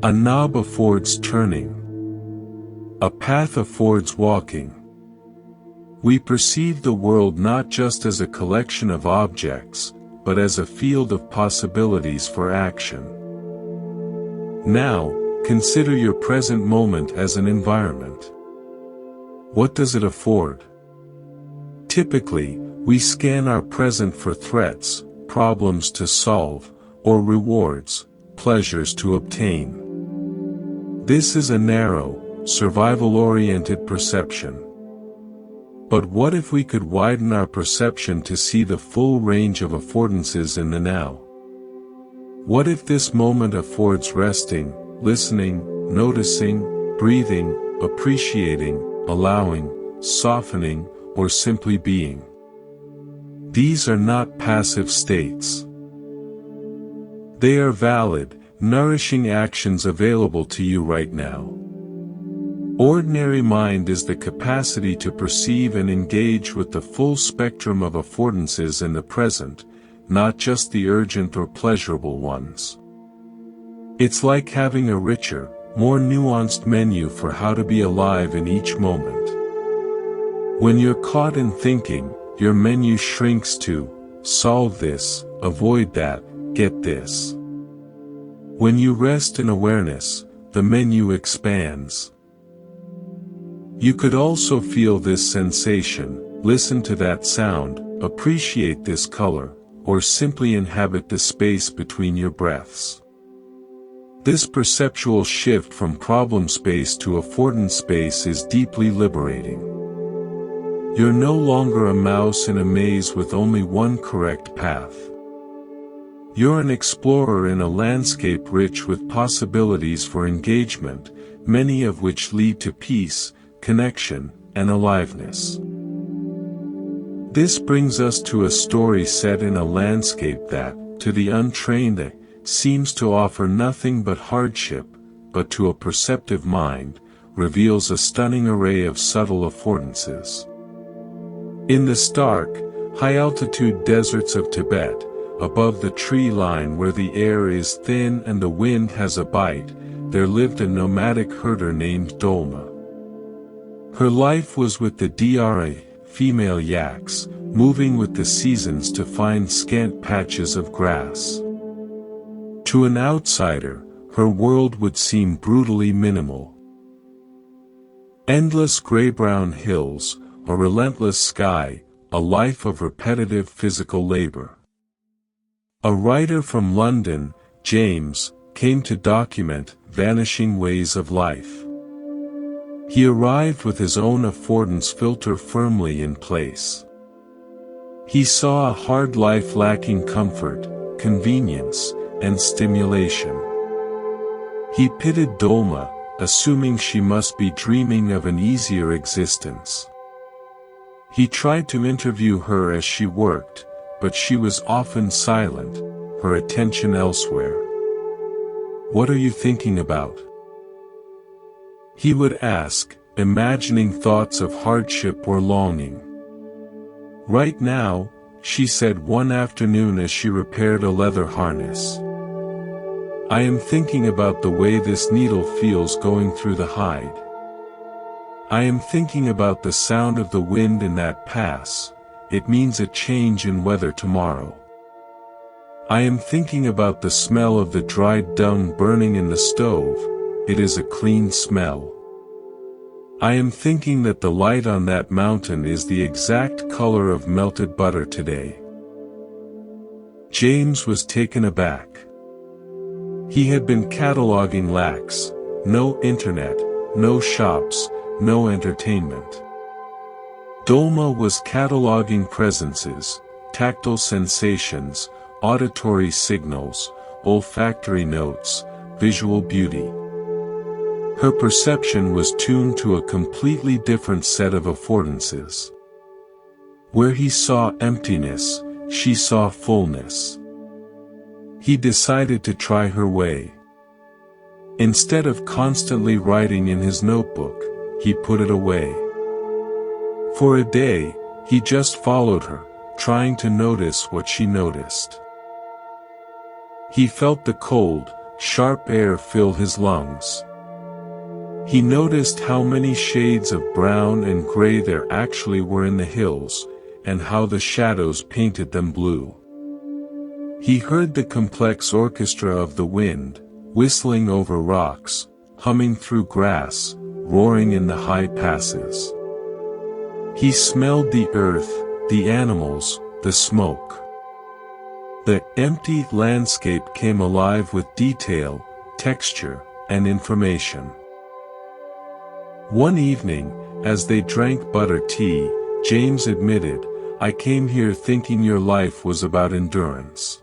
A knob affords turning. A path affords walking. We perceive the world not just as a collection of objects, but as a field of possibilities for action. Now, consider your present moment as an environment. What does it afford? Typically, we scan our present for threats, problems to solve, or rewards, pleasures to obtain. This is a narrow, survival-oriented perception. But what if we could widen our perception to see the full range of affordances in the now? What if this moment affords resting, listening, noticing, breathing, appreciating, allowing, softening, or simply being? These are not passive states. They are valid, nourishing actions available to you right now. Ordinary mind is the capacity to perceive and engage with the full spectrum of affordances in the present, not just the urgent or pleasurable ones. It's like having a richer, more nuanced menu for how to be alive in each moment. When you're caught in thinking, your menu shrinks to, solve this, avoid that, get this. When you rest in awareness, the menu expands. You could also feel this sensation, listen to that sound, appreciate this color, or simply inhabit the space between your breaths. This perceptual shift from problem space to affordance space is deeply liberating. You're no longer a mouse in a maze with only one correct path. You're an explorer in a landscape rich with possibilities for engagement, many of which lead to peace, connection, and aliveness. This brings us to a story set in a landscape that, to the untrained, seems to offer nothing but hardship, but to a perceptive mind, reveals a stunning array of subtle affordances. In the stark, high-altitude deserts of Tibet, above the tree line where the air is thin and the wind has a bite, there lived a nomadic herder named Dolma. Her life was with the Dra, female yaks, moving with the seasons to find scant patches of grass. To an outsider, her world would seem brutally minimal. Endless gray-brown hills, a relentless sky, a life of repetitive physical labor. A writer from London, James, came to document vanishing ways of life. He arrived with his own affordance filter firmly in place. He saw a hard life lacking comfort, convenience, and stimulation. He pitied Dolma, assuming she must be dreaming of an easier existence. He tried to interview her as she worked, but she was often silent, her attention elsewhere. What are you thinking about? He would ask, imagining thoughts of hardship or longing. Right now, she said one afternoon as she repaired a leather harness. I am thinking about the way this needle feels going through the hide. I am thinking about the sound of the wind in that pass. It means a change in weather tomorrow. I am thinking about the smell of the dried dung burning in the stove. It is a clean smell. I am thinking that the light on that mountain is the exact color of melted butter today. James was taken aback. He had been cataloging lacks, no internet, no shops, no entertainment. Dolma was cataloging presences, tactile sensations, auditory signals, olfactory notes, visual beauty. Her perception was tuned to a completely different set of affordances. Where he saw emptiness, she saw fullness. He decided to try her way. Instead of constantly writing in his notebook, he put it away. For a day, he just followed her, trying to notice what she noticed. He felt the cold, sharp air fill his lungs. He noticed how many shades of brown and gray there actually were in the hills, and how the shadows painted them blue. He heard the complex orchestra of the wind, whistling over rocks, humming through grass, roaring in the high passes. He smelled the earth, the animals, the smoke. The empty landscape came alive with detail, texture, and information. One evening, as they drank butter tea, James admitted, I came here thinking your life was about endurance.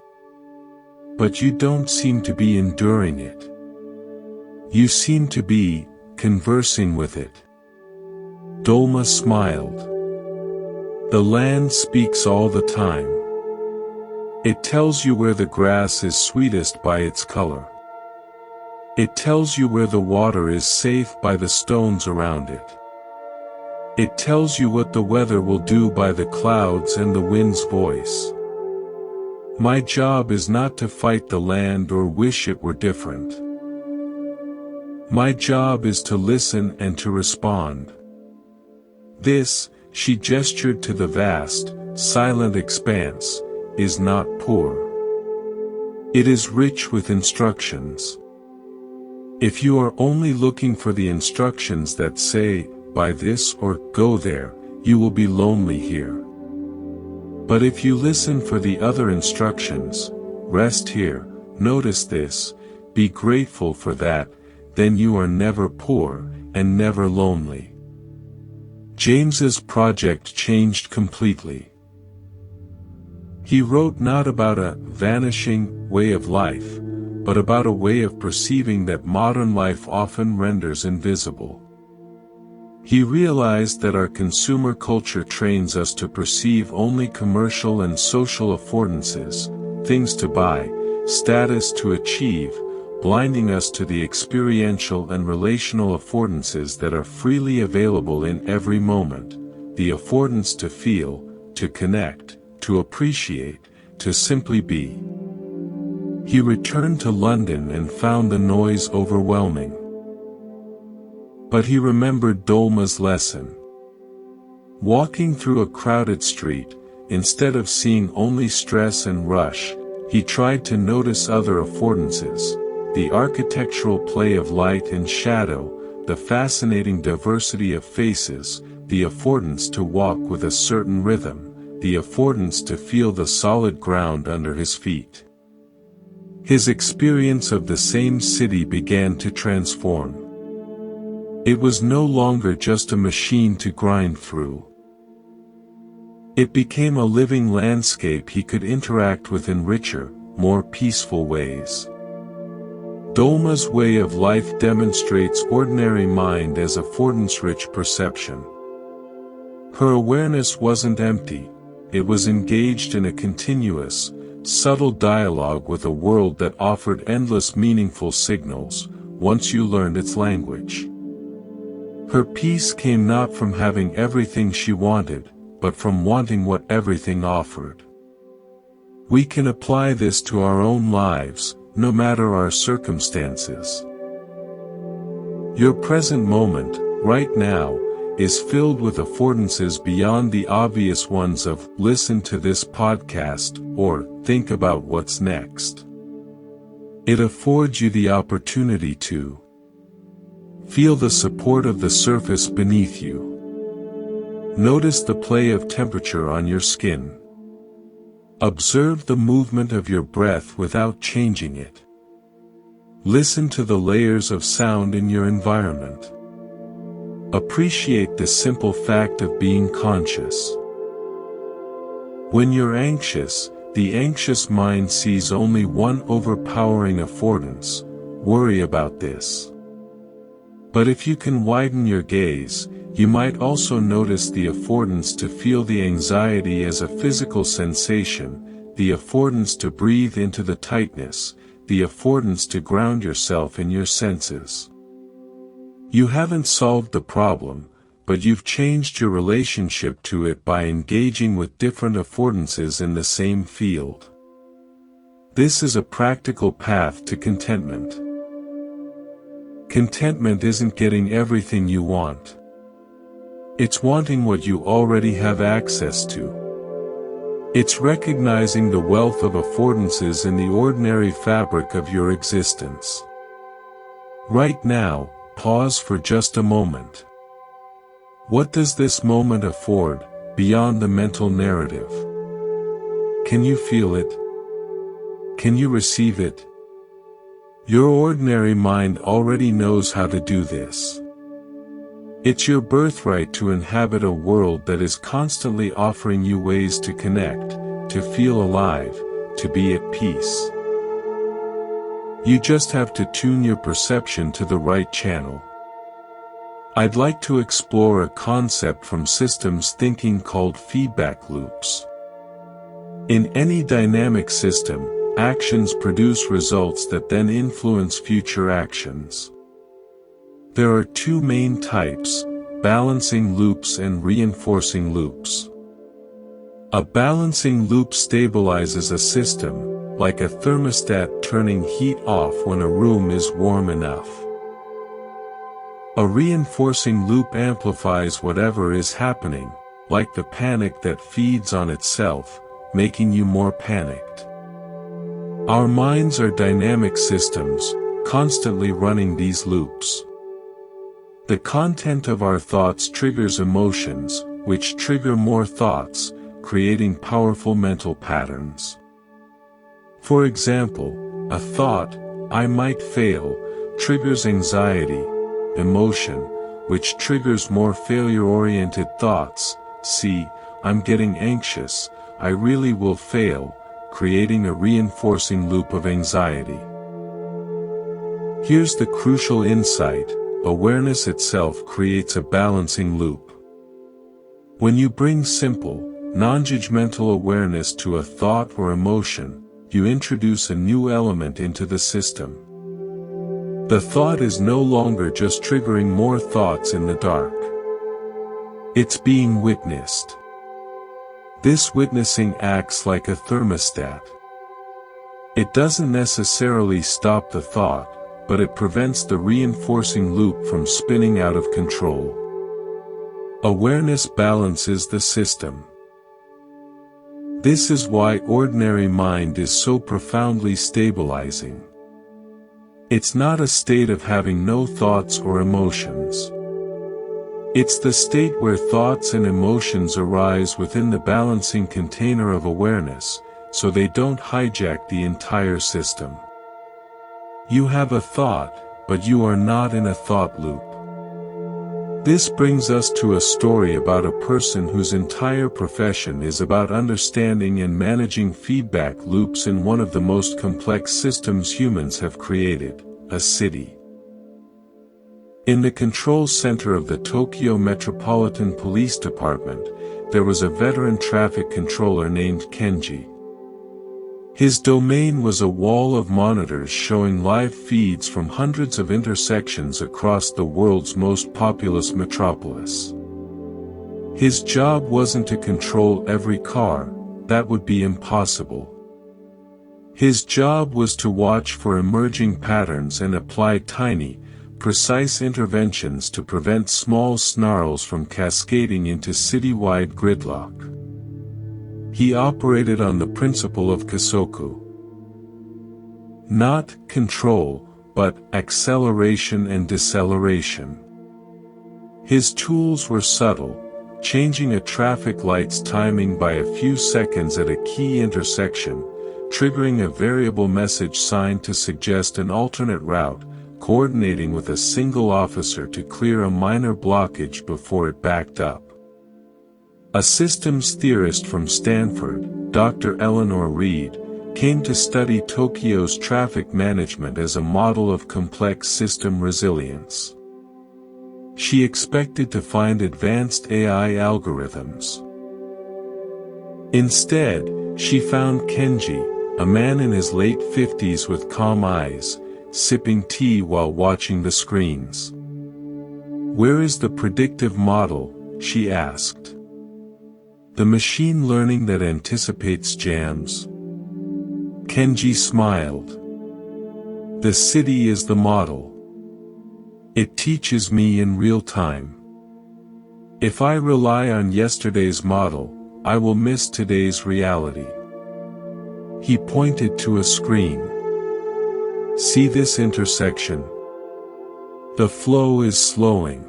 But you don't seem to be enduring it. You seem to be conversing with it. Dolma smiled. The land speaks all the time. It tells you where the grass is sweetest by its color. It tells you where the water is safe by the stones around it. It tells you what the weather will do by the clouds and the wind's voice. My job is not to fight the land or wish it were different. My job is to listen and to respond. This, she gestured to the vast, silent expanse, is not poor. It is rich with instructions. If you are only looking for the instructions that say, buy this or go there, you will be lonely here. But if you listen for the other instructions, rest here, notice this, be grateful for that, then you are never poor, and never lonely. James's project changed completely. He wrote not about a vanishing way of life, but about a way of perceiving that modern life often renders invisible. He realized that our consumer culture trains us to perceive only commercial and social affordances, things to buy, status to achieve, blinding us to the experiential and relational affordances that are freely available in every moment, the affordance to feel, to connect, to appreciate, to simply be. He returned to London and found the noise overwhelming. But he remembered Dolma's lesson. Walking through a crowded street, instead of seeing only stress and rush, he tried to notice other affordances, the architectural play of light and shadow, the fascinating diversity of faces, the affordance to walk with a certain rhythm, the affordance to feel the solid ground under his feet. His experience of the same city began to transform. It was no longer just a machine to grind through. It became a living landscape he could interact with in richer, more peaceful ways. Dolma's way of life demonstrates ordinary mind as affordance-rich perception. Her awareness wasn't empty, it was engaged in a continuous, subtle dialogue with a world that offered endless meaningful signals, once you learned its language. Her peace came not from having everything she wanted, but from wanting what everything offered. We can apply this to our own lives, no matter our circumstances. Your present moment, right now, is filled with affordances beyond the obvious ones of listen to this podcast or think about what's next. It affords you the opportunity to feel the support of the surface beneath you. Notice the play of temperature on your skin. Observe the movement of your breath without changing it. Listen to the layers of sound in your environment. Appreciate the simple fact of being conscious. When you're anxious, the anxious mind sees only one overpowering affordance: worry about this. But if you can widen your gaze, you might also notice the affordance to feel the anxiety as a physical sensation, the affordance to breathe into the tightness, the affordance to ground yourself in your senses. You haven't solved the problem, but you've changed your relationship to it by engaging with different affordances in the same field. This is a practical path to contentment. Contentment isn't getting everything you want. It's wanting what you already have access to. It's recognizing the wealth of affordances in the ordinary fabric of your existence. Right now, pause for just a moment. What does this moment afford, beyond the mental narrative? Can you feel it? Can you receive it? Your ordinary mind already knows how to do this. It's your birthright to inhabit a world that is constantly offering you ways to connect, to feel alive, to be at peace. You just have to tune your perception to the right channel. I'd like to explore a concept from systems thinking called feedback loops. In any dynamic system, actions produce results that then influence future actions. There are two main types: balancing loops and reinforcing loops. A balancing loop stabilizes a system, like a thermostat turning heat off when a room is warm enough. A reinforcing loop amplifies whatever is happening, like the panic that feeds on itself, making you more panicked. Our minds are dynamic systems, constantly running these loops. The content of our thoughts triggers emotions, which trigger more thoughts, creating powerful mental patterns. For example, a thought, "I might fail," triggers anxiety, emotion, which triggers more failure-oriented thoughts. "See, I'm getting anxious, I really will fail," creating a reinforcing loop of anxiety. Here's the crucial insight: awareness itself creates a balancing loop. When you bring simple, non-judgmental awareness to a thought or emotion, you introduce a new element into the system. The thought is no longer just triggering more thoughts in the dark. It's being witnessed. This witnessing acts like a thermostat. It doesn't necessarily stop the thought, but it prevents the reinforcing loop from spinning out of control. Awareness balances the system. This is why ordinary mind is so profoundly stabilizing. It's not a state of having no thoughts or emotions. It's the state where thoughts and emotions arise within the balancing container of awareness, so they don't hijack the entire system. You have a thought, but you are not in a thought loop. This brings us to a story about a person whose entire profession is about understanding and managing feedback loops in one of the most complex systems humans have created, a city. In the control center of the Tokyo Metropolitan Police Department, there was a veteran traffic controller named Kenji. His domain was a wall of monitors showing live feeds from hundreds of intersections across the world's most populous metropolis. His job wasn't to control every car, that would be impossible. His job was to watch for emerging patterns and apply tiny, precise interventions to prevent small snarls from cascading into citywide gridlock. He operated on the principle of Kasoku. Not control, but acceleration and deceleration. His tools were subtle, changing a traffic light's timing by a few seconds at a key intersection, triggering a variable message sign to suggest an alternate route, coordinating with a single officer to clear a minor blockage before it backed up. A systems theorist from Stanford, Dr. Eleanor Reed, came to study Tokyo's traffic management as a model of complex system resilience. She expected to find advanced AI algorithms. Instead, she found Kenji, a man in his late 50s with calm eyes, sipping tea while watching the screens. "Where is the predictive model?" she asked. "The machine learning that anticipates jams?" Kenji smiled. "The city is the model. It teaches me in real time. If I rely on yesterday's model, I will miss today's reality." He pointed to a screen. "See this intersection? The flow is slowing.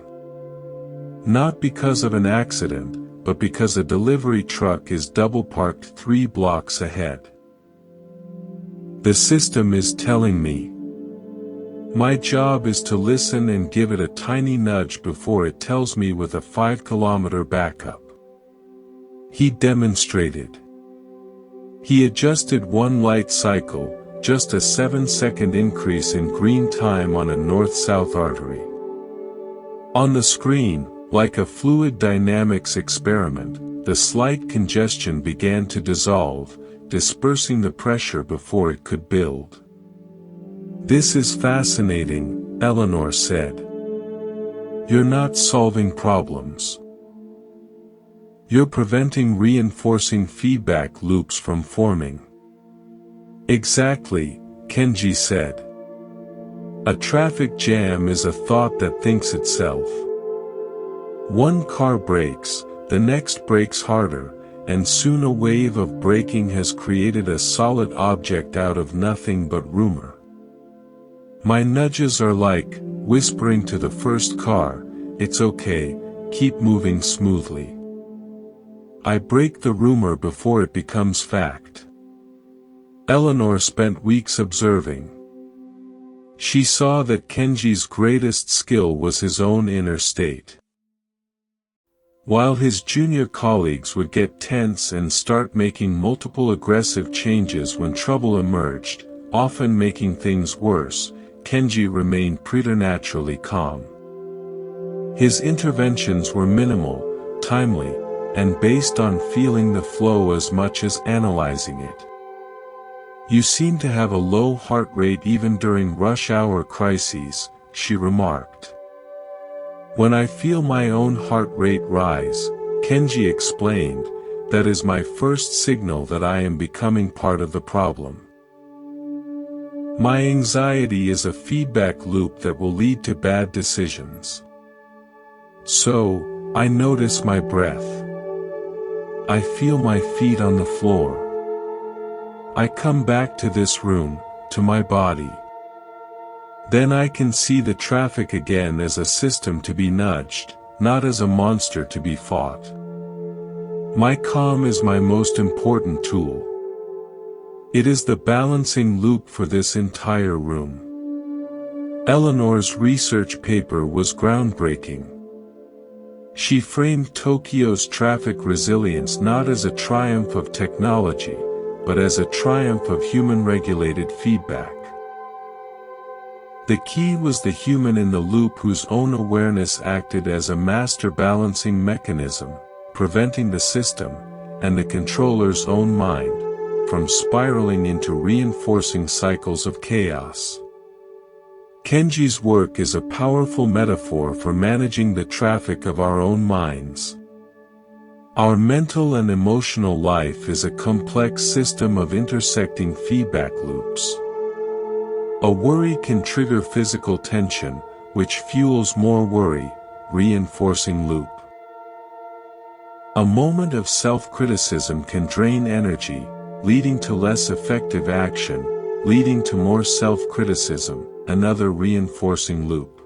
Not because of an accident, but because a delivery truck is double-parked 3 blocks ahead. The system is telling me. My job is to listen and give it a tiny nudge before it tells me with a 5-kilometer backup." He demonstrated. He adjusted one light cycle, just a 7-second increase in green time on a north-south artery. On the screen, like a fluid dynamics experiment, the slight congestion began to dissolve, dispersing the pressure before it could build. "This is fascinating," Eleanor said. "You're not solving problems. You're preventing reinforcing feedback loops from forming." "Exactly," Kenji said. "A traffic jam is a thought that thinks itself. One car brakes, the next brakes harder, and soon a wave of braking has created a solid object out of nothing but rumor. My nudges are like whispering to the first car, 'It's okay, keep moving smoothly.' I break the rumor before it becomes fact." Eleanor spent weeks observing. She saw that Kenji's greatest skill was his own inner state. While his junior colleagues would get tense and start making multiple aggressive changes when trouble emerged, often making things worse, Kenji remained preternaturally calm. His interventions were minimal, timely, and based on feeling the flow as much as analyzing it. "You seem to have a low heart rate even during rush hour crises," she remarked. "When I feel my own heart rate rise," Kenji explained, "that is my first signal that I am becoming part of the problem. My anxiety is a feedback loop that will lead to bad decisions. So, I notice my breath. I feel my feet on the floor. I come back to this room, to my body. Then I can see the traffic again as a system to be nudged, not as a monster to be fought. My calm is my most important tool. It is the balancing loop for this entire room." Eleanor's research paper was groundbreaking. She framed Tokyo's traffic resilience not as a triumph of technology, but as a triumph of human-regulated feedback. The key was the human in the loop whose own awareness acted as a master balancing mechanism, preventing the system, and the controller's own mind, from spiraling into reinforcing cycles of chaos. Kenji's work is a powerful metaphor for managing the traffic of our own minds. Our mental and emotional life is a complex system of intersecting feedback loops. A worry can trigger physical tension, which fuels more worry, reinforcing loop. A moment of self-criticism can drain energy, leading to less effective action, leading to more self-criticism, another reinforcing loop.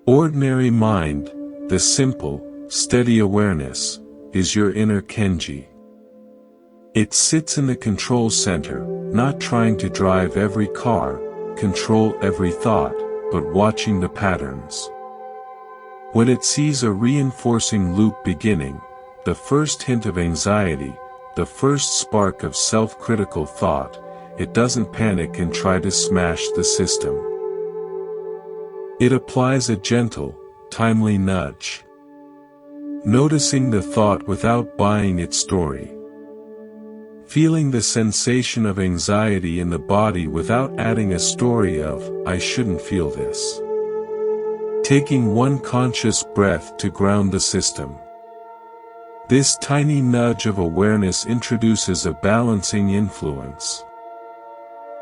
Ordinary mind, the simple, steady awareness, is your inner Kenji. It sits in the control center, not trying to drive every car, control every thought, but watching the patterns. When it sees a reinforcing loop beginning, the first hint of anxiety, the first spark of self-critical thought, it doesn't panic and try to smash the system. It applies a gentle, timely nudge. Noticing the thought without buying its story. Feeling the sensation of anxiety in the body without adding a story of, I shouldn't feel this. Taking one conscious breath to ground the system. This tiny nudge of awareness introduces a balancing influence.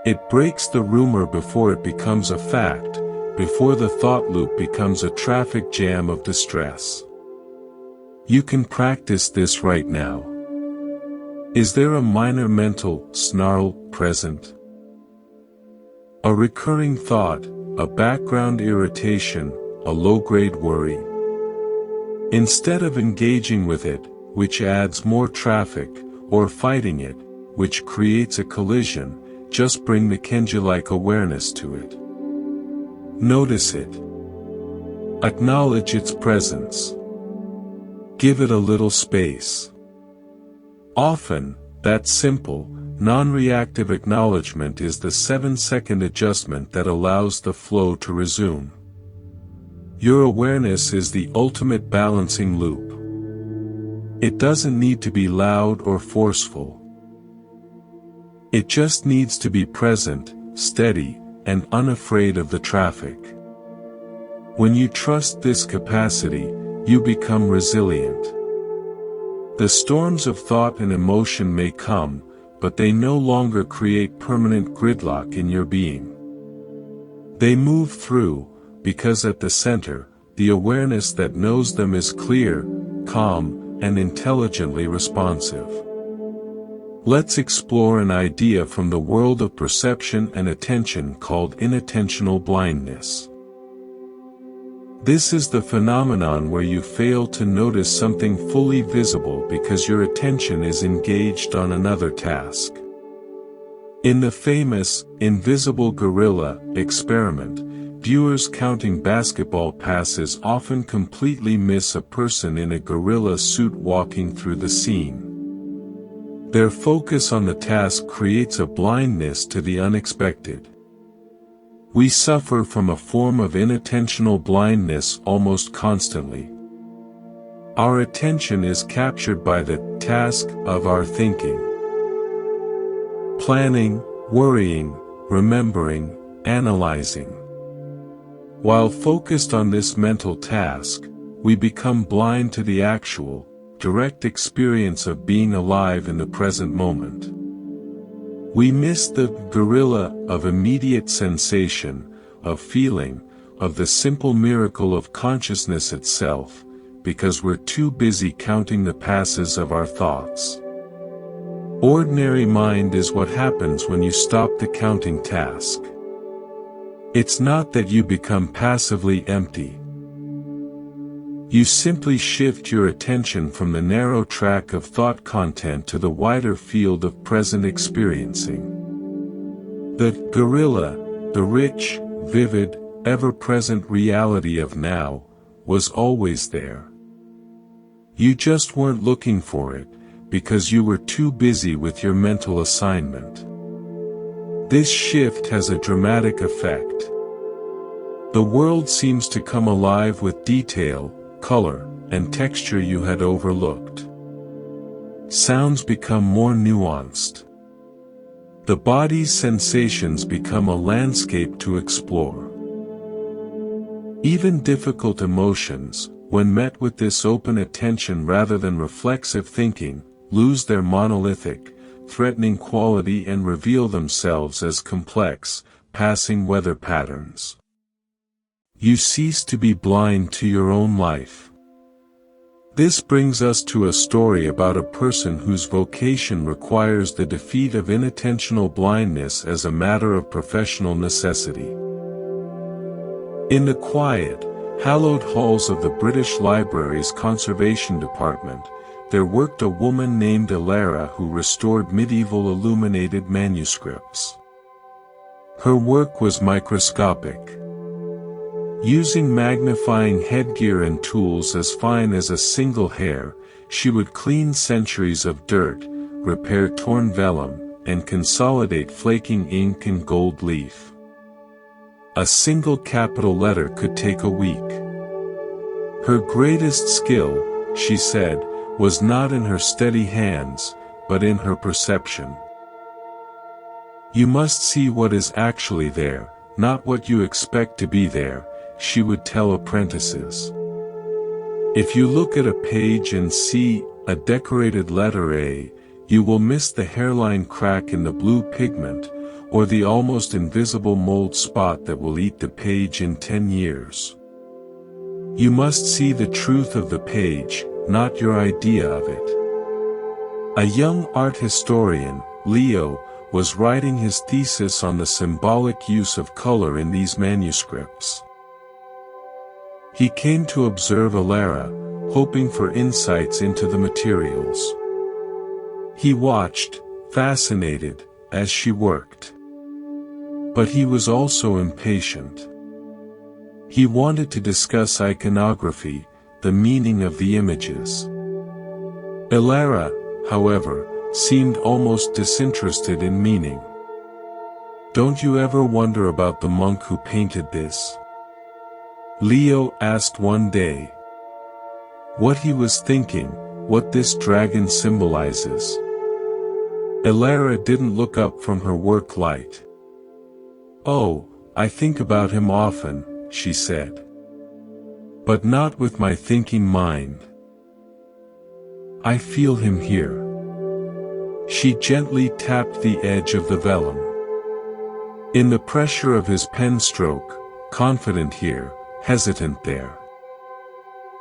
It breaks the rumor before it becomes a fact, before the thought loop becomes a traffic jam of distress. You can practice this right now. Is there a minor mental snarl present? A recurring thought, a background irritation, a low-grade worry? Instead of engaging with it, which adds more traffic, or fighting it, which creates a collision, just bring the Kenji-like awareness to it. Notice it. Acknowledge its presence. Give it a little space. Often, that simple, non-reactive acknowledgement is the 7-second adjustment that allows the flow to resume. Your awareness is the ultimate balancing loop. It doesn't need to be loud or forceful. It just needs to be present, steady, and unafraid of the traffic. When you trust this capacity, you become resilient. The storms of thought and emotion may come, but they no longer create permanent gridlock in your being. They move through, because at the center, the awareness that knows them is clear, calm, and intelligently responsive. Let's explore an idea from the world of perception and attention called inattentional blindness. This is the phenomenon where you fail to notice something fully visible because your attention is engaged on another task. In the famous, invisible gorilla experiment, viewers counting basketball passes often completely miss a person in a gorilla suit walking through the scene. Their focus on the task creates a blindness to the unexpected. We suffer from a form of inattentional blindness almost constantly. Our attention is captured by the task of our thinking. Planning, worrying, remembering, analyzing. While focused on this mental task, we become blind to the actual, direct experience of being alive in the present moment. We miss the gorilla of immediate sensation, of feeling, of the simple miracle of consciousness itself, because we're too busy counting the passes of our thoughts. Ordinary mind is what happens when you stop the counting task. It's not that you become passively empty. You simply shift your attention from the narrow track of thought content to the wider field of present experiencing. The gorilla, the rich, vivid, ever-present reality of now, was always there. You just weren't looking for it, because you were too busy with your mental assignment. This shift has a dramatic effect. The world seems to come alive with detail, color, and texture you had overlooked. Sounds become more nuanced. The body's sensations become a landscape to explore. Even difficult emotions, when met with this open attention rather than reflexive thinking, lose their monolithic, threatening quality and reveal themselves as complex, passing weather patterns. You cease to be blind to your own life. This brings us to a story about a person whose vocation requires the defeat of inattentional blindness as a matter of professional necessity. In the quiet, hallowed halls of the British Library's Conservation Department, there worked a woman named Ilara who restored medieval illuminated manuscripts. Her work was microscopic. Using magnifying headgear and tools as fine as a single hair, she would clean centuries of dirt, repair torn vellum, and consolidate flaking ink and gold leaf. A single capital letter could take a week. Her greatest skill, she said, was not in her steady hands, but in her perception. You must see what is actually there, not what you expect to be there, she would tell apprentices. If you look at a page and see a decorated letter A, you will miss the hairline crack in the blue pigment, or the almost invisible mold spot that will eat the page in 10 years. You must see the truth of the page, not your idea of it. A young art historian, Leo, was writing his thesis on the symbolic use of color in these manuscripts. He came to observe Ilara, hoping for insights into the materials. He watched, fascinated, as she worked. But he was also impatient. He wanted to discuss iconography, the meaning of the images. Ilara, however, seemed almost disinterested in meaning. "Don't you ever wonder about the monk who painted this?" Leo asked one day. What he was thinking, what this dragon symbolizes. Ilara didn't look up from her work light. "Oh, I think about him often," she said. "But not with my thinking mind. I feel him here." She gently tapped the edge of the vellum. In the pressure of his pen stroke, confident here, hesitant there.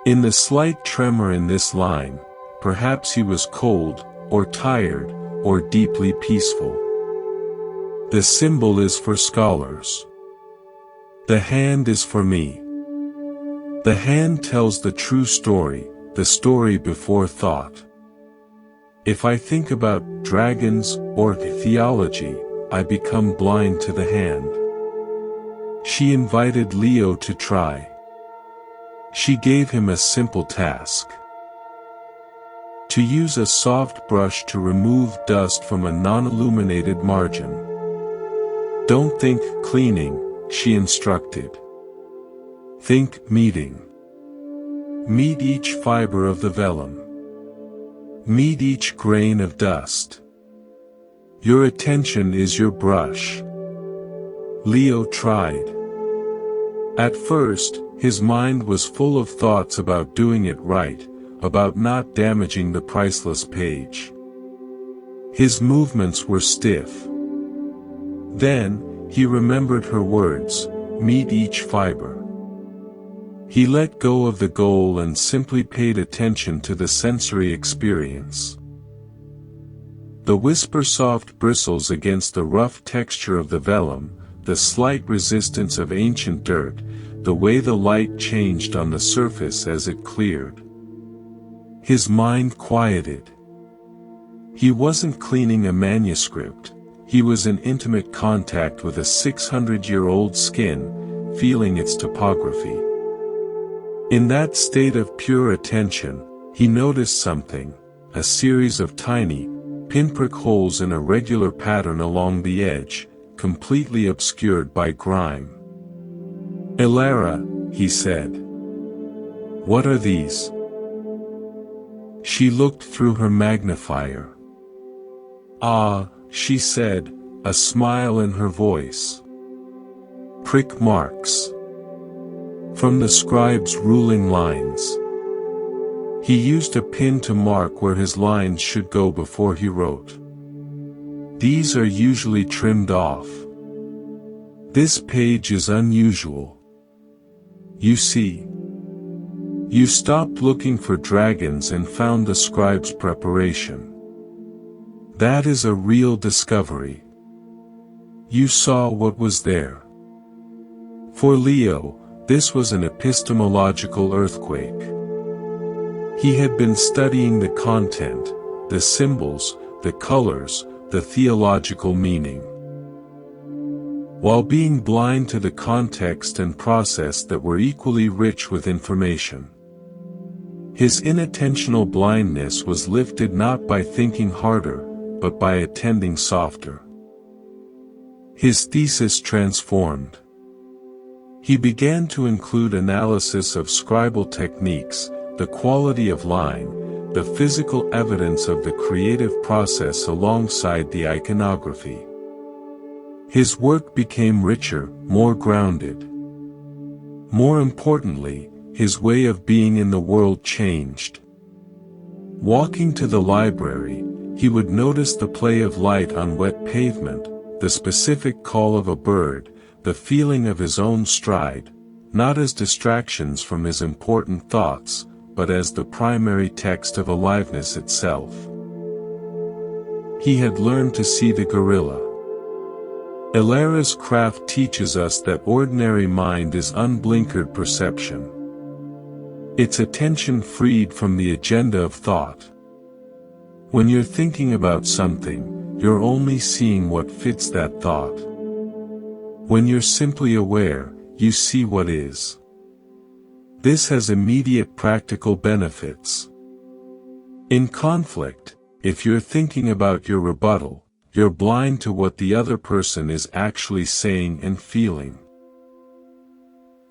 In the slight tremor in this line, perhaps he was cold, or tired, or deeply peaceful. The symbol is for scholars. The hand is for me. The hand tells the true story, the story before thought. If I think about dragons or theology, I become blind to the hand. She invited Leo to try. She gave him a simple task. To use a soft brush to remove dust from a non-illuminated margin. Don't think cleaning, she instructed. Think meeting. Meet each fiber of the vellum. Meet each grain of dust. Your attention is your brush. Leo tried. At first, his mind was full of thoughts about doing it right, about not damaging the priceless page. His movements were stiff. Then, he remembered her words, meet each fiber. He let go of the goal and simply paid attention to the sensory experience. The whisper-soft bristles against the rough texture of the vellum, the slight resistance of ancient dirt, the way the light changed on the surface as it cleared. His mind quieted. He wasn't cleaning a manuscript, he was in intimate contact with a 600-year-old skin, feeling its topography. In that state of pure attention, he noticed something, a series of tiny, pinprick holes in a regular pattern along the edge, completely obscured by grime. Ilara, he said. What are these? She looked through her magnifier. Ah, she said, a smile in her voice. Prick marks from the scribe's ruling lines. He used a pin to mark where his lines should go before he wrote. These are usually trimmed off. This page is unusual. You see, you stopped looking for dragons and found the scribe's preparation. That is a real discovery. You saw what was there. For Leo, this was an epistemological earthquake. He had been studying the content, the symbols, the colors, the theological meaning, while being blind to the context and process that were equally rich with information. His inattentional blindness was lifted not by thinking harder, but by attending softer. His thesis transformed. He began to include analysis of scribal techniques, the quality of line, the physical evidence of the creative process alongside the iconography. His work became richer, more grounded. More importantly, his way of being in the world changed. Walking to the library, he would notice the play of light on wet pavement, the specific call of a bird, the feeling of his own stride, not as distractions from his important thoughts, but as the primary text of aliveness itself. He had learned to see the gorilla. Elera's craft teaches us that ordinary mind is unblinkered perception. Its attention freed from the agenda of thought. When you're thinking about something, you're only seeing what fits that thought. When you're simply aware, you see what is. This has immediate practical benefits. In conflict, if you're thinking about your rebuttal, you're blind to what the other person is actually saying and feeling.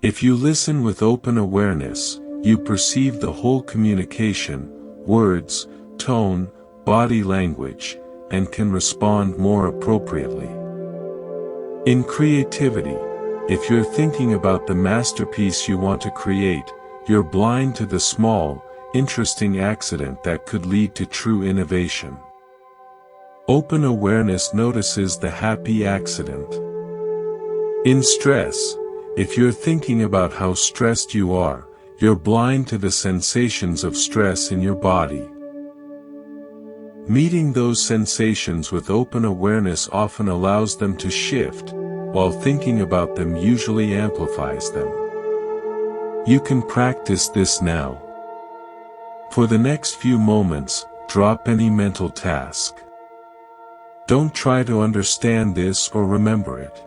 If you listen with open awareness, you perceive the whole communication, words, tone, body language, and can respond more appropriately. In creativity, if you're thinking about the masterpiece you want to create, you're blind to the small, interesting accident that could lead to true innovation. Open awareness notices the happy accident. In stress, if you're thinking about how stressed you are, you're blind to the sensations of stress in your body. Meeting those sensations with open awareness often allows them to shift, while thinking about them usually amplifies them. You can practice this now. For the next few moments, drop any mental task. Don't try to understand this or remember it.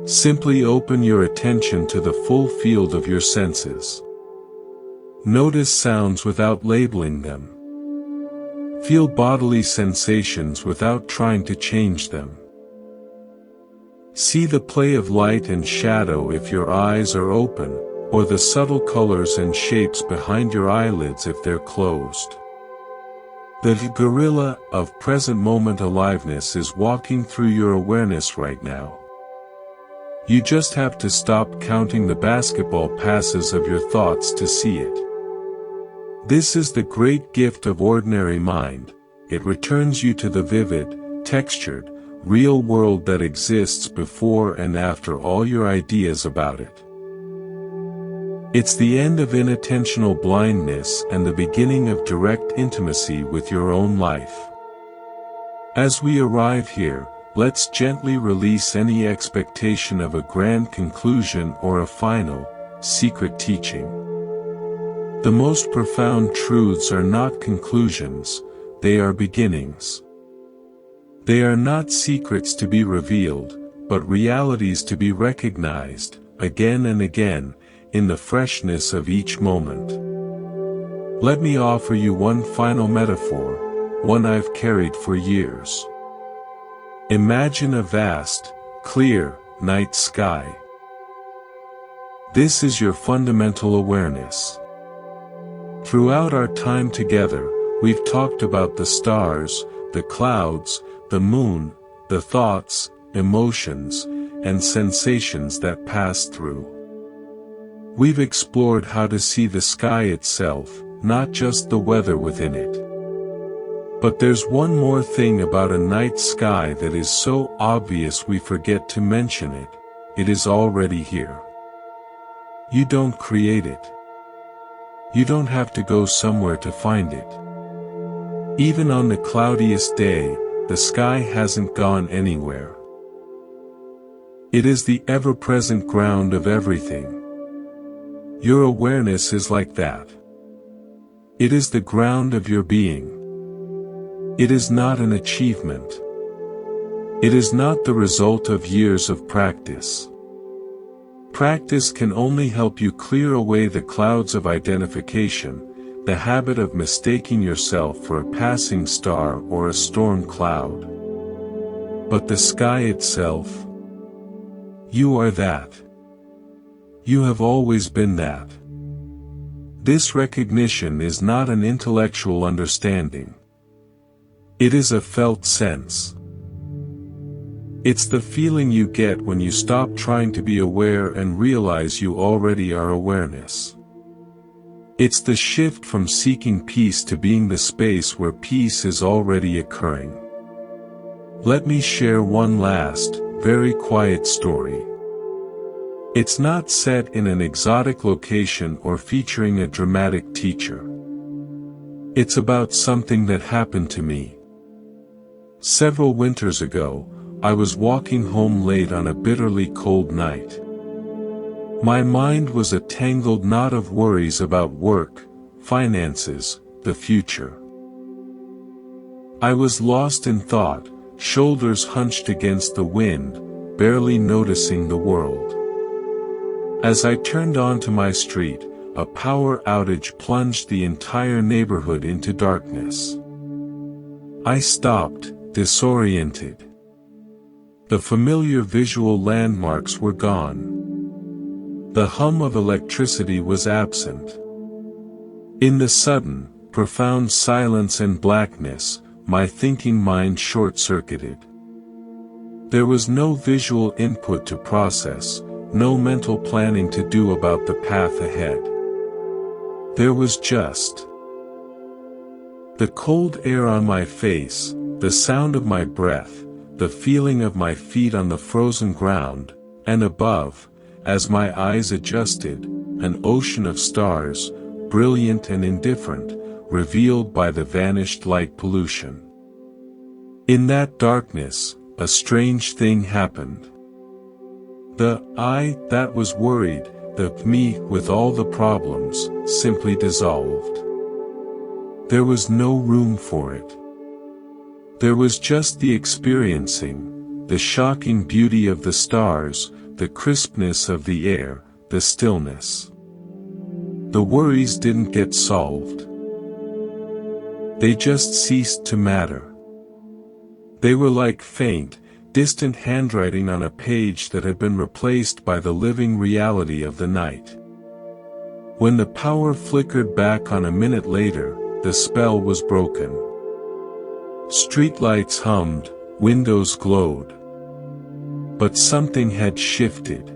Simply open your attention to the full field of your senses. Notice sounds without labeling them. Feel bodily sensations without trying to change them. See the play of light and shadow if your eyes are open, or the subtle colors and shapes behind your eyelids if they're closed. The gorilla of present moment aliveness is walking through your awareness right now. You just have to stop counting the basketball passes of your thoughts to see it. This is the great gift of ordinary mind. It returns you to the vivid, textured, real world that exists before and after all your ideas about it. It's the end of inattentional blindness and the beginning of direct intimacy with your own life. As we arrive here, let's gently release any expectation of a grand conclusion or a final, secret teaching. The most profound truths are not conclusions, they are beginnings. They are not secrets to be revealed, but realities to be recognized, again and again, in the freshness of each moment. Let me offer you one final metaphor, one I've carried for years. Imagine a vast, clear, night sky. This is your fundamental awareness. Throughout our time together, we've talked about the stars, the clouds, the moon, the thoughts, emotions, and sensations that pass through. We've explored how to see the sky itself, not just the weather within it. But there's one more thing about a night sky that is so obvious we forget to mention it. It is already here. You don't create it. You don't have to go somewhere to find it. Even on the cloudiest day, the sky hasn't gone anywhere. It is the ever-present ground of everything. Your awareness is like that. It is the ground of your being. It is not an achievement. It is not the result of years of practice. Practice can only help you clear away the clouds of identification, the habit of mistaking yourself for a passing star or a storm cloud. But the sky itself, you are that. You have always been that. This recognition is not an intellectual understanding. It is a felt sense. It's the feeling you get when you stop trying to be aware and realize you already are awareness. It's the shift from seeking peace to being the space where peace is already occurring. Let me share one last, very quiet story. It's not set in an exotic location or featuring a dramatic teacher. It's about something that happened to me. Several winters ago, I was walking home late on a bitterly cold night. My mind was a tangled knot of worries about work, finances, the future. I was lost in thought, shoulders hunched against the wind, barely noticing the world. As I turned onto my street, a power outage plunged the entire neighborhood into darkness. I stopped, disoriented. The familiar visual landmarks were gone. The hum of electricity was absent. In the sudden, profound silence and blackness, my thinking mind short-circuited. There was no visual input to process, no mental planning to do about the path ahead. There was just the cold air on my face, the sound of my breath, the feeling of my feet on the frozen ground, and above, as my eyes adjusted, an ocean of stars, brilliant and indifferent, revealed by the vanished light pollution. In that darkness, a strange thing happened. The I that was worried, the me with all the problems, simply dissolved. There was no room for it. There was just the experiencing, the shocking beauty of the stars, the crispness of the air, the stillness. The worries didn't get solved. They just ceased to matter. They were like faint, distant handwriting on a page that had been replaced by the living reality of the night. When the power flickered back on a minute later, the spell was broken. Streetlights hummed, windows glowed. But something had shifted.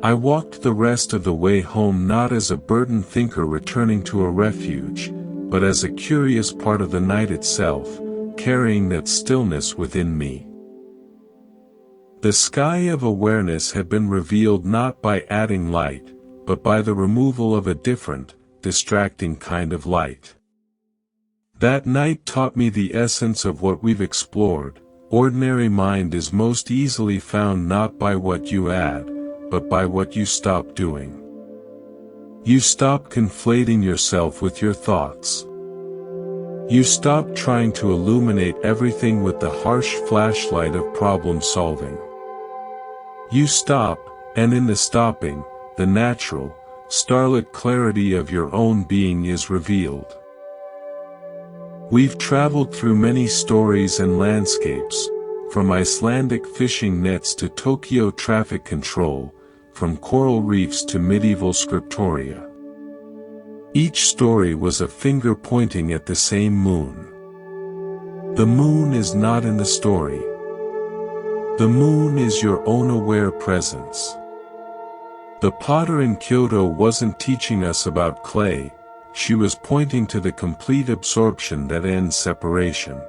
I walked the rest of the way home not as a burdened thinker returning to a refuge, but as a curious part of the night itself, carrying that stillness within me. The sky of awareness had been revealed not by adding light, but by the removal of a different, distracting kind of light. That night taught me the essence of what we've explored. Ordinary mind is most easily found not by what you add, but by what you stop doing. You stop conflating yourself with your thoughts. You stop trying to illuminate everything with the harsh flashlight of problem solving. You stop, and in the stopping, the natural, starlit clarity of your own being is revealed. We've traveled through many stories and landscapes, from Icelandic fishing nets to Tokyo traffic control, from coral reefs to medieval scriptoria. Each story was a finger pointing at the same moon. The moon is not in the story, The moon is your own aware presence. The potter in Kyoto wasn't teaching us about clay, she was pointing to the complete absorption that ends separation.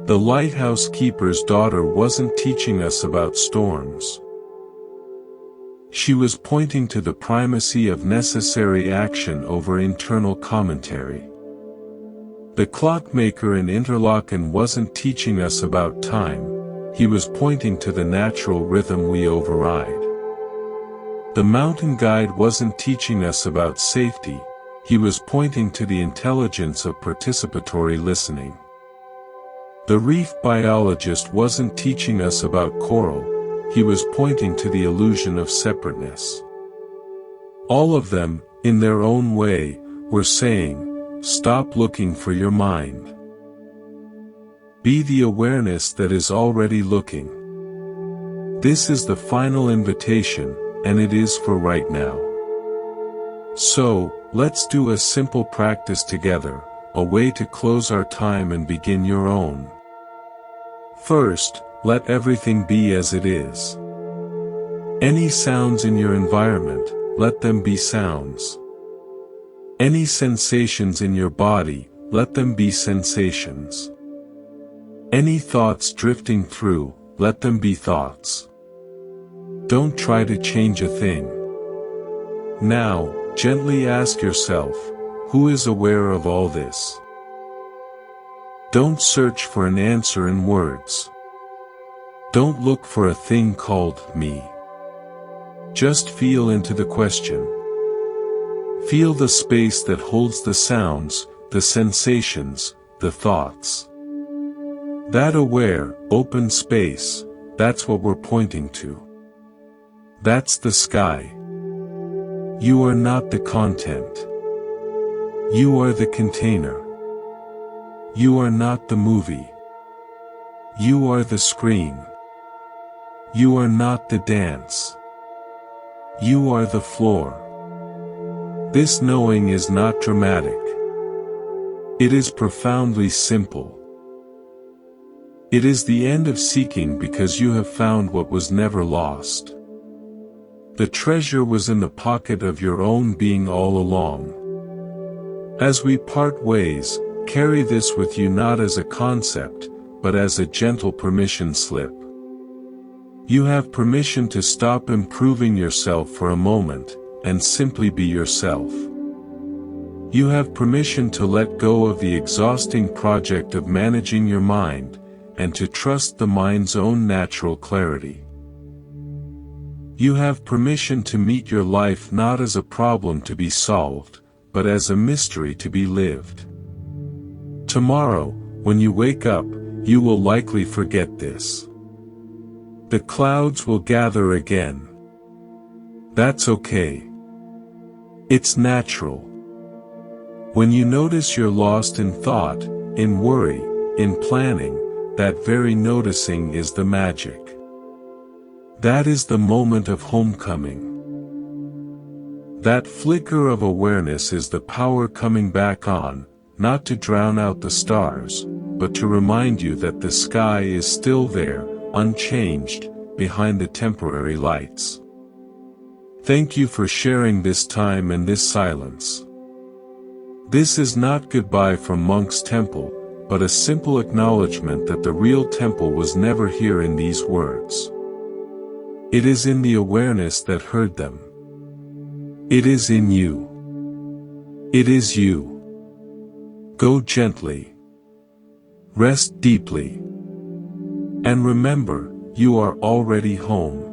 The lighthouse keeper's daughter wasn't teaching us about storms. She was pointing to the primacy of necessary action over internal commentary. The clockmaker in Interlaken wasn't teaching us about time, he was pointing to the natural rhythm we override. The mountain guide wasn't teaching us about safety, he was pointing to the intelligence of participatory listening. The reef biologist wasn't teaching us about coral, he was pointing to the illusion of separateness. All of them, in their own way, were saying, stop looking for your mind. Be the awareness that is already looking. This is the final invitation, and it is for right now. So, let's do a simple practice together, a way to close our time and begin your own. First, let everything be as it is. Any sounds in your environment, let them be sounds. Any sensations in your body, let them be sensations. Any thoughts drifting through, let them be thoughts. Don't try to change a thing. Now, gently ask yourself, who is aware of all this? Don't search for an answer in words. Don't look for a thing called me. Just feel into the question. Feel the space that holds the sounds, the sensations, the thoughts. That aware, open space, that's what we're pointing to. That's the sky. You are not the content. You are the container. You are not the movie. You are the screen. You are not the dance. You are the floor. This knowing is not dramatic. It is profoundly simple. It is the end of seeking because you have found what was never lost. The treasure was in the pocket of your own being all along. As we part ways, carry this with you not as a concept, but as a gentle permission slip. You have permission to stop improving yourself for a moment, and simply be yourself. You have permission to let go of the exhausting project of managing your mind, and to trust the mind's own natural clarity. You have permission to meet your life not as a problem to be solved, but as a mystery to be lived. Tomorrow, when you wake up, you will likely forget this. The clouds will gather again. That's okay. It's natural. When you notice you're lost in thought, in worry, in planning, that very noticing is the magic. That is the moment of homecoming. That flicker of awareness is the power coming back on, not to drown out the stars, but to remind you that the sky is still there, unchanged, behind the temporary lights. Thank you for sharing this time and this silence. This is not goodbye from Monk's Temple, but a simple acknowledgement that the real temple was never here in these words. It is in the awareness that heard them. It is in you. It is you. Go gently. Rest deeply. And remember, you are already home.